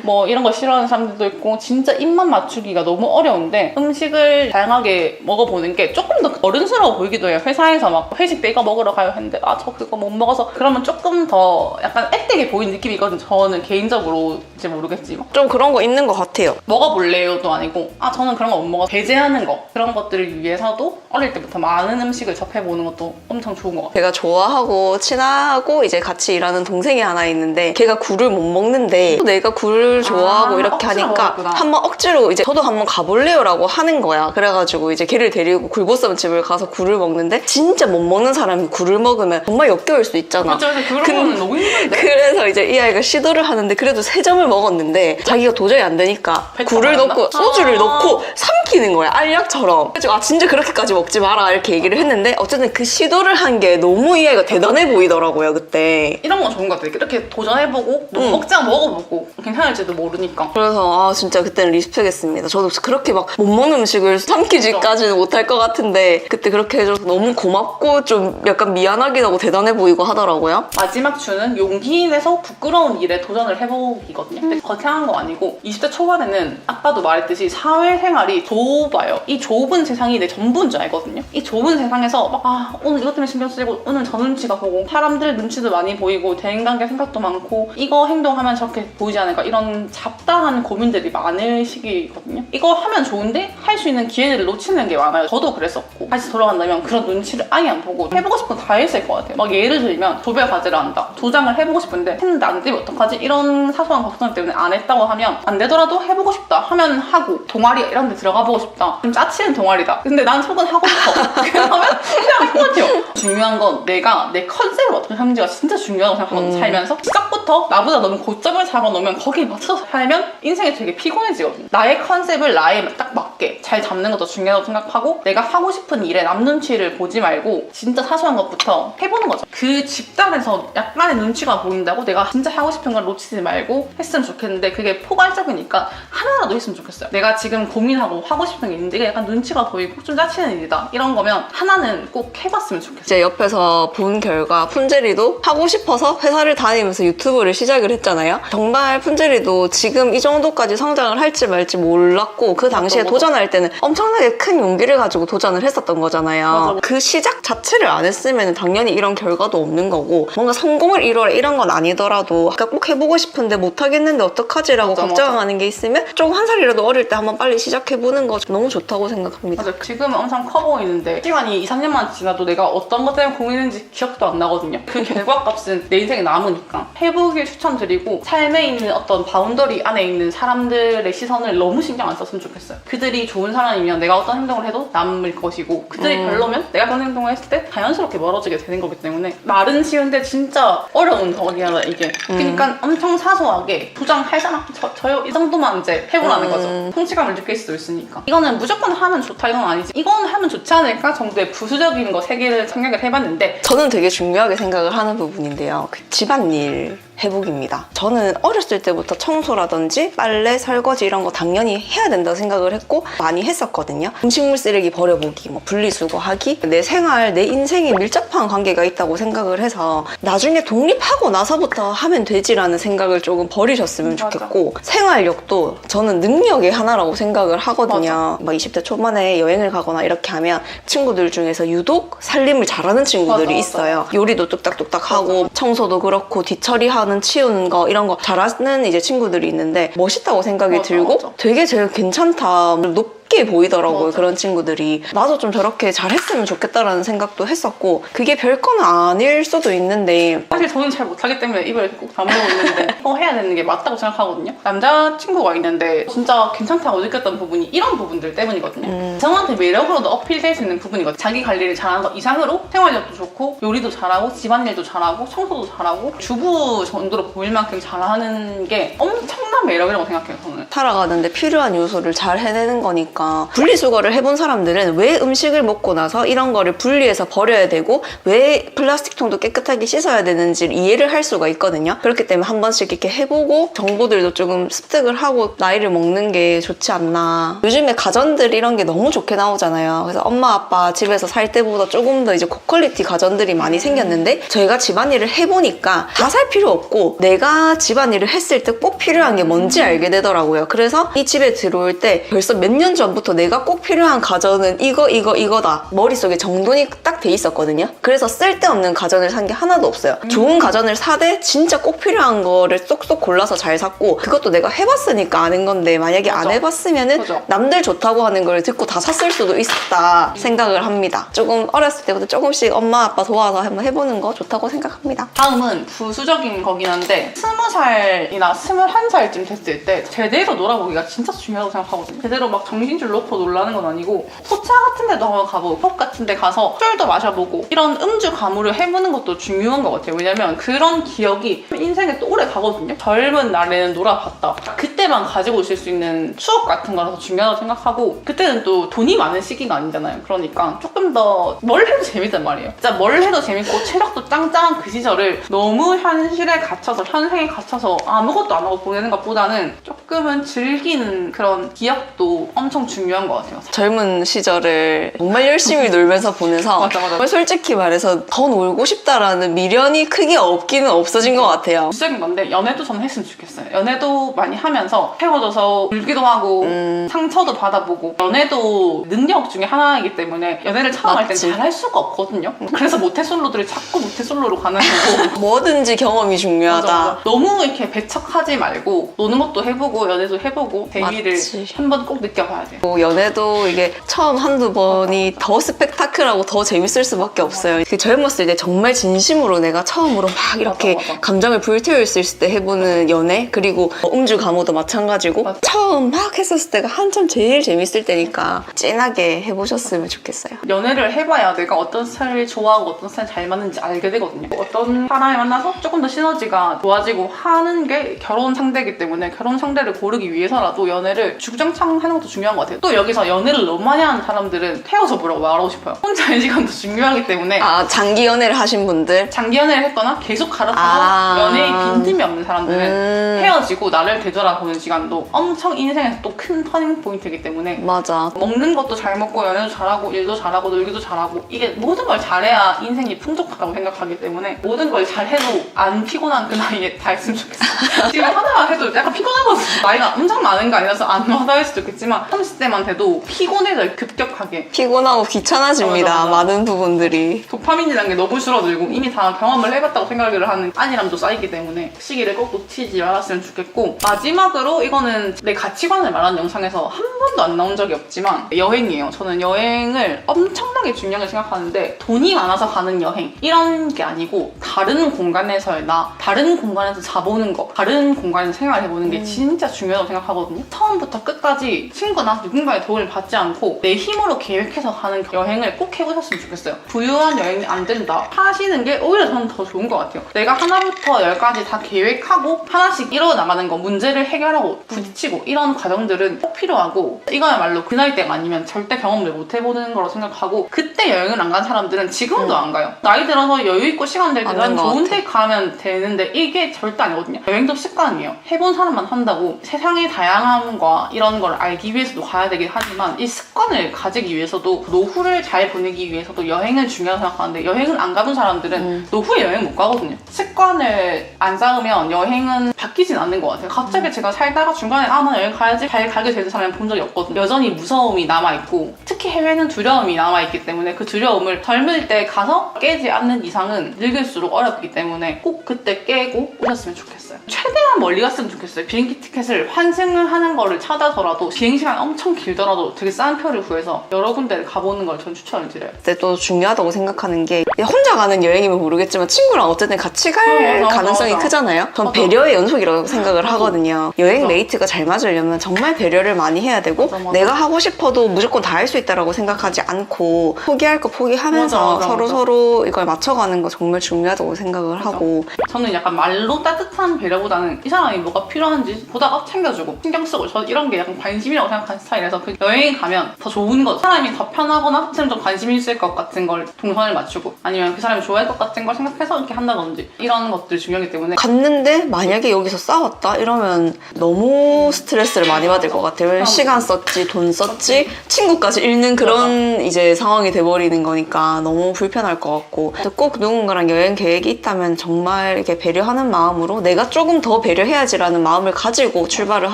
뭐 이런 거 싫어하는 사람들도 있고 진짜 입맛 맞추기가 너무 어려운데 음식을 다양하게 먹어보는 게 조금 더 어른스러워 보이기도 해요. 회사에서 막 회식 때 이거 먹으러 가요 했는데 저 그거 못 먹어서 그러면 조금 더 약간 앳되게 보이는 느낌이거든요. 저는 개인적으로 이제 모르겠지만 좀 그런 거 있는 것 같아요. 먹어볼래요도 아니고 저는 그런 거 못 먹어 배제하는 거 그런 것들을 위해서도 어릴 때부터 많은 음식을 접해보는 것도 엄청 좋은 것 같아요. 제가 좋아하고 친하고 이제 같이 일하는 동생이 하나 있는데 걔가 굴을 못 먹는데 또 내가 굴을 좋아하고 이렇게 억지로 하니까 먹었구나. 한번 억지로 이제 저도 한번 가볼래요라고 하는 거야. 그래가지고 이제 걔를 데리고 굴보쌈 집을 가서 굴을 먹는데 진짜 못 먹는 사람이 굴을 먹으면 정말 역겨울 수 있잖아. 그렇죠. 그런 거는 너무 힘든데. 그래서 이제 이 아이가 시도를 하는데 그래도 3점을 먹었는데 자기가 도저히 안 되니까 굴을 말았나? 넣고 소주를 넣고 삼키는 거야. 알약처럼. 그래서 진짜 그렇게까지 먹지 마라 이렇게 얘기를 했는데 어쨌든 그 시도를 한 게 너무 이 아이가 대단해 보이더라고요 그때. 이런 건 좋은 것 같아요. 이렇게 도전해보고 먹자 먹어보고 괜찮을지도 모르니까. 그래서 진짜 그때는 리스펙했습니다. 저도 그렇게 막 못 먹는 음식을 삼키지까지는 못할 것 같은데 그때 그렇게 해줘서 너무 고맙고 좀 약간 미안하기도 하고 대단해 보이고 하더라고요. 마지막 주는 용기 내서 부끄러운 일에 도전을 해보기거든요. 근데 거창한 거 아니고 20대 초반에는 아까도 말했듯이 사회생활이 좁아요. 이 좁은 세상이 내 전부인 줄 알거든요. 이 좁은 세상에서 막 오늘 이것 때문에 신경 쓰이고 오늘 저 눈치가 보고 사람들 눈치도 많이 보이고 대인관계 생각도 많고 이거 행동하면 저렇게 보이지 않을까 이런 잡다한 고민들이 많을 시기거든요. 이거 하면 좋은데 할 수 있는 기회를 놓치는 게 많아요. 저도 그랬었고 다시 돌아간다면 그런 눈치를 아예 안 보고 해보고 싶은 거 다 했을 것 같아요. 막 예를 들면 조별 과제를 한다. 도장을 해보고 싶은데 했는데 안 되면 어떡하지? 이런 사소한 걱정 때문에 안 했다고 하면 안 되더라도 해보고 싶다 하면 하고 동아리 이런 데 들어가 보고 싶다. 좀 짜치는 동아리다. 근데 난 속은 하고 싶어. 그러면 그냥 해야죠. 중요한 건 내가 내 컨셉을 어떻게 하는지가 진짜 중요하다고 생각하거든요. 살면서 시작부터 나보다 너무 고점을 잡아놓으면 거기에 맞춰서 살면 인생이 되게 피곤해지거든요. 나의 컨셉을 나에 딱 맞게 잘 잡는 것도 중요하다고 생각하고 내가 하고 싶은 일에 남 눈치를 보지 말고 진짜 사소한 것부터 해보는 거죠. 그 집단에서 약간의 눈치가 보인다고 내가 진짜 하고 싶은 걸 놓치지 말고 했으면 좋겠는데 그게 포괄적이니까 하나라도 했으면 좋겠어요. 내가 지금 고민하고 하고 싶은 게 있는데 이게 약간 눈치가 보이고 좀 짜치는 일이다 이런 거면 하나는 꼭 해봤으면 좋겠어요. 이제 옆에서 본 결과 푼제리도 하고 싶어서 회사를 다니면서 유튜브를 시작을 했잖아요. 정말 푼제리도 지금 이 정도까지 성장을 할지 말지 몰랐고 그 당시에 맞아. 도전할 때는 엄청나게 큰 용기를 가지고 도전을 했었던 거잖아요. 맞아. 그 시작 자체를 안 했으면 당연히 이런 결과도 없는 거고 뭔가 성공을 이뤄라 이런 건 아니더라도 아까 꼭 해보고 싶은데 못하겠는데 어떡하지라고 맞아, 걱정하는 게 있으면 좀 한 살이라도 어릴 때 한번 빨리 시작해보는 거 너무 좋다고 생각합니다. 맞아. 지금은 엄청 커 보이는데 시간이 2, 3년만 지나도 내가 어떤 것 때문에 고민했는지 기억도 안 나거든요. 그 결과값은 내 인생에 남으니까 해보길 추천드리고 삶에 있는 어떤 바운더리 안에 있는 사람들의 시선을 너무 신경 안 썼으면 좋겠어요. 그들이 좋은 사람이면 내가 어떤 행동을 해도 남을 것이고 그들이 별로면 내가 그런 행동을 했을 때 자연스럽게 멀어지게 되는 거기 때문에 말은 쉬운데 진짜 어려운 덕이야 이게. 그러니까 엄청 사소하게 부장할 사람 저요 이 정도만 이제 해보라는 거죠. 성취감을 느낄 수도 있으니까. 이거는 무조건 하면 좋다 이건 아니지. 이건 하면 좋지 않을까 정도의 부수적인 거 3개를 생각을 해봤는데 저는 되게 중요하게 생각을 하는 부분인데요. 그 집안일 해보기입니다. 저는 어렸을 때부터 청소라든지 빨래, 설거지 이런 거 당연히 해야 된다고 생각을 했고 많이 했었거든요. 음식물 쓰레기 버려보기, 뭐 분리수거하기, 내 생활, 내 인생에 밀접한 관계가 있다고 생각을 해서 나중에 독립하고 나서부터 하면 되지라는 생각을 조금 버리셨으면 좋겠고, 생활력도 저는 능력의 하나라고 생각을 하거든요. 막 20대 초반에 여행을 가거나 이렇게 하면 친구들 중에서 유독 살림을 잘하는 친구들이 있어요. 요리도 뚝딱뚝딱 하고 청소도 그렇고 뒤처리하는 치우는 거 이런 거 잘하는 이제 친구들이 있는데 멋있다고 생각이 들고 되게 제일 괜찮다, 높게 보이더라고요. 그런 친구들이. 나도 좀 저렇게 잘했으면 좋겠다라는 생각도 했었고, 그게 별건 아닐 수도 있는데 사실 저는 잘 못하기 때문에 입을 꼭 다물고 있는데 해야 되는 게 맞다고 생각하거든요. 남자친구가 있는데 진짜 괜찮다고 느꼈던 부분이 이런 부분들 때문이거든요. 이성한테 매력으로도 어필될 수 있는 부분이거든요. 자기 관리를 잘하는 것 이상으로 생활력도 좋고 요리도 잘하고 집안일도 잘하고 청소도 잘하고 주부 정도로 보일 만큼 잘하는 게 엄청난 매력이라고 생각해요. 저는 살아가는데 필요한 요소를 잘 해내는 거니까. 분리수거를 해본 사람들은 왜 음식을 먹고 나서 이런 거를 분리해서 버려야 되고 왜 플라스틱 통도 깨끗하게 씻어야 되는지를 이해를 할 수가 있거든요. 그렇기 때문에 한 번씩 이렇게 해보고 정보들도 조금 습득을 하고 나이를 먹는 게 좋지 않나. 요즘에 가전들 이런 게 너무 좋게 나오잖아요. 그래서 엄마 아빠 집에서 살 때보다 조금 더 이제 고퀄리티 가전들이 많이 생겼는데, 저희가 집안일을 해보니까 다 살 필요 없고 내가 집안일을 했을 때 꼭 필요한 게 뭔지 알게 되더라고요. 그래서 이 집에 들어올 때 벌써 몇 년 전부터 내가 꼭 필요한 가전은 이거다 머릿속에 정돈이 딱 돼 있었거든요. 그래서 쓸데없는 가전을 산 게 하나도 없어요. 좋은 가전을 사되 진짜 꼭 필요한 거를 쏙쏙 골라서 잘 샀고, 그것도 내가 해봤으니까 아는 건데 만약에 안 해봤으면은 남들 좋다고 하는 걸 듣고 다 샀을 수도 있었다 생각을 합니다. 조금 어렸을 때부터 조금씩 엄마 아빠 도와서 한번 해보는 거 좋다고 생각합니다. 다음은 부수적인 거긴 한데 20살이나 21살쯤 됐을 때 제대로 놀아보기가 진짜 중요하다고 생각하거든요. 제대로 막 정신줄 놓고 놀라는 건 아니고 포차 같은 데도 한번 가보고 펍 같은 데 가서 술도 마셔보고 이런 음주 가무를 해보는 것도 중요한 것 같아요. 왜냐면 그런 기억이 인생에 또 오래 가거든요. 젊은 날에는 놀아봤다. 그때만 가지고 오실 수 있는 추억 같은 거라서 중요하다고 생각하고, 그때는 또 돈이 많은 시기가 아니잖아요. 그러니까 조금 더 뭘 해도 재밌단 말이에요. 진짜 뭘 해도 재밌고 체력도 짱짱한 그 시절을 너무 현실에 갇혀서 현생에 갇혀서 아무것도 안 하고 보내는 것보다는 조금은 즐기는 그런 기억도 엄청 중요한 것 같아요. 젊은 시절을 정말 열심히 놀면서 보내서 맞아. 솔직히 말해서 더 놀고 싶다라는 미련이 크게 없기는 없어진 것 같아요. 부수적인 건데 연애도 저는 했으면 좋겠어요. 연애도 많이 하면서 헤어져서 울기도 하고 상처도 받아보고, 연애도 능력 중에 하나이기 때문에 연애를 처음 할 땐 잘할 수가 없거든요. 그래서 모태솔로들이 자꾸 모태솔로로 가는 거고 뭐든지 경험이 중요하다. 맞아. 너무 이렇게 배척하지 말고 노는 것도 해보고 연애도 해보고 재미를 한번 꼭 느껴봐야 돼요. 뭐 연애도 이게 처음 한두 번이 더 스펙타클하고 더 재밌을 수밖에 없어요. 그 젊었을 때 정말 진심으로 내가 처음으로 막 이렇게 맞아. 감정을 불태울 수 있을 때 해보는 연애, 그리고 음주 가무도 마찬가지고 맞아. 처음 막 했었을 때가 한참 제일 재밌을 때니까 진하게 해보셨으면 좋겠어요. 연애를 해봐야 내가 어떤 스타일을 좋아하고 어떤 스타일 잘 맞는지 알게 되거든요. 어떤 사람을 만나서 조금 더 시너지가 좋아지고 하는 게 결혼 상대이기 때문에 결혼 상대를 고르기 위해서라도 연애를 주구장창 하는 것도 중요한 것 같아요. 또 여기서 연애를 너무 많이 하는 사람들은 헤어져 보라고 말하고 싶어요. 혼자의 시간도 중요하기 때문에 장기 연애를 하신 분들? 장기 연애를 했거나 계속 갈아타서 연애의 빈틈이 없는 사람들은 헤어지고 나를 되돌아보는 시간도 엄청 인생에서 또 큰 터닝 포인트이기 때문에. 맞아. 먹는 것도 잘 먹고 연애도 잘하고 일도 잘하고 놀기도 잘하고, 이게 모든 걸 잘해야 인생이 풍족하다고 생각하기 때문에 모든 걸 잘해도 안 피곤한 그 나이에 다 했으면 좋겠어요. 지금 하나만 해도 약간 피곤하거든요. 나이가 엄청 많은 거 아니라서 안 와닿을 수도 있겠지만 30대만 돼도 피곤해져요. 급격하게 피곤하고 귀찮아집니다. 맞아. 많은 부분들이. 도파민이라는 게 너무 줄어들고 이미 다 경험을 해봤다고 생각을 하는 안일함도 쌓이기 때문에 그 시기를 꼭 놓치지 말았으면 좋겠고, 마지막으로 이거는 내 가치관을 말하는 영상에서 한 번도 안 나온 적이 없지만 여행이에요. 저는 여행을 엄청나게 중요하게 생각하는데, 돈이 많아서 가는 여행 이런 게 아니고 다른 공간에서의 나, 다른 공간에서 자보는 거, 다른 공간에서 생활해보는 게 진짜 중요하다고 생각하거든요. 처음부터 끝까지 친구나 누군가의 도움을 받지 않고 내 힘으로 계획해서 가는 여행을 꼭 해보셨으면 좋겠어요. 부유한 여행이 안 된다 하시는 게 오히려 저는 더 좋은 것 같아요. 내가 하나부터 10까지 다 계획하고 하나씩 이뤄나가는 거, 문제를 해결하는 해결하고 부딪히고 이런 과정들은 꼭 필요하고 이거야말로 그 나이 때가 아니면 절대 경험을 못 해보는 거라고 생각하고 그때 여행을 안 간 사람들은 지금도 안 가요. 나이 들어서 여유 있고 시간 될 때 난 좋은 데 가면 되는데 이게 절대 아니거든요. 여행도 습관이에요. 해본 사람만 한다고 세상의 다양함과 이런 걸 알기 위해서도 가야 되긴 하지만 이 습관을 가지기 위해서도 노후를 잘 보내기 위해서도 여행은 중요하다고 생각하는데 여행을 안 가본 사람들은 노후에 여행 못 가거든요. 습관을 안 쌓으면 여행은 바뀌진 않는 것 같아요. 갑자기 제가 살다가 중간에 나 여행 가야지 잘 가게 되는 사람을 본 적이 없거든요. 여전히 무서움이 남아있고 특히 해외는 두려움이 남아있기 때문에 그 두려움을 젊을 때 가서 깨지 않는 이상은 늙을수록 어렵기 때문에 꼭 그때 깨고 오셨으면 좋겠어요. 최대한 멀리 갔으면 좋겠어요. 비행기 티켓을 환승을 하는 거를 찾아서라도 비행시간이 엄청 길더라도 되게 싼 표를 구해서 여러 군데를 가보는 걸 전 추천을 드려요. 근데 또 중요하다고 생각하는 게 혼자 가는 여행이면 모르겠지만 친구랑 어쨌든 같이 갈 가능성이 크잖아요. 전 배려의 연속이라고 생각을 하거든요. 여행 메이트가 잘 맞으려면 정말 배려를 많이 해야 되고 내가 하고 싶어도 무조건 다 할 수 있다라고 생각하지 않고 포기할 거 포기하면서 서로 이걸 맞춰가는 거 정말 중요하다고 생각을 하고 저는 약간 말로 따뜻한 배려보다는 이 사람이 뭐가 필요한지 보다가 챙겨주고 신경 쓰고 저 이런 게 약간 관심이라고 생각하는 스타일이라서 그 여행 가면 더 좋은 거 사람이 더 편하거나 사람 좀 관심이 있을 것 같은 걸 동선을 맞추고 아니면 그 사람이 좋아할 것 같은 걸 생각해서 이렇게 한다든지 이런 것들이 중요하기 때문에 갔는데 만약에 여기서 싸웠다 이러면 너무 스트레스를 많이 받을 것 같아요. 시간 썼지 돈 썼지 친구까지 잃는 그런 이제 상황이 돼버리는 거니까 너무 불편할 것 같고 꼭 누군가랑 여행 계획이 있다면 정말 이렇게 배려하는 마음으로 내가 조금 더 배려해야지라는 마음을 가지고 출발을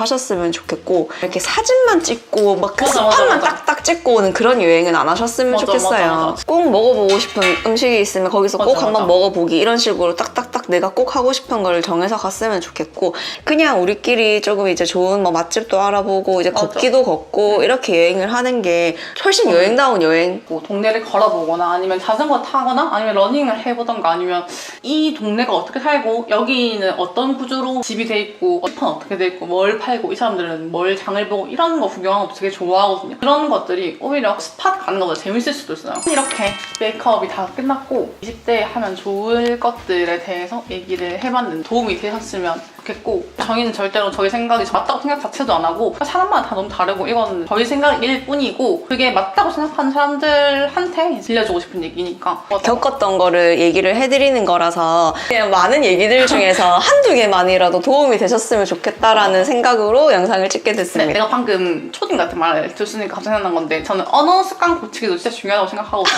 하셨으면 좋겠고 이렇게 사진만 찍고 막 그 스팟만 딱딱 찍고 오는 그런 여행은 안 하셨으면 좋겠어요. 꼭 먹어보고 싶은 음식이 있으면 거기서 꼭 한번 먹어보기 이런 식으로 딱딱딱 내가 꼭 하고 싶은 걸 정해서 갔으면 좋겠고 그냥 우리끼리 조금 이제 좋은 뭐 맛집도 알아보고 이제 걷기도 걷고 이렇게 여행을 하는 게 훨씬 여행다운 여행. 뭐 동네를 걸어보거나 아니면 자전거 타거나 아니면 러닝을 해보던가 아니면 이 동네가 어떻게 살고 여기는 어떤 구조로 집이 돼 있고 슈퍼는 어떻게 돼 있고 뭘 팔고 이 사람들은 뭘 장을 보고 이런 거 구경하는 것도 되게 좋아하거든요. 그런 것들이 오히려 스팟 가는 것보다 재밌을 수도 있어요. 이렇게 메이크업이 다 끝났고 20대 하면 좋을 것들에 대해서 얘기를 해봤는데 도움이 되셨으면 좋겠고 저희는 절대로 저희 생각이 맞다고 생각 자체도 안 하고 사람마다 다 너무 다르고 이건 저희 생각일 뿐이고 그게 맞다고 생각하는 사람들한테 들려주고 싶은 얘기니까 겪었던 거를 얘기를 해드리는 거라서 그냥 많은 얘기들 중에서 한두 개만이라도 도움이 되셨으면 좋겠다라는 생각으로 영상을 찍게 됐습니다. 네, 내가 방금 초딩 같은 말을 들었으니까 갑자기 생각난 건데 저는 언어 습관 고치기도 진짜 중요하다고 생각하거든요.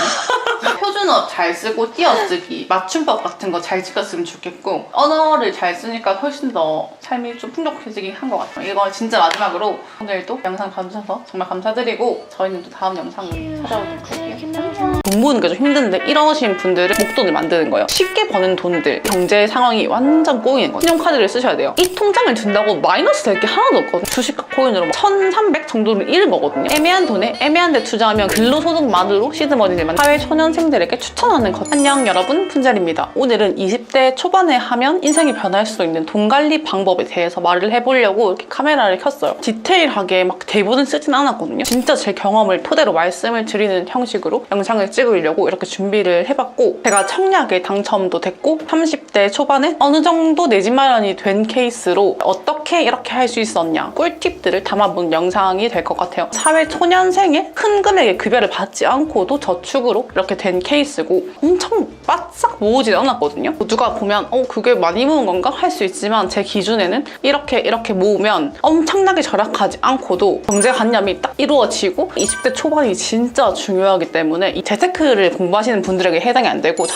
표준어 잘 쓰고 띄어쓰기, 맞춤법 같은 거 잘 지켰으면 좋겠고 언어를 잘 쓰니까 훨씬 더 삶이 좀 풍족해지긴 한 것 같아요. 이거 진짜 마지막으로 오늘도 영상 봐주셔서 정말 감사드리고 저희는 또 다음 영상으로 찾아오도록 할게요. 돈 버는 게 좀 힘든데 이러신 분들은 목돈을 만드는 거예요. 쉽게 버는 돈들 경제 상황이 완전 꼬이는 거예요. 신용카드를 쓰셔야 돼요. 이 통장을 든다고 마이너스 될 게 하나도 없거든요. 주식과 코인으로 1,300 정도는 잃은 거거든요. 애매한 돈에 애매한 데 투자하면 근로소득만으로 시드머니를 만든 사회초년생들에게 추천하는 것. 안녕 여러분, 푼젤입니다. 오늘은 20대 초반에 하면 인생이 변할 수도 있는 돈 관리 방법에 대해서 말을 해보려고 이렇게 카메라를 켰어요. 디테일하게 막 대본을 쓰진 않았거든요. 진짜 제 경험을 토대로 말씀을 드리는 형식으로 영상을 찍으려고 이렇게 준비를 해봤고 제가 청약에 당첨도 됐고 30대 초반에 어느 정도 내 집 마련이 된 케이스로 어떻게 이렇게 할 수 있었냐 꿀팁들을 담아본 영상이 될 것 같아요. 사회초년생의 큰 금액의 급여를 받지 않고도 저축으로 이렇게 된 케이스고 엄청 바싹 모으진 않았거든요. 누가 보면 그게 많이 모은 건가? 할 수 있지만 제 기준에는 이렇게 모으면 엄청나게 절약하지 않고도 경제관념이 딱 이루어지고 20대 초반이 진짜 중요하기 때문에 이 재테크를 공부하시는 분들에게 해당이 안 되고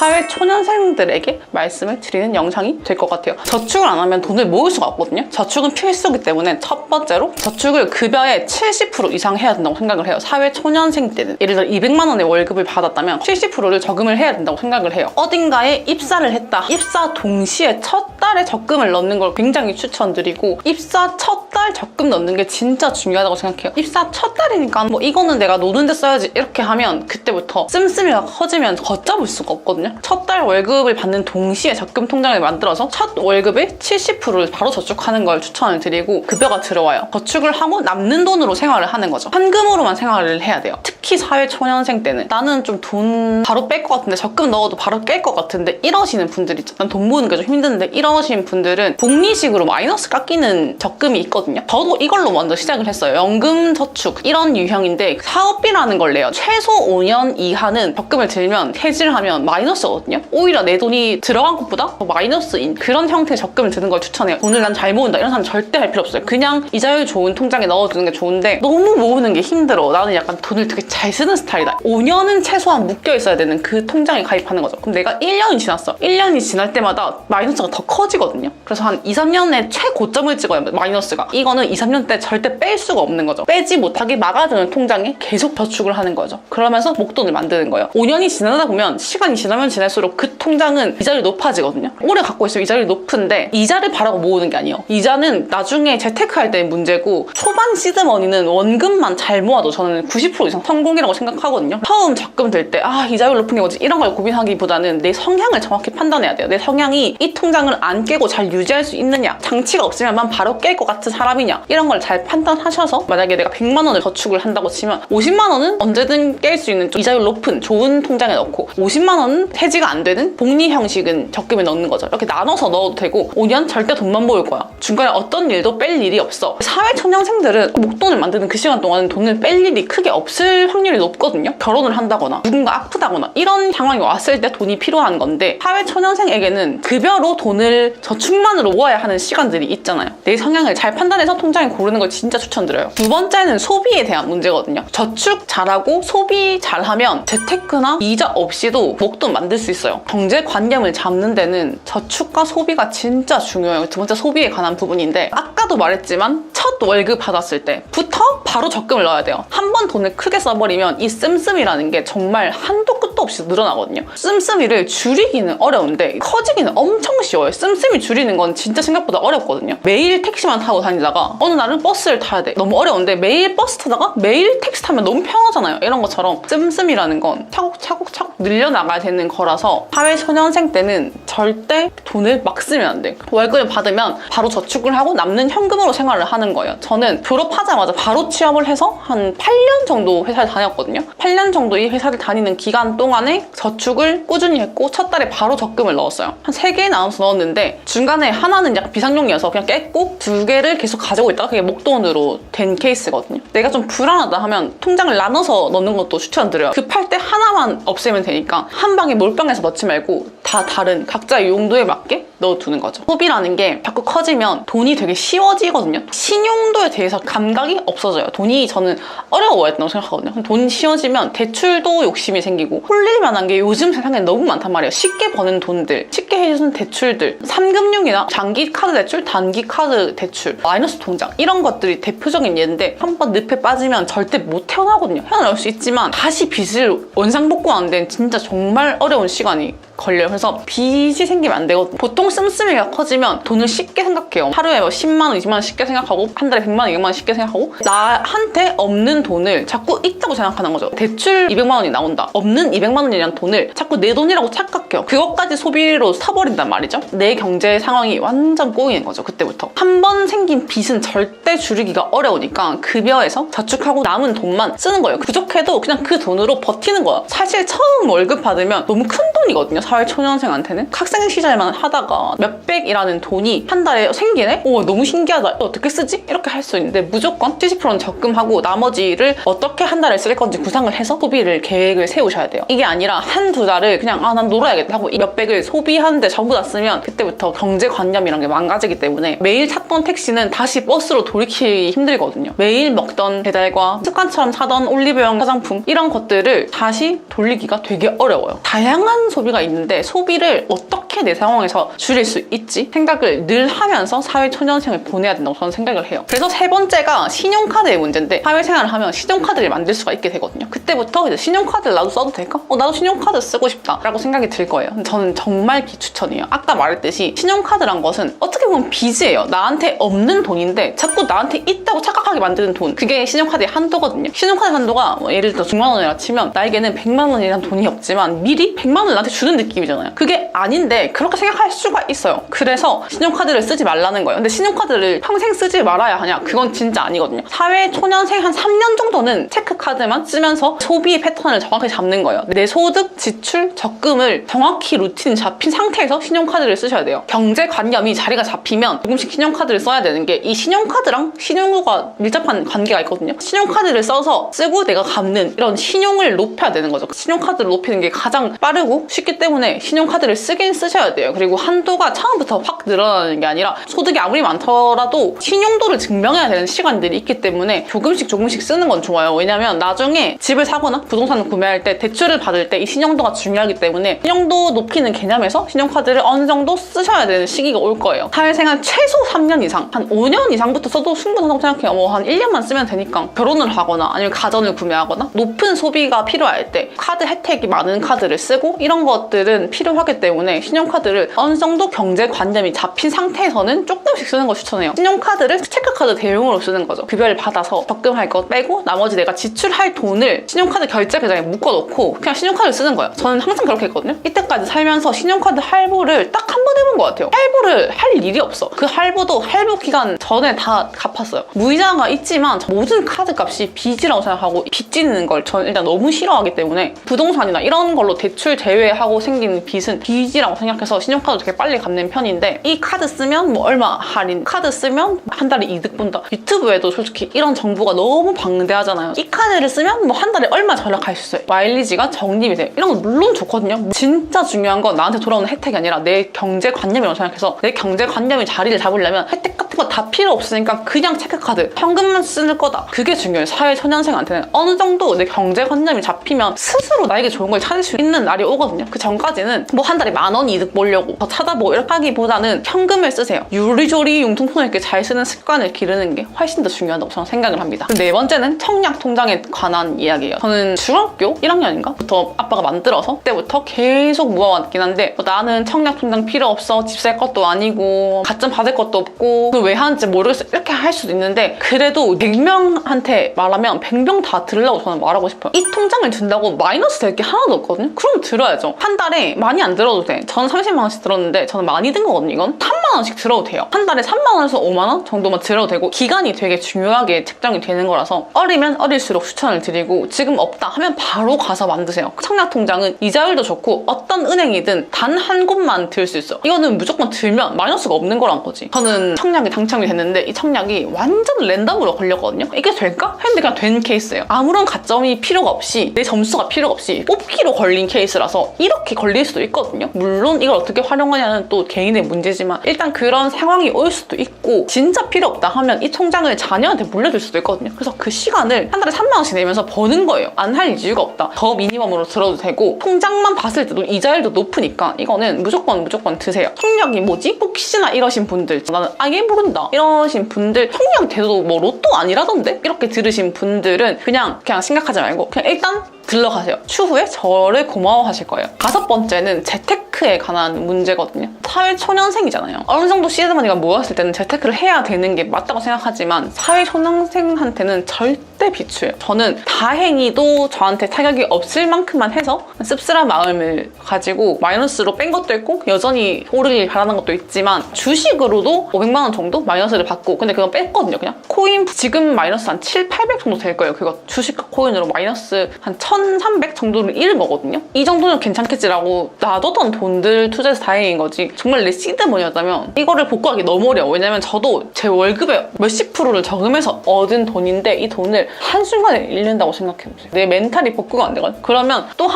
사회초년생들에게 말씀을 드리는 영상이 될 것 같아요. 저축을 안 하면 돈을 모을 수가 없거든요. 저축은 필수기 때문에 첫 번째로 저축을 급여의 70% 이상 해야 된다고 생각을 해요. 사회초년생 때는 예를 들어 200만 원의 월급을 받았다면 70%를 저금을 해야 된다고 생각을 해요. 어딘가에 입사를 했다. 입사 동시에 첫 달에 적금을 넣는 걸 굉장히 추천드리고 입사 첫 달 적금 넣는 게 진짜 중요하다고 생각해요. 입사 첫 달이니까 뭐 이거는 내가 노는데 써야지 이렇게 하면 그때부터 씀씀이가 커지면 걷잡을 수가 없거든요. 첫 달 월급을 받는 동시에 적금 통장을 만들어서 첫 월급의 70%를 바로 저축하는 걸 추천을 드리고 급여가 들어와요. 저축을 하고 남는 돈으로 생활을 하는 거죠. 현금으로만 생활을 해야 돼요. 특히 사회초년생 때는 나는 좀 돈 바로 뺄 것 같은데 적금 넣어도 바로 깰 것 같은데 이러시는 분들 있죠. 난 돈 모으는 게 좀 힘든데 이러신 분들은 복리식으로 마이너스 깎이는 적금이 있거든요. 하거든요. 저도 이걸로 먼저 시작을 했어요. 연금저축 이런 유형인데 사업비라는 걸 내요. 최소 5년 이하는 적금을 들면 해지를 하면 마이너스거든요. 오히려 내 돈이 들어간 것보다 더 마이너스인 그런 형태의 적금을 드는 걸 추천해요. 돈을 난 잘 모은다 이런 사람 절대 할 필요 없어요. 그냥 이자율 좋은 통장에 넣어두는 게 좋은데 너무 모으는 게 힘들어. 나는 약간 돈을 되게 잘 쓰는 스타일이다. 5년은 최소한 묶여 있어야 되는 그 통장에 가입하는 거죠. 그럼 내가 1년이 지났어. 1년이 지날 때마다 마이너스가 더 커지거든요. 그래서 한 2, 3년에 최고점을 찍어요. 마이너스가. 이거는 2, 3년 때 절대 뺄 수가 없는 거죠. 빼지 못하게 막아두는 통장에 계속 저축을 하는 거죠. 그러면서 목돈을 만드는 거예요. 5년이 지나다 보면 시간이 지나면 지날수록 그 통장은 이자율이 높아지거든요. 오래 갖고 있으면 이자율이 높은데 이자를 바라고 모으는 게 아니에요. 이자는 나중에 재테크할 때의 문제고 초반 시드머니는 원금만 잘 모아도 저는 90% 이상 성공이라고 생각하거든요. 처음 적금 들 때 이자율 높은 게 뭐지? 이런 걸 고민하기보다는 내 성향을 정확히 판단해야 돼요. 내 성향이 이 통장을 안 깨고 잘 유지할 수 있느냐, 장치가 없으면 바로 깰 것 같은 사람이냐, 이런 걸 잘 판단하셔서 만약에 내가 100만 원을 저축을 한다고 치면 50만 원은 언제든 깰 수 있는 좀 이자율 높은 좋은 통장에 넣고 50만 원은 해지가 안 되는 복리 형식은 적금에 넣는 거죠. 이렇게 나눠서 넣어도 되고 5년 절대 돈만 모을 거야. 중간에 어떤 일도 뺄 일이 없어. 사회초년생들은 목돈을 만드는 그 시간 동안은 돈을 뺄 일이 크게 없을 확률이 높거든요. 결혼을 한다거나 누군가 아프다거나 이런 상황이 왔을 때 돈이 필요한 건데 사회초년생에게는 급여로 돈을 저축만으로 모아야 하는 시간들이 있잖아요. 내 성향을 잘 판단해서 통장을 고르는 걸 진짜 추천드려요. 두 번째는 소비에 대한 문제거든요. 저축 잘하고 소비 잘하면 재테크나 이자 없이도 목돈 만들 수 있어요. 경제관념을 잡는 데는 저축과 소비가 진짜 중요해요. 두 번째 소비에 관한 부분인데 아까도 말했지만 첫 월급 받았을 때부터 바로 적금을 넣어야 돼요. 한 번 돈을 크게 써버리면 이 씀씀이라는 게 정말 한도 끝도 없이 늘어나거든요. 씀씀이를 줄이기는 어려운데 커지기는 엄청 쉬워요. 씀씀이 줄이는 건 진짜 생각보다 어렵거든요. 매일 택시만 타고 다니다가 어느 날은 버스를 타야 돼. 너무 어려운데 매일 버스 타다가 매일 택시 타면 너무 편하잖아요. 이런 것처럼 씀씀이라는 건 차곡차곡 늘려나가야 되는 거라서 사회초년생 때는 절대 돈을 막 쓰면 안 돼. 월급을 받으면 바로 저축을 하고 남는 현금으로 생활을 하는 거예요. 저는 졸업하자마자 바로 취업을 해서 한 8년 정도 회사를 다녔거든요. 8년 정도 이 회사를 다니는 기간 동안에 저축을 꾸준히 했고 첫 달에 바로 적금을 넣었어요. 한 3개 나눠서 넣었는데 중간에 하나는 약간 비상용이어서 그냥 깼고 2개를 계속 가지고 있다가 그게 목돈으로 된 케이스거든요. 내가 좀 불안하다 하면 통장을 나눠서 넣는 것도 추천드려요. 급할 때 하나만 없애면 되니까 한 방에 몰빵해서 넣지 말고 다 다른 각자의 용도에 맞게 넣어두는 거죠. 소비라는 게 자꾸 커지면 돈이 되게 쉬워지거든요. 신용도에 대해서 감각이 없어져요. 돈이 저는 어려워했다고 생각하거든요. 돈이 쉬워지면 대출도 욕심이 생기고 홀릴 만한 게 요즘 세상에 너무 많단 말이에요. 쉽게 버는 돈들, 쉽게 해주는 대출들, 3금융이나 장기 카드 대출, 단기 카드 대출, 마이너스 통장 이런 것들이 대표적인 예인데 한번 늪에 빠지면 절대 못 태어나거든요. 헤어나올 수 있지만 다시 빚을 원상복구하는 데는 진짜 정말 어려운 시간이 걸려요. 그래서 빚이 생기면 안 되거든요. 보통 씀씀이가 커지면 돈을 쉽게 생각해요. 하루에 10만 원, 20만 원 쉽게 생각하고 한 달에 100만 원, 200만 원 쉽게 생각하고 나한테 없는 돈을 자꾸 있다고 생각하는 거죠. 대출 200만 원이 나온다. 없는 200만 원이라는 돈을 자꾸 내 돈이라고 착각해요. 그것까지 소비로 사버린단 말이죠. 내 경제 상황이 완전 꼬이는 거죠. 그때부터. 한 번 생긴 빚은 절대 줄이기가 어려우니까 급여에서 저축하고 남은 돈만 쓰는 거예요. 부족해도 그냥 그 돈으로 버티는 거예요. 사실 처음 월급 받으면 너무 큰 돈이거든요. 사회초년생한테는. 학생 시절만 하다가 몇백이라는 돈이 한 달에 생기네? 오, 너무 신기하다. 어떻게 쓰지? 이렇게 할 수 있는데 무조건 70%는 적금하고 나머지를 어떻게 한 달에 쓸 건지 구상을 해서 소비를 계획을 세우셔야 돼요. 이게 아니라 한두 달을 그냥 난 놀아야겠다 하고 이 몇백을 소비하는데 전부 다 쓰면 그때부터 경제관념이란 게 망가지기 때문에 매일 탔던 택시는 다시 버스로 돌이키기 힘들거든요. 매일 먹던 배달과 습관처럼 사던 올리브영 화장품 이런 것들을 다시 돌리기가 되게 어려워요. 다양한 소비가 있는데 소비를 어떻게 내 상황에서 줄일 수 있지? 생각을 늘 하면서 사회초년생을 보내야 된다고 저는 생각을 해요. 그래서 세 번째가 신용카드의 문제인데 사회생활을 하면 신용카드를 만들 수가 있게 되거든요. 그때부터 이제 신용카드를 나도 써도 될까? 나도 신용카드 쓰고 싶다 라고 생각이 들 거예요. 저는 정말 비추천이에요. 아까 말했듯이 신용카드란 것은 어떻게 보면 빚이에요. 나한테 없는 돈인데 자꾸 나한테 있다고 착각하게 만드는 돈. 그게 신용카드의 한도거든요. 신용카드 한도가 예를 들어 6만 원이라 치면 나에게는 100만 원이란 돈이 없지만 미리 100만 원을 나한테 주는 느낌이잖아요. 그게 아닌데 있는데 그렇게 생각할 수가 있어요. 그래서 신용카드를 쓰지 말라는 거예요. 근데 신용카드를 평생 쓰지 말아야 하냐? 그건 진짜 아니거든요. 사회 초년생 한 3년 정도는 체크카드만 쓰면서 소비 패턴을 정확히 잡는 거예요. 내 소득, 지출, 적금을 정확히 루틴 잡힌 상태에서 신용카드를 쓰셔야 돼요. 경제관념이 자리가 잡히면 조금씩 신용카드를 써야 되는 게 이 신용카드랑 신용도가 밀접한 관계가 있거든요. 신용카드를 써서 쓰고 내가 갚는 이런 신용을 높여야 되는 거죠. 신용카드를 높이는 게 가장 빠르고 쉽기 때문에 신용카드를 쓰긴 쓰셔야 돼요. 그리고 한도가 처음부터 확 늘어나는 게 아니라 소득이 아무리 많더라도 신용도를 증명해야 되는 시간들이 있기 때문에 조금씩 쓰는 건 좋아요. 왜냐면 나중에 집을 사거나 부동산을 구매할 때 대출을 받을 때 이 신용도가 중요하기 때문에 신용도 높이는 개념에서 신용카드를 어느 정도 쓰셔야 되는 시기가 올 거예요. 사회생활 최소 3년 이상, 한 5년 이상부터 써도 충분하다고 생각해요. 뭐 한 1년만 쓰면 되니까. 결혼을 하거나 아니면 가전을 구매하거나 높은 소비가 필요할 때 카드 혜택이 많은 카드를 쓰고 이런 것들은 필요하기 때문에 신용카드를 어느 정도 경제관념이 잡힌 상태에서는 조금씩 쓰는 걸 추천해요. 신용카드를 체크카드 대용으로 쓰는 거죠. 급여를 받아서 적금할 거 빼고 나머지 내가 지출할 돈을 신용카드 결제 계좌에 묶어놓고 그냥 신용카드를 쓰는 거예요. 저는 항상 그렇게 했거든요. 이때까지 살면서 신용카드 할부를 딱 한 번 해본 것 같아요. 할부를 할 일이 없어. 그 할부도 할부 기간 전에 다 갚았어요. 무이자가 있지만 모든 카드 값이 빚이라고 생각하고 빚 짓는 걸 저는 일단 너무 싫어하기 때문에 부동산이나 이런 걸로 대출 제외하고 생긴 빚은 빚이라고 생각해서 신용카드 되게 빨리 갚는 편인데 이 카드 쓰면 뭐 얼마 할인, 카드 쓰면 한 달에 이득 본다. 유튜브에도 솔직히 이런 정보가 너무 방대하잖아요. 이 카드를 쓰면 뭐 한 달에 얼마 절약할 수 있어요. 마일리지가 적립이 돼요. 이런 건 물론 좋거든요. 진짜 중요한 건 나한테 돌아오는 혜택이 아니라 내 경제관념이라고 생각해서 내 경제관념이 자리를 잡으려면 혜택 같은 거 다 필요 없으니까 그냥 체크카드 현금만 쓰는 거다. 그게 중요해요. 사회 초년생한테는 어느 정도 내 경제관념이 잡히면 스스로 나에게 좋은 걸 찾을 수 있는 날이 오거든요. 그 전까지는 뭐 한 달에 10,000원 이득 보려고 더 찾아보고 이렇게 하기보다는 현금을 쓰세요. 요리조리 융통폰을 이렇게 잘 쓰는 습관을 기르는 게 훨씬 더 중요하다고 저는 생각을 합니다. 네 번째는 청약 통장에 관한 이야기예요. 저는 중학교 1학년인가부터 아빠가 만들어서 그때부터 계속 모아왔긴 한데 나는 청약 통장 필요 없어. 집 살 것도 아니고 가점 받을 것도 없고 그걸 왜 하는지 모르겠어. 이렇게 할 수도 있는데 그래도 100명한테 말하면 100명 다 들으려고 저는 말하고 싶어요. 이 통장을 든다고 마이너스 될 게 하나도 없거든요. 그럼 들어야죠. 한 달에 많이 안 들어도 돼. 저는 30만 원씩 들었는데 저는 많이 든 거거든요. 이건 3만 원씩 들어도 돼요. 한 달에 3만 원에서 5만 원 정도만 들어도 되고 기간이 되게 중요하게 책정이 되는 거라서 어리면 어릴수록 추천을 드리고 지금 없다 하면 바로 가서 만드세요. 청약 통장은 이자율도 좋고 어떤 은행이든 단 한 곳만 들 수 있어. 이거는 무조건 들면 마이너스가 없는 거란 거지. 저는 청약에 당첨이 됐는데 이 청약이 완전 랜덤으로 걸렸거든요. 이게 될까? 했는데 그냥 된 케이스예요. 아무런 가점이 필요가 없이 내 점수가 필요가 없이 뽑기로 걸린 케이스라서 이렇게 걸릴 수도 있거든요. 물론 이걸 어떻게 활용하냐는 또 개인의 문제지만 일단 그런 상황이 올 수도 있고 진짜 필요 없다 하면 이 통장을 자녀한테 물려줄 수도 있거든요. 그래서 그 시간을 한 달에 3만 원씩 내면서 버는 거예요. 안 할 이유가 없다. 더 미니멈으로 들어도 되고 통장만 봤을 때도 이자율도 높으니까 이거는 무조건 드세요. 청약이 뭐지? 혹시나 이러신 분들 나는 아예 모른다 이러신 분들 청약 돼도 뭐 로또 아니라던데? 이렇게 들으신 분들은 그냥 생각하지 말고 그냥 일단 들러가세요. 추후에 저를 고마워하실 거예요. 5번째는 재테크에 관한 문제거든요. 사회 초년생이잖아요. 어느 정도 시드머니가 모였을 때는 재테크를 해야 되는 게 맞다고 생각하지만 사회 초년생한테는 절대 비추예요. 저는 다행히도 저한테 타격이 없을 만큼만 해서 씁쓸한 마음을 가지고 마이너스로 뺀 것도 있고 여전히 오르길 바라는 것도 있지만 주식으로도 500만 원 정도 마이너스를 받고 근데 그건 뺐거든요. 그냥 코인 지금 마이너스 한 7, 800 정도 될 거예요. 그거 주식과 코인으로 마이너스 한 1,300 정도를 잃은 거거든요. 이 정도는 괜찮겠지라고 놔뒀던 돈들 투자해서 다행인 거지. 정말 내 시드머니였다면 이거를 복구하기 너무 어려워. 왜냐면 저도 제 월급의 몇십 프로를 저금해서 얻은 돈인데 이 돈을 한순간에 잃는다고 생각해보세요. 내 멘탈이 복구가 안 되거든. 그러면 또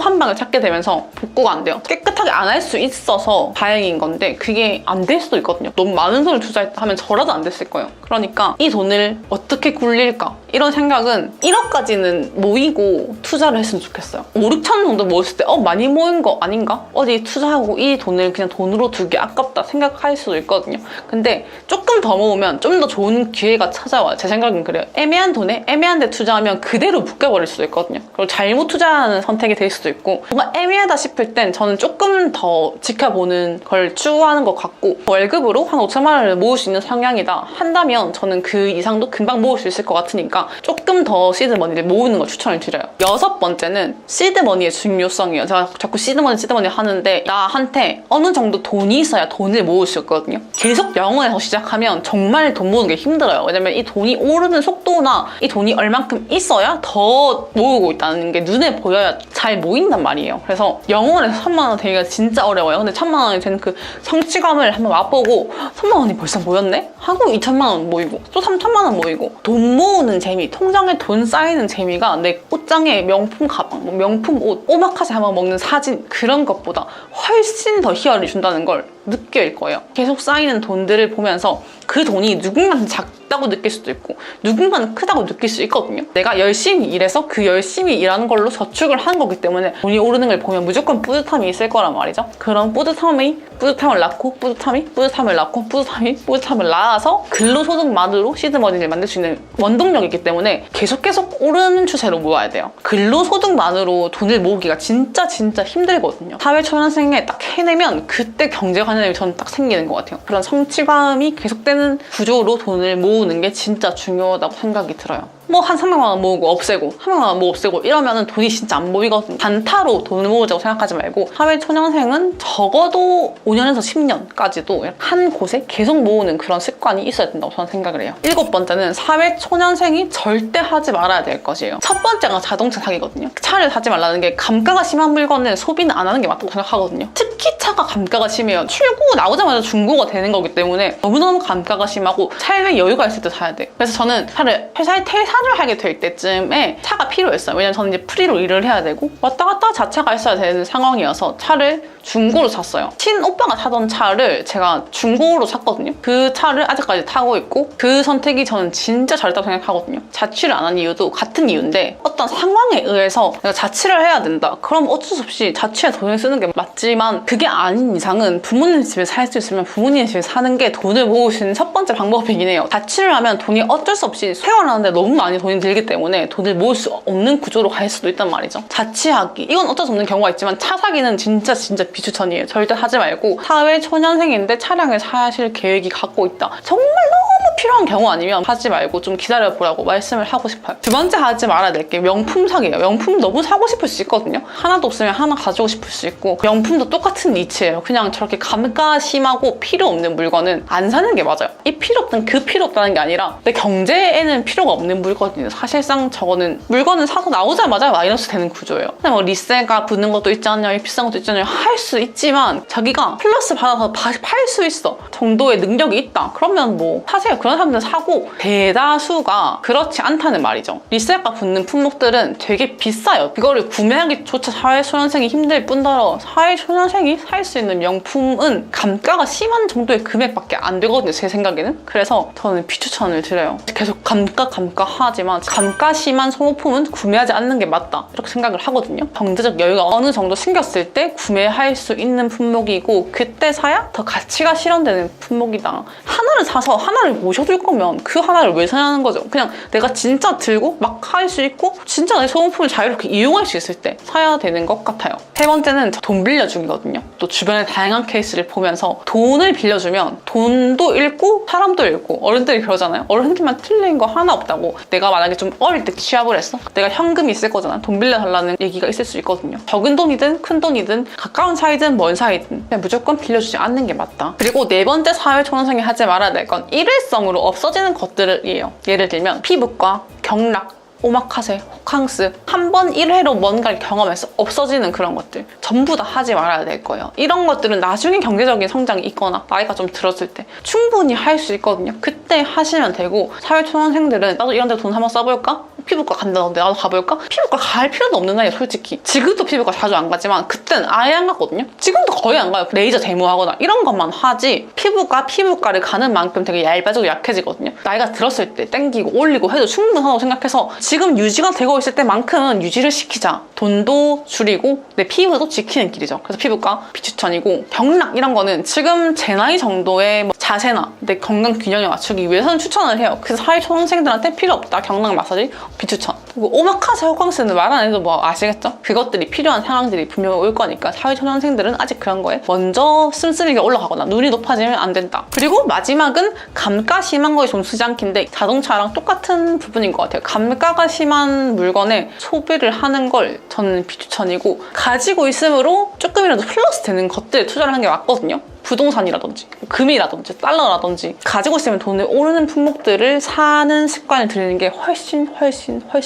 한 방을 찾게 되면서 복구가 안 돼요. 깨끗하게 안 할 수 있어서 다행인 건데 그게 안 될 수도 있거든요. 너무 많은 돈을 투자하면 저라도 안 됐을 거예요. 그러니까 이 돈을 어떻게 굴릴까? 이런 생각은 1억까지는 모이고 투자를 했으면 좋겠어요. 5, 6천 정도 모였을 때 많이 모인 거 아닌가? 어디 투자하고 이 돈을 그냥 돈으로 두기 아깝다 생각할 수도 있거든요. 근데 조금 조금 더 모으면 좀 더 좋은 기회가 찾아와요. 제 생각은 그래요. 애매한 돈에 애매한 데 투자하면 그대로 묶여버릴 수도 있거든요. 그리고 잘못 투자하는 선택이 될 수도 있고, 뭔가 애매하다 싶을 땐 저는 조금 더 지켜보는 걸 추구하는 것 같고, 월급으로 한 5천만 원을 모을 수 있는 성향이다 한다면 저는 그 이상도 금방 모을 수 있을 것 같으니까 조금 더 시드머니를 모으는 걸 추천을 드려요. 6번째는 시드머니의 중요성이에요. 제가 자꾸 시드머니 하는데, 나한테 어느 정도 돈이 있어야 돈을 모을 수 있거든요. 계속 0원에서 시작하면 정말 돈 모으는 게 힘들어요. 왜냐면 이 돈이 오르는 속도나 이 돈이 얼만큼 있어야 더 모으고 있다는 게 눈에 보여야 잘 모인단 말이에요. 그래서 0원에서 3만 원 되기가 진짜 어려워요. 근데 1,000만 원이 되는 그 성취감을 한번 맛보고 3만 원이 벌써 모였네? 하고 2,000만 원 모이고 또 3,000만 원 모이고, 돈 모으는 재미, 통장에 돈 쌓이는 재미가 내 옷장에 명품 가방, 명품 옷, 오마카세 한번 먹는 사진, 그런 것보다 훨씬 더 희열을 준다는 걸 느낄 거예요. 계속 쌓이는 돈들을 보면서 그 돈이 누군가는 작다고 느낄 수도 있고 누군가는 크다고 느낄 수 있거든요. 내가 열심히 일해서 그 열심히 일하는 걸로 저축을 한 거기 때문에 돈이 오르는 걸 보면 무조건 뿌듯함이 있을 거란 말이죠. 그런 뿌듯함을 낳고 뿌듯함을 낳고 뿌듯함을 낳아서 근로소득만으로 시드머니를 만들 수 있는 원동력이기 때문에 계속 오르는 추세로 모아야 돼요. 근로소득만으로 돈을 모으기가 진짜 힘들거든요. 사회초년생에 딱 해내면 그때 경제관념이 저는 딱 생기는 것 같아요. 그런 성취감이 계속되는 구조로 돈을 모으는 게 진짜 중요하다고 생각이 들어요. 뭐 한 300만 원 모으고 없애고 300만 원 모으고 없애고 이러면은 돈이 진짜 안 모이거든요. 단타로 돈을 모으자고 생각하지 말고, 사회초년생은 적어도 5년에서 10년까지도 한 곳에 계속 모으는 그런 습관이 있어야 된다고 저는 생각을 해요. 7번째는 사회초년생이 절대 하지 말아야 될 것이에요. 첫 번째가 자동차 사기거든요. 차를 사지 말라는 게, 감가가 심한 물건은 소비는 안 하는 게 맞다고 생각하거든요. 특히 차가 감가가 심해요. 출고 나오자마자 중고가 되는 거기 때문에 너무너무 감가가 심하고 차에 여유가 있을 때 사야 돼요. 그래서 저는 차를 회사에 퇴사를 하게 될 때쯤에 차가 필요했어요. 왜냐면 저는 이제 프리로 일을 해야 되고 왔다 갔다 자차가 있어야 되는 상황이어서 차를 중고로 샀어요. 친오빠가 타던 차를 제가 중고로 샀거든요. 그 차를 아직까지 타고 있고, 그 선택이 저는 진짜 잘했다고 생각하거든요. 자취를 안 한 이유도 같은 이유인데, 어떤 상황에 의해서 내가 자취를 해야 된다. 그럼 어쩔 수 없이 자취에 돈을 쓰는 게 맞지만, 그게 아닌 이상은 부모님 집에 살 수 있으면 부모님 집에 사는 게 돈을 모을 수 있는 첫 번째 방법이긴 해요. 자취를 하면 돈이 어쩔 수 없이 생활하는데 너무 많이 돈이 들기 때문에 돈을 모을 수 없는 구조로 갈 수도 있단 말이죠. 자취하기, 이건 어쩔 수 없는 경우가 있지만 차 사기는 진짜 비추천이에요. 절대 하지 말고, 사회초년생인데 차량을 사실 계획이 갖고 있다, 정말 너무 필요한 경우 아니면 하지 말고 좀 기다려보라고 말씀을 하고 싶어요. 두 번째 하지 말아야 될 게 명품 사기예요. 명품 너무 사고 싶을 수 있거든요. 하나도 없으면 하나 가지고 싶을 수 있고, 명품도 똑같은 이치예요. 그냥 저렇게 감가 심하고 필요 없는 물건은 안 사는 게 맞아요. 이 필요 없던 그 필요 없다는 게 아니라 내 경제에는 필요가 없는 물건이에요. 사실상 저거는 물건은 사서 나오자마자 마이너스 되는 구조예요. 근데 뭐 리세가 붙는 것도 있지 않냐, 비싼 것도 있지 않냐 할 수 있지만, 자기가 플러스 받아서 팔 수 있어 정도의 능력이 있다, 그러면 뭐 사세요. 그런 사람들은 사고, 대다수가 그렇지 않다는 말이죠. 리셀가 붙는 품목들은 되게 비싸요. 이거를 구매하기조차 사회초년생이 힘들 뿐더러, 사회초년생이 살 수 있는 명품은 감가가 심한 정도의 금액밖에 안 되거든요, 제 생각에는. 그래서 저는 비추천을 드려요. 계속 감가 하지만 감가 심한 소모품은 구매하지 않는 게 맞다, 이렇게 생각을 하거든요. 경제적 여유가 어느 정도 생겼을 때 구매할 수 있는 품목이고, 그때 사야 더 가치가 실현되는 품목이다. 하나를 사서 하나를 모셔둘 거면 그 하나를 왜 사냐는 거죠. 그냥 내가 진짜 들고 막 할 수 있고 진짜 내 소모품을 자유롭게 이용할 수 있을 때 사야 되는 것 같아요. 세 번째는 돈 빌려주기거든요. 또 주변의 다양한 케이스를 보면서 돈을 빌려주면 돈도 잃고 사람도 잃고, 어른들이 그러잖아요. 어른들만 틀린 거 하나 없다고. 내가 만약에 좀 어릴 때 취업을 했어? 내가 현금이 있을 거잖아. 돈 빌려달라는 얘기가 있을 수 있거든요. 적은 돈이든 큰 돈이든 가까운 사이든 먼 사이든 그냥 무조건 빌려주지 않는 게 맞다. 그리고 네 번째 사회초년생이 하지 말아야 될 건 일회성으로 없어지는 것들이에요. 예를 들면 피부과, 경락, 오마카세, 호캉스, 한 번 1회로 뭔가를 경험해서 없어지는 그런 것들 전부 다 하지 말아야 될 거예요. 이런 것들은 나중에 경제적인 성장이 있거나 나이가 좀 들었을 때 충분히 할 수 있거든요. 그때 하시면 되고, 사회초년생들은 나도 이런 데 돈 한번 써볼까? 피부과 간다는데 나도 가볼까? 피부과 갈 필요도 없는 나이에 솔직히. 지금도 피부과 자주 안 가지만 그때는 아예 안 갔거든요. 지금도 거의 안 가요. 레이저 데모하거나 이런 것만 하지 피부과를 가는 만큼 되게 얇아지고 약해지거든요. 나이가 들었을 때 땡기고 올리고 해도 충분하다고 생각해서 지금 유지가 되고 있을 때만큼은 유지를 시키자. 돈도 줄이고 내 피부도 지키는 길이죠. 그래서 피부과 비추천이고, 경락 이런 거는 지금 제 나이 정도의 뭐 자세나 내 건강 균형에 맞추기 위해서는 추천을 해요. 그래서 사회초년생들한테 필요 없다. 경락 마사지 비추천. 그리고 오마카세 호캉스는 말 안 해도 뭐 아시겠죠? 그것들이 필요한 상황들이 분명히 올 거니까 사회초년생들은 아직 그런 거에 먼저 씀씀이게 올라가거나 눈이 높아지면 안 된다. 그리고 마지막은 감가 심한 거에 좀 수장킨데 자동차랑 똑같은 부분인 것 같아요. 감가가 심한 물건에 소비를 하는 걸 저는 비추천이고, 가지고 있으므로 조금이라도 플러스 되는 것들에 투자를 하는 게 맞거든요. 부동산이라든지 금이라든지 달러라든지 가지고 있으면 돈을 오르는 품목들을 사는 습관을 들이는 게 훨씬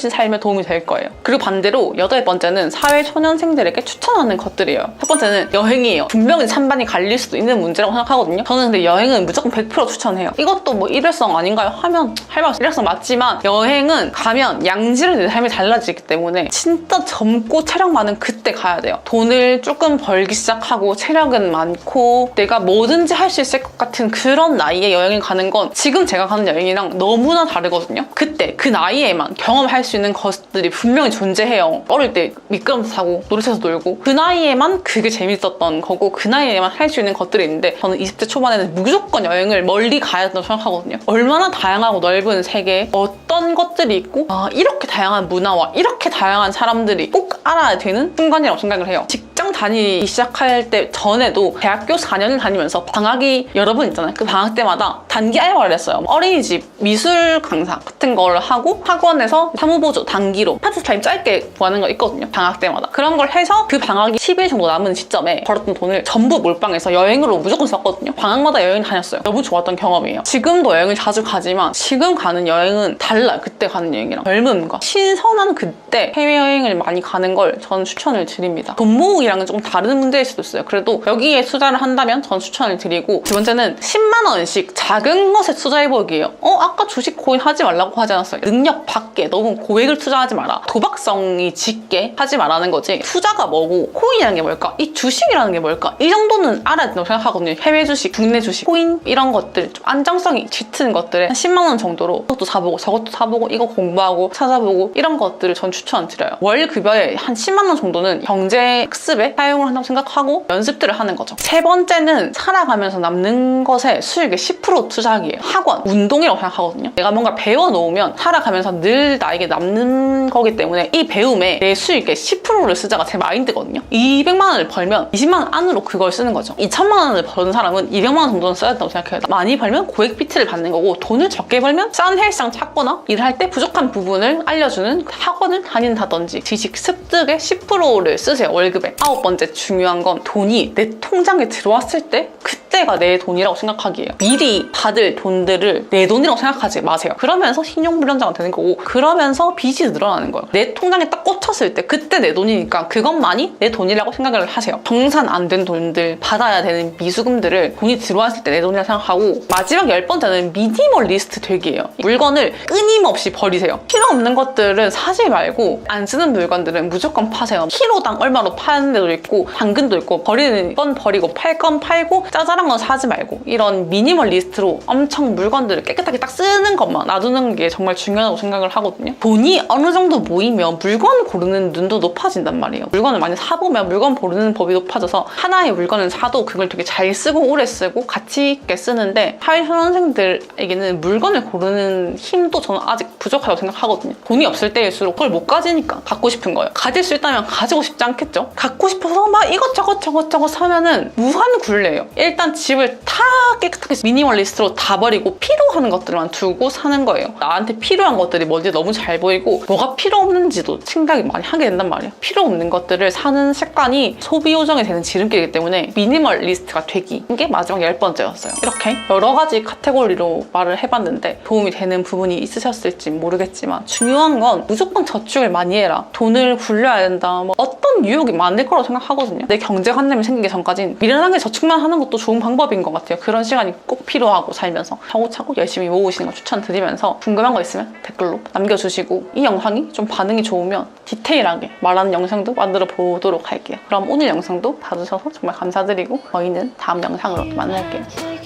삶에 도움이 될 거예요. 그리고 반대로 8번째는 사회초년생들에게 추천하는 것들이에요. 첫 번째는 여행이에요. 분명히 찬반이 갈릴 수도 있는 문제라고 생각하거든요. 저는 근데 여행은 무조건 100% 추천해요. 이것도 뭐 일회성 아닌가요? 하면 할 말 없어. 일회성 맞지만 여행은 가면 양질의 내 삶이 달라지기 때문에 진짜 젊고 체력 많은 그때 가야 돼요. 돈을 조금 벌기 시작하고 체력은 많고 내가 뭐든지 할 수 있을 것 같은 그런 나이에 여행을 가는 건 지금 제가 가는 여행이랑 너무나 다르거든요. 그때 그 나이에만 경험할 수 있는 것들이 분명히 존재해요. 어릴 때 미끄럼틀 타고 놀이터에서 놀고 그 나이에만 그게 재밌었던 거고 그 나이에만 할 수 있는 것들이 있는데, 저는 20대 초반에는 무조건 여행을 멀리 가야 된다고 생각하거든요. 얼마나 다양하고 넓은 세계에 어떤 것들이 있고 이렇게 다양한 문화와 이렇게 다양한 사람들이 꼭 알아야 되는 순간이라고 생각을 해요. 직장 다니기 시작할 때 전에도 대학교 4년을 다니면서 방학이 여러 번 있잖아요. 그 방학 때마다 단기 알바를 했어요. 어린이집 미술 강사 같은 걸 하고 학원에서 사무보조 단기로 파트타임 짧게 구하는 거 있거든요. 방학 때마다. 그런 걸 해서 그 방학이 10일 정도 남은 시점에 벌었던 돈을 전부 몰빵해서 여행으로 무조건 썼거든요. 방학마다 여행 다녔어요. 너무 좋았던 경험이에요. 지금도 여행을 자주 가지만 지금 가는 여행은 달라요. 그때 가는 여행이랑. 젊음과 신선한 그때 해외여행을 많이 가는 걸 저는 추천을 드립니다. 돈 모으기랑은 조금 다른 문제일 수도 있어요. 그래도 여기에 투자를 한다면 전 추천을 드리고, 두 번째는 10만 원씩 작은 것에 투자해보기예요. 아까 주식 코인 하지 말라고 하지 않았어요? 능력 밖에 너무 고액을 투자하지 마라. 도박성이 짙게 하지 말라는 거지. 투자가 뭐고 코인이라는 게 뭘까? 이 주식이라는 게 뭘까? 이 정도는 알아야 된다고 생각하거든요. 해외 주식, 국내 주식, 코인 이런 것들 좀 안정성이 짙은 것들에 한 10만 원 정도로 이것도 사보고 저것도 사보고 이거 공부하고 찾아보고 이런 것들을 전 추천드려요. 월 급여에 한 10만 원 정도는 경제 학습에 사용을 한다고 생각하고 연습들을 하는 거죠. 세 번째는 살아가면서 남는 것에 수익의 10% 투자하기예요. 학원, 운동이라고 생각하거든요. 내가 뭔가 배워놓으면 살아가면서 늘 나에게 남는 거기 때문에 이 배움에 내 수익의 10%를 쓰자가 제 마인드거든요. 200만 원을 벌면 20만 원 안으로 그걸 쓰는 거죠. 2천만 원을 버는 사람은 200만 원 정도는 써야 된다고 생각해요. 많이 벌면 고액 PT를 받는 거고, 돈을 적게 벌면 싼 헬스장 찾거나 일할 때 부족한 부분을 알려주는 학원을 다닌다든지 지식 습득의 10%를 쓰세요. 월급에. 9번째 중요한 건 돈이 내 통장에 들어왔을 때 그때가 내 돈이라고 생각하기예요. 미리 받을 돈들을 내 돈이라고 생각하지 마세요. 그러면서 신용불량자가 되는 거고, 그러면서 빚이 늘어나는 거예요. 내 통장에 딱 꽂혔을 때 그때 내 돈이니까 그것만이 내 돈이라고 생각을 하세요. 정산 안 된 돈들, 받아야 되는 미수금들을 돈이 들어왔을 때 내 돈이라고 생각하고, 마지막 10번째는 미니멀리스트 되기예요. 물건을 끊임없이 버리세요. 필요 없는 것들은 사지 말고 안 쓰는 물건들은 무조건 파세요. 키로당 얼마로 파는 데도 있고 당근도 있고, 버리는 건 버리고 팔 건 팔고 짜잘한 건 사지 말고, 이런 미니멀리스트로 엄청 물건들을 깨끗하게 딱 쓰는 것만 놔두는 게 정말 중요하다고 생각을 하거든요. 돈이 어느 정도 모이면 물건 고르는 눈도 높아진단 말이에요. 물건을 많이 사보면 물건 고르는 법이 높아져서 하나의 물건을 사도 그걸 되게 잘 쓰고 오래 쓰고 가치 있게 쓰는데, 사회초년생들에게는 물건을 고르는 힘도 저는 아직 부족하다고 생각하거든요. 돈이 없을 때일수록 그걸 못 가지니까 갖고 싶은 거예요. 가질 수 있다면 가지고 싶지 않겠죠? 갖고 싶어서 막 이것저것 사면은 무한 굴레예요. 일단 집을 다 깨끗하게 미니멀리스트로 다 버리고 필요한 것들만 두고 사는 거예요. 나한테 필요한 것들이 뭔지 너무 잘 보이고 뭐가 필요 없는지도 생각이 많이 하게 된단 말이에요. 필요 없는 것들을 사는 습관이 소비 요정이 되는 지름길이기 때문에 미니멀리스트가 되기, 이게 마지막 10번째였어요. 이렇게 여러 가지 카테고리로 말을 해봤는데 도움이 되는 부분이 있으셨을지 모르겠지만, 중요한 건 무조건 저축을 많이 해라, 돈을 굴려야 된다, 뭐 어떤 유혹이 많을 거라고 생각하거든요. 내 경제관념이 생기기 전까진 미련하게 저축만 하는 것도 좋은 방법인 것 같아요. 그런 시간이 꼭 필요하고 살면서 차곡차곡 열심히 모으시는 거 추천드리면서 궁금한 거 있으면 댓글로 남겨주시고 이 영상이 좀 반응이 좋으면 디테일하게 말하는 영상도 만들어 보도록 할게요. 그럼 오늘 영상도 봐주셔서 정말 감사드리고 저희는 다음 영상으로 만날게요.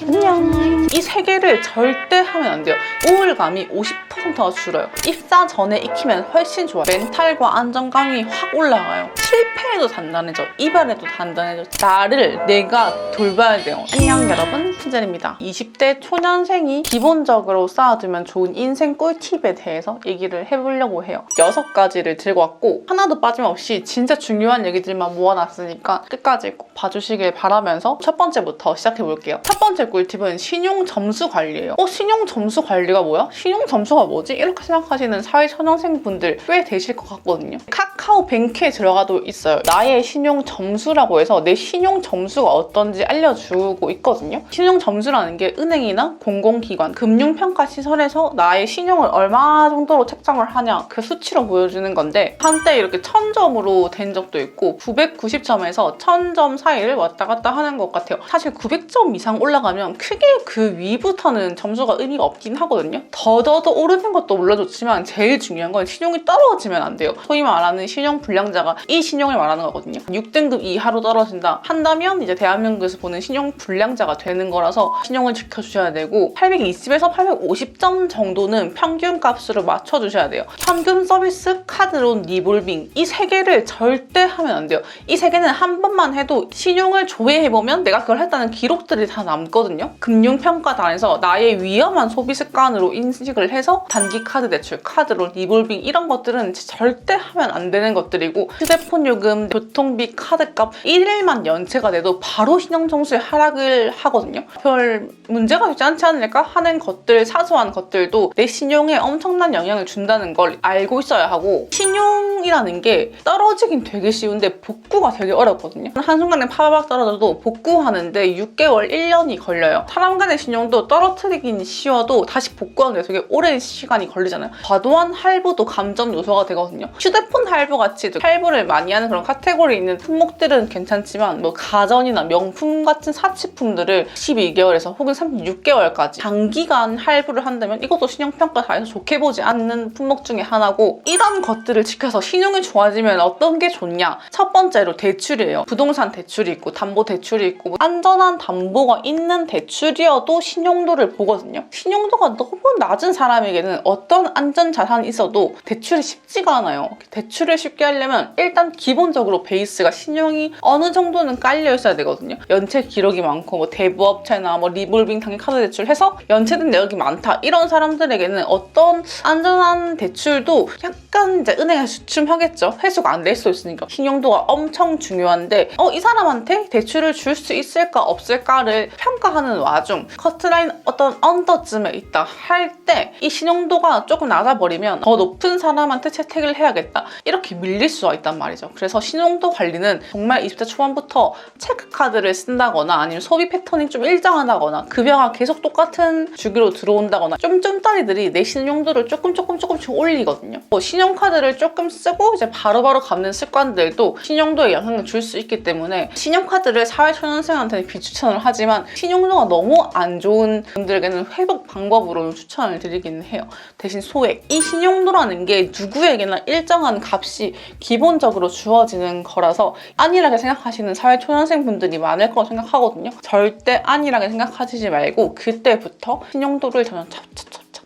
안녕. 이 세 개를 절대 하면 안 돼요. 우울감이 50%가 줄어요. 입사 전에 익히면 훨씬 좋아요. 멘탈과 안정감이 확 올라가요. 실패해도 단단해져. 이별해도 단단해져. 나를 내가 돌봐야 돼요. 안녕 여러분, 춘젤입니다. 20대 초년생이 기본적으로 쌓아두면 좋은 인생 꿀팁에 대해서 얘기를 해보려고 해요. 6가지를 들고 왔고 하나도 빠짐없이 진짜 중요한 얘기들만 모아놨으니까 끝까지 꼭 봐주시길 바라면서 첫 번째부터 시작해볼게요. 첫 번째 꿀팁은 신용 점수 관리예요. 신용 점수 관리가 뭐야? 신용 점수가 뭐지? 이렇게 생각하시는 사회초년생분들 꽤 되실 것 같거든요. 카카오뱅크에 들어가도 있어요. 나의 신용 점수라고 해서 내 신용 점수가 어떤지 알려주고 있거든요. 신용 점수라는 게 은행이나 공공기관, 금융평가시설에서 나의 신용을 얼마 정도로 책정을 하냐 그 수치로 보여주는 건데 한때 이렇게 1000점으로 된 적도 있고 990점에서 1000점 사이를 왔다 갔다 하는 것 같아요. 사실 900점 이상 올라가면 크게 그 위부터는 점수가 의미가 없긴 하거든요. 더더더 오르는 것도 물론 좋지만 제일 중요한 건 신용이 떨어지면 안 돼요. 소위 말하는 신용 불량자가 이 신용을 말하는 거거든요. 6등급 이하로 떨어진다 한다면 이제 대한민국에서 보는 신용 불량자가 되는 거라서 신용을 지켜주셔야 되고 820에서 850점 정도는 평균 값으로 맞춰주셔야 돼요. 현금 서비스, 카드론, 리볼빙 이 세 개를 절대 하면 안 돼요. 이 세 개는 한 번만 해도 신용을 조회해보면 내가 그걸 했다는 기록들이 다 남거든요. 금융평가단에서 나의 위험한 소비 습관으로 인식을 해서 단기 카드 대출, 카드론, 리볼빙 이런 것들은 절대 하면 안 되는 것들이고 휴대폰 요금, 교통비, 카드값 1일만 연체가 돼도 바로 신용점수에 하락을 하거든요. 별 문제가 되지 않지 않을까 하는 것들, 사소한 것들도 내 신용에 엄청난 영향을 준다는 걸 알고 있어야 하고 신용이라는 게 떨어지긴 되게 쉬운데 복구가 되게 어렵거든요. 한순간에 파박 떨어져도 복구하는데 6개월, 1년이 걸려요. 사람 간의 신용도 떨어뜨리긴 쉬워도 다시 복구하는데 되게 오랜 시간이 걸리잖아요. 과도한 할부도 감점 요소가 되거든요. 휴대폰 할부 같이 할부를 많이 하는 그런 카테고리에 있는 품목들은 괜찮지만 뭐 가전이나 명품 같은 사치품들을 12개월에서 혹은 36개월까지 장기간 할부를 한다면 이것도 신용평가사에서 좋게 보지 않는 품목 중에 하나고 이런 것들을 지켜서 신용이 좋아지면 어떤 게 좋냐? 첫 번째로 대출이에요. 부동산 대출이 있고 담보 대출이 있고 안전한 담보가 있는 대출이어도 신용도를 보거든요. 신용도가 너무 낮은 사람에게는 어떤 안전자산이 있어도 대출이 쉽지가 않아요. 대출을 쉽게 하려면 일단 기본적으로 베이스가 신용이 어느 정도는 깔려 있어야 되거든요. 연체 기록이 많고 뭐 대부업체나 뭐 리볼빙 단기 카드 대출 해서 연체된 내역이 많다 이런 사람들에게는 어떤 안전한 대출도 약간 이제 은행에 주춤하겠죠. 회수가 안 될 수 있으니까 신용도가 엄청 중요한데 이 사람한테 대출을 줄 수 있을까 없을까를 평가하는 와중 커트라인 어떤 언더쯤에 있다 할 때 이 신용도가 조금 낮아버리면 더 높은 사람한테 채택을 해야겠다 이렇게 밀릴 수가 있단 말이죠. 그래서 신용도 관리는 정말 20대 초반부터 체크카드를 쓴다거나 아니면 소비 패턴이 좀 일정하다거나 급여가 계속 똑같은 주기로 들어온다거나 쫌쫌따리들이 내 신용도를 조금씩 올리거든요. 신용카드를 조금 쓰고 이제 바로바로 갚는 습관들도 신용도에 영향을 줄 수 있기 때문에 신용카드를 사회초년생한테는 비추천을 하지만 신용도가 너무 안 좋은 분들에게는 회복 방법으로 추천을 드리기는 해요. 대신 소액. 이 신용도라는 게 누구에게나 일정한 값이 기본적으로 주어지는 거라서 안일하게 생각하시는 사회초년생분들이 많을 거라고 생각하거든요. 절대 안일하게 생각하시지 말고 그때부터 신용도를 점점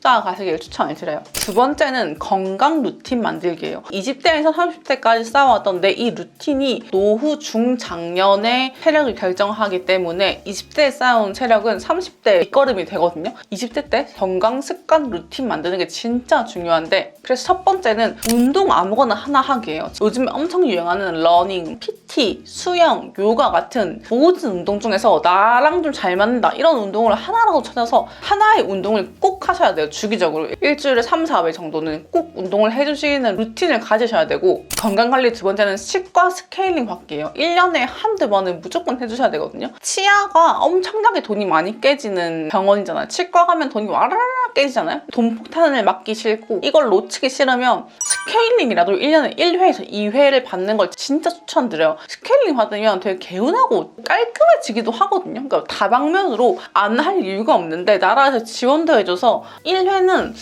쌓아가시길 추천을 드려요. 두 번째는 건강 루틴 만들기예요. 20대에서 30대까지 쌓아왔던 내 이 루틴이 노후 중장년의 체력을 결정하기 때문에 20대에 쌓아온 체력은 30대의 밑거름이 되거든요. 20대 때 건강 습관 루틴 만드는 게 진짜 중요한데 그래서 첫 번째는 운동 아무거나 하나 하기예요. 요즘 엄청 유행하는 러닝, PT, 수영, 요가 같은 모든 운동 중에서 나랑 좀 잘 맞는다 이런 운동을 하나라도 찾아서 하나의 운동을 꼭 하셔야 돼요. 주기적으로 일주일에 3, 4회 정도는 꼭 운동을 해주시는 루틴을 가지셔야 되고 건강관리 두 번째는 치과 스케일링 받기예요. 1년에 한두 번은 무조건 해주셔야 되거든요. 치아가 엄청나게 돈이 많이 깨지는 병원이잖아요. 치과 가면 돈이 와라락 깨지잖아요. 돈 폭탄을 맞기 싫고 이걸 놓치기 싫으면 스케일링이라도 1년에 1회에서 2회를 받는 걸 진짜 추천드려요. 스케일링 받으면 되게 개운하고 깔끔해지기도 하거든요. 그러니까 다방면으로 안 할 이유가 없는데 나라에서 지원도 해줘서 1회는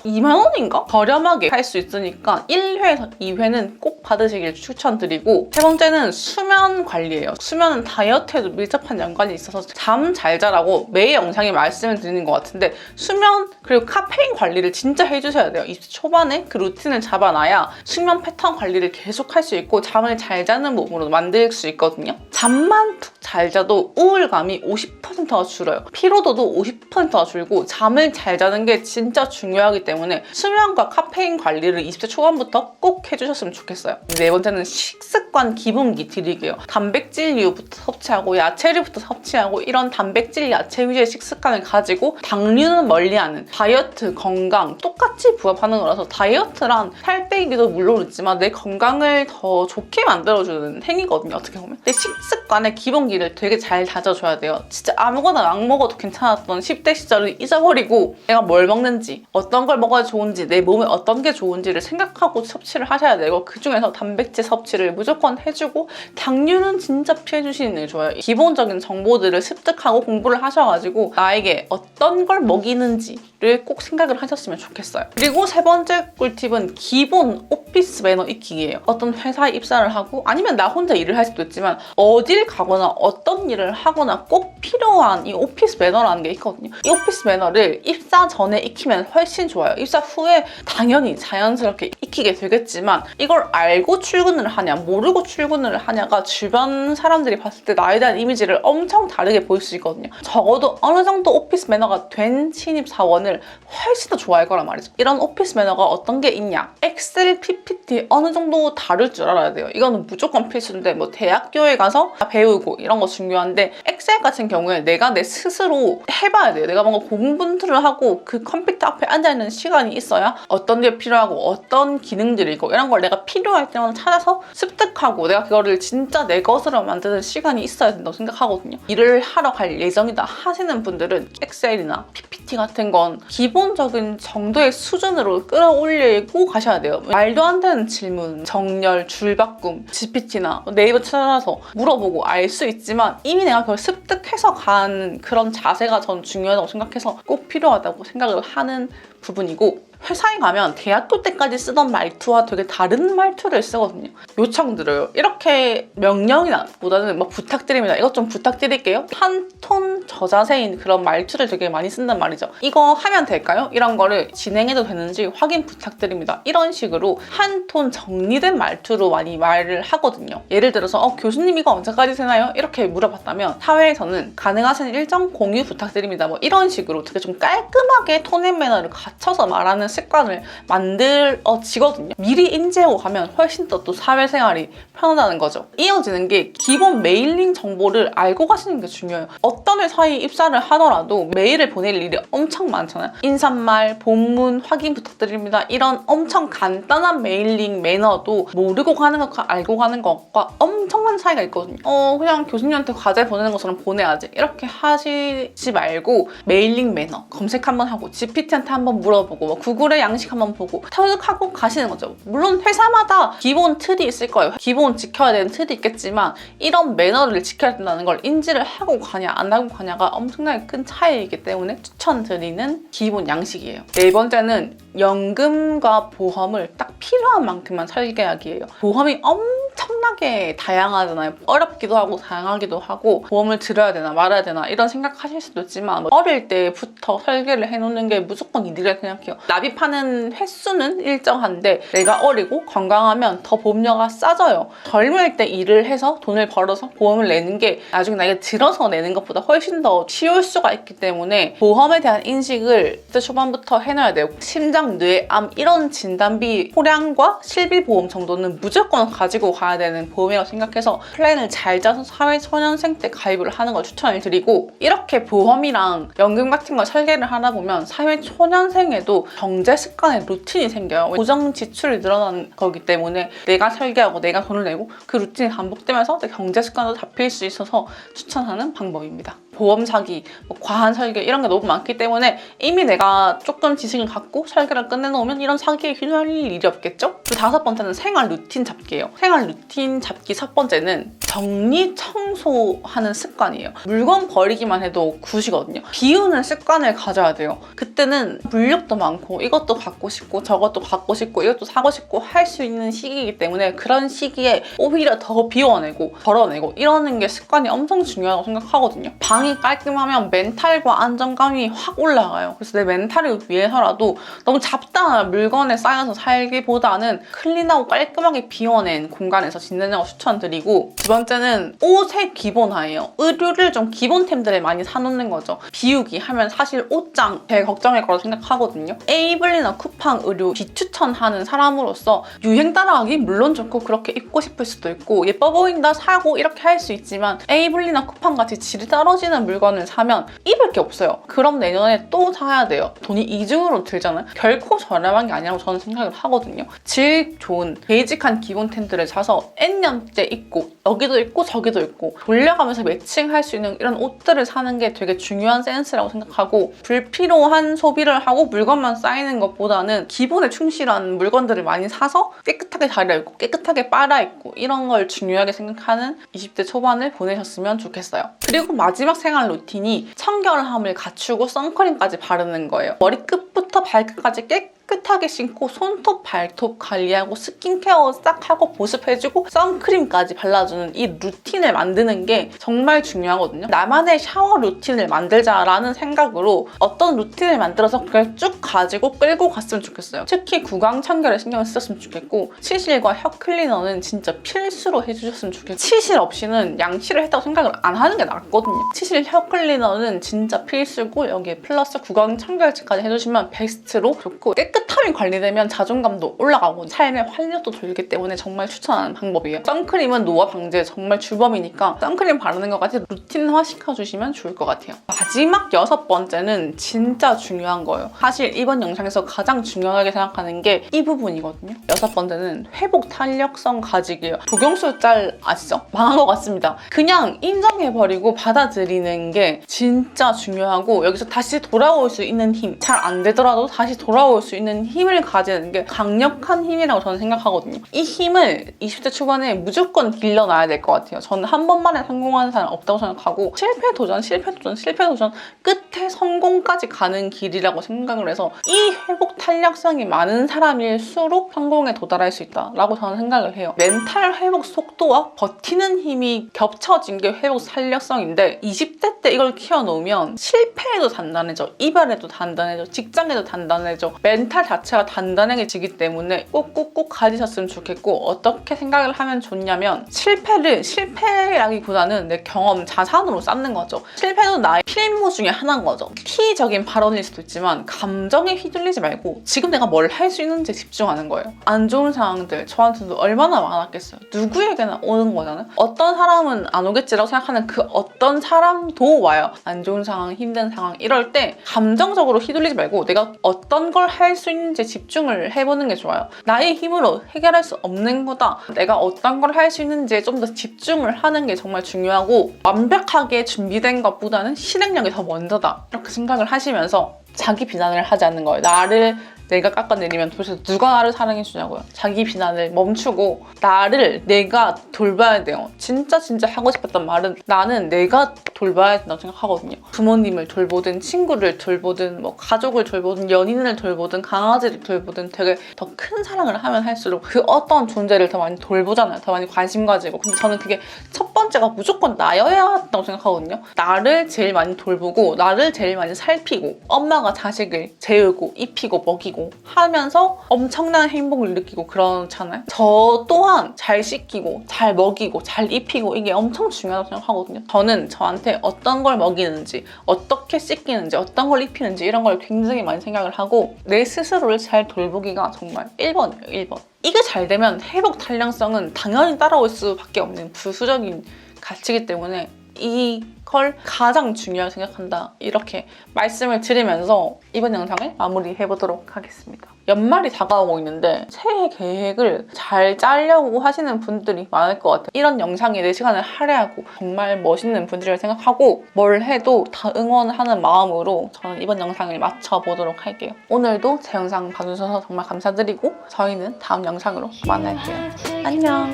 2만 원인가? 저렴하게 할 수 있으니까 1회에서 2회는 꼭 받으시길 추천드리고, 세 번째는 수면 관리예요. 수면은 다이어트에도 밀접한 연관이 있어서 잠 잘 자라고 매 영상에 말씀을 드리는 것 같은데, 수면 그리고 카페인 관리를 진짜 해주셔야 돼요. 20대 초반에 그 루틴을 잡아놔야 수면 패턴 관리를 계속 할 수 있고 잠을 잘 자는 몸으로 만들 수 있거든요. 잠만 푹 잘 자도 우울감이 50%가 줄어요. 피로도도 50%가 줄고 잠을 잘 자는 게 진짜 중요하기 때문에 수면과 카페인 관리를 20대 초반부터 꼭 해주셨으면 좋겠어요. 네 번째는 식습관 기본기 드리게요. 단백질류부터 섭취하고 야채류부터 섭취하고 이런 단백질 야채 위주의 식습관을 가지고 당류는 멀리하는 다이어트 건강 똑같이 부합하는 거라서, 다이어트란 살 빼기도 물론 있지만 내 건강을 더 좋게 만들어주는 행위거든요, 어떻게 보면. 근데 식습관의 기본기를 되게 잘 다져줘야 돼요. 진짜 아무거나 막 먹어도 괜찮았던 10대 시절을 잊어버리고 내가 뭘 먹는지, 어떤 걸 먹어야 좋은지, 내 몸에 어떤 게 좋은지를 생각하고 섭취를 하셔야 되고, 그중에서 단백질 섭취를 무조건 해주고 당류는 진짜 피해주시는 게 좋아요. 기본적인 정보들을 습득하고 공부를 하셔가지고 나에게 어떤 걸 먹이는지를 꼭 생각을 하셨으면 좋겠어요. 그리고 세 번째 꿀팁은 기본 오피스 매너 익히기예요. 어떤 회사에 입사를 하고 아니면 나 혼자 일을 할 수도 있지만 어딜 가거나 어떤 일을 하거나 꼭 필요한 이 오피스 매너라는 게 있거든요. 이 오피스 매너를 입사 전에 익히면 훨씬 좋아요. 입사 후에 당연히 자연스럽게 익히게 되겠지만, 이걸 알고 출근을 하냐 모르고 출근을 하냐가 주변 사람들이 봤을 때 나에 대한 이미지를 엄청 다르게 보일 수 있거든요. 적어도 어느 정도 오피스 매너가 된 신입 사원을 훨씬 더 좋아할 거란 말이죠. 이런 오피스 매너가 어떤 게 있냐, 엑셀, PPT 어느 정도 다룰 줄 알아야 돼요. 이거는 무조건 필수인데, 뭐 대학교에 가서 배우고 이런 거 중요한데, 엑셀 같은 경우에 내가 내 스스로 해봐야 돼요. 내가 뭔가 공부를 하고 그 컴퓨터 앞에 앉아있는 시간이 있어야 어떤 게 필요하고 어떤 기능들이 있고 이런 걸 내가 필요할 때만 찾아서 습득하고 내가 그거를 진짜 내 것으로 만드는 시간이 있어야 된다고 생각하거든요. 일을 하러 갈 예정이다 하시는 분들은 엑셀이나 PPT 같은 건 기본적인 정도의 수준으로 끌어올리고 가셔야 돼요. 말도 안 되는 질문, 정렬, 줄바꿈, GPT나 네이버 찾아서 물어보고 알 수 있지만 이미 내가 그걸 습득해서 가는 그런 자세가 전 중요하다고 생각해서 꼭 필요하다고 생각을 하는 부분이고, 회사에 가면 대학교 때까지 쓰던 말투와 되게 다른 말투를 쓰거든요. 요청 들어요. 이렇게 명령이나 보다는 뭐 부탁드립니다. 이것 좀 부탁드릴게요. 한 톤 저자세인 그런 말투를 되게 많이 쓴단 말이죠. 이거 하면 될까요? 이런 거를 진행해도 되는지 확인 부탁드립니다. 이런 식으로 한 톤 정리된 말투로 많이 말을 하거든요. 예를 들어서 교수님 이거 언제까지 되나요? 이렇게 물어봤다면 사회에서는 가능하신 일정 공유 부탁드립니다. 뭐 이런 식으로 되게 좀 깔끔하게 톤 앤 매너를 갖춰서 말하는 습관을 만들어지거든요. 미리 인지하고 가면 훨씬 더 또 사회생활이 편하다는 거죠. 이어지는 게 기본 메일링 정보를 알고 가시는 게 중요해요. 어떤 회사에 입사를 하더라도 메일을 보낼 일이 엄청 많잖아요. 인사말, 본문 확인 부탁드립니다. 이런 엄청 간단한 메일링 매너도 모르고 가는 것과 알고 가는 것과 엄청난 차이가 있거든요. 그냥 교수님한테 과제 보내는 것처럼 보내야지 이렇게 하시지 말고 메일링 매너 검색 한번 하고 GPT한테 한번 물어보고 뭐 구글의 양식 한번 보고 터득하고 가시는 거죠. 물론 회사마다 기본 틀이 있을 거예요. 기본 지켜야 되는 틀이 있겠지만 이런 매너를 지켜야 된다는 걸 인지를 하고 가냐 안 하고 가냐가 엄청나게 큰 차이이기 때문에 추천드리는 기본 양식이에요. 네 번째는 연금과 보험을 딱 필요한 만큼만 설계하기예요. 보험이 엄청나게 다양하잖아요. 어렵기도 하고 다양하기도 하고 보험을 들어야 되나 말아야 되나 이런 생각하실 수도 있지만 어릴 때부터 설계를 해놓는 게 무조건 이득이라고 생각해요. 납입하는 횟수는 일정한데 내가 어리고 건강하면 더 보험료가 싸져요. 젊을 때 일을 해서 돈을 벌어서 보험을 내는 게 나중에 나이가 들어서 내는 것보다 훨씬 더 쉬울 수가 있기 때문에 보험에 대한 인식을 초반부터 해놔야 돼요. 심장, 뇌, 암 이런 진단비 소량과 실비보험 정도는 무조건 가지고 가야 되는 보험이라고 생각해서 플랜을 잘 짜서 사회초년생 때 가입을 하는 걸 추천을 드리고, 이렇게 보험이랑 연금 같은 걸 설계를 하다 보면 사회초년생에도 경제 습관의 루틴이 생겨요. 고정 지출이 늘어나는 거기 때문에 내가 설계하고 내가 돈을 내고 그 루틴이 반복되면서 내 경제 습관도 잡힐 수 있어서 추천하는 방법입니다. 보험 사기, 뭐 과한 설계 이런 게 너무 많기 때문에 이미 내가 조금 지식을 갖고 설계를 끝내놓으면 이런 사기에 휘말릴 일이 없겠죠? 그 5번째는 생활 루틴 잡기예요. 생활 루틴 잡기 첫 번째는 정리 청소하는 습관이에요. 물건 버리기만 해도 굿이거든요. 비우는 습관을 가져야 돼요. 그때는 물욕도 많고 이것도 갖고 싶고 저것도 갖고 싶고 이것도 사고 싶고 할 수 있는 시기이기 때문에 그런 시기에 오히려 더 비워내고 덜어내고 이러는 게 습관이 엄청 중요하다고 생각하거든요. 방이 깔끔하면 멘탈과 안정감이 확 올라가요. 그래서 내 멘탈을 위해서라도 너무 잡다한 물건에 쌓여서 살기보다는 클린하고 깔끔하게 비워낸 공간에서 지내는 거 추천드리고, 두 번째는 옷의 기본화예요. 의류를 좀 기본템들을 많이 사놓는 거죠. 비우기 하면 사실 옷장 제일 걱정일 거라고 생각하거든요. 에이블리나 쿠팡 의류 비추천하는 사람으로서 유행 따라가기 물론 좋고 그렇게 입고 싶을 수도 있고 예뻐 보인다 사고 이렇게 할 수 있지만 에이블리나 쿠팡 같이 질이 떨어지는 물건을 사면 입을 게 없어요. 그럼 내년에 또 사야 돼요. 돈이 이중으로 들잖아요. 결코 저렴한 게 아니라고 저는 생각을 하거든요. 질 좋은 베이직한 기본템들을 사서 N년째 입고 여기도 입고 저기도 입고 돌려가면서 매칭할 수 있는 이런 옷들을 사는 게 되게 중요한 센스라고 생각하고, 불필요한 소비를 하고 물건만 쌓이는 것보다는 기본에 충실한 물건들을 많이 사서 깨끗하게 다려입고 깨끗하게 빨아입고 이런 걸 중요하게 생각하는 20대 초반을 보내셨으면 좋겠어요. 그리고 마지막 생활 루틴이 청결함을 갖추고 선크림까지 바르는 거예요. 머리끝부터 발끝까지 깨끗하게 씻고 손톱, 발톱 관리하고 스킨케어 싹 하고 보습해주고 선크림까지 발라주는 이 루틴을 만드는 게 정말 중요하거든요. 나만의 샤워 루틴을 만들자라는 생각으로 어떤 루틴을 만들어서 그걸 쭉 가지고 끌고 갔으면 좋겠어요. 특히 구강 청결에 신경을 쓰셨으면 좋겠고, 치실과 혀 클리너는 진짜 필수로 해주셨으면 좋겠고, 치실 없이는 양치를 했다고 생각을 안 하는 게 낫거든요. 치실, 혀 클리너는 진짜 필수고 여기에 플러스 구강 청결제까지 해주시면 베스트로 좋고, 깨끗함이 관리되면 자존감도 올라가고 삶의 활력도 돌기 때문에 정말 추천하는 방법이에요. 선크림은 노화 방지에 정말 주범이니까 선크림 바르는 것까지 루틴화 시켜주시면 좋을 것 같아요. 마지막 6번째는 진짜 중요한 거예요. 사실 이번 영상에서 가장 중요하게 생각하는 게 이 부분이거든요. 6번째는 회복 탄력성 가지기예요. 조경수 짤 아시죠? 망한 것 같습니다. 그냥 인정해버리고 받아들이는 게 진짜 중요하고, 여기서 다시 돌아올 수 있는 힘, 잘 안 되더라도 다시 돌아올 수 있는 힘을 가지는 게 강력한 힘이라고 저는 생각하거든요. 이 힘을 20대 초반에 무조건 길러놔야 될 것 같아요. 저는 한 번만에 성공하는 사람 없다고 생각하고, 실패 도전, 실패 도전, 실패 도전 끝에 성공까지 가는 길이라고 생각을 해서 이 회복 탄력성이 많은 사람일수록 성공에 도달할 수 있다라고 저는 생각을 해요. 멘탈 회복 속도와 버티는 힘이 겹쳐진 게 회복 탄력성인데, 20대 때 이걸 키워놓으면 실패에도 단단해져, 이별에도 단단해져, 직장에도 단단해져, 멘탈 자체가 단단해지기 때문에 꼭꼭꼭 가지셨으면 좋겠고, 어떻게 생각을 하면 좋냐면 실패를 실패라기보다는 내 경험, 자산으로 쌓는 거죠. 실패도 나의 필모 중에 하나인 거죠. 피적인 발언일 수도 있지만 감정에 휘둘리지 말고 지금 내가 뭘 할 수 있는지 집중하는 거예요. 안 좋은 상황들 저한테도 얼마나 많았겠어요. 누구에게나 오는 거잖아요. 어떤 사람은 안 오겠지라고 생각하는 그 어떤 사람도 와요. 안 좋은 상황, 힘든 상황 이럴 때 감정적으로 휘둘리지 말고 내가 어떤 걸 할 수 있는지 집중을 해보는 게 좋아요. 나의 힘으로 해결할 수 없는 거다. 내가 어떤 걸 할 수 있는지에 좀 더 집중을 하는 게 정말 중요하고, 완벽하게 준비된 것보다는 실행력이 더 먼저다. 이렇게 생각을 하시면서 자기 비난을 하지 않는 거예요. 나를 내가 깎아내리면 도대체 누가 나를 사랑해주냐고요. 자기 비난을 멈추고 나를 내가 돌봐야 돼요. 진짜 하고 싶었던 말은 나는 내가 돌봐야 된다고 생각하거든요. 부모님을 돌보든 친구를 돌보든 뭐 가족을 돌보든 연인을 돌보든 강아지를 돌보든 되게 더 큰 사랑을 하면 할수록 그 어떤 존재를 더 많이 돌보잖아요. 더 많이 관심 가지고. 근데 저는 그게 첫 번째가 무조건 나여야 한다고 생각하거든요. 나를 제일 많이 돌보고 나를 제일 많이 살피고 엄마가 자식을 재우고 입히고 먹이고 하면서 엄청난 행복을 느끼고 그렇잖아요. 저 또한 잘 씻기고 잘 먹이고 잘 입히고 이게 엄청 중요하다고 생각하거든요. 저는 저한테 어떤 걸 먹이는지 어떻게 씻기는지 어떤 걸 입히는지 이런 걸 굉장히 많이 생각을 하고, 내 스스로를 잘 돌보기가 정말 1번이에요. 1번. 이게 잘 되면 회복 탄력성은 당연히 따라올 수밖에 없는 부수적인 가치이기 때문에 이걸 가장 중요하게 생각한다. 이렇게 말씀을 드리면서 이번 영상을 마무리해보도록 하겠습니다. 연말이 다가오고 있는데 새해 계획을 잘 짜려고 하시는 분들이 많을 것 같아요. 이런 영상에 내 시간을 할애하고 정말 멋있는 분들이라고 생각하고 뭘 해도 다 응원하는 마음으로 저는 이번 영상을 마쳐보도록 할게요. 오늘도 제 영상 봐주셔서 정말 감사드리고 저희는 다음 영상으로 만날게요. 안녕.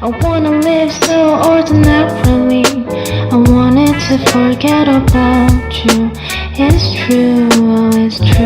I wanna live so ordinarily. I wanted to forget about you. It's true, oh, it's true.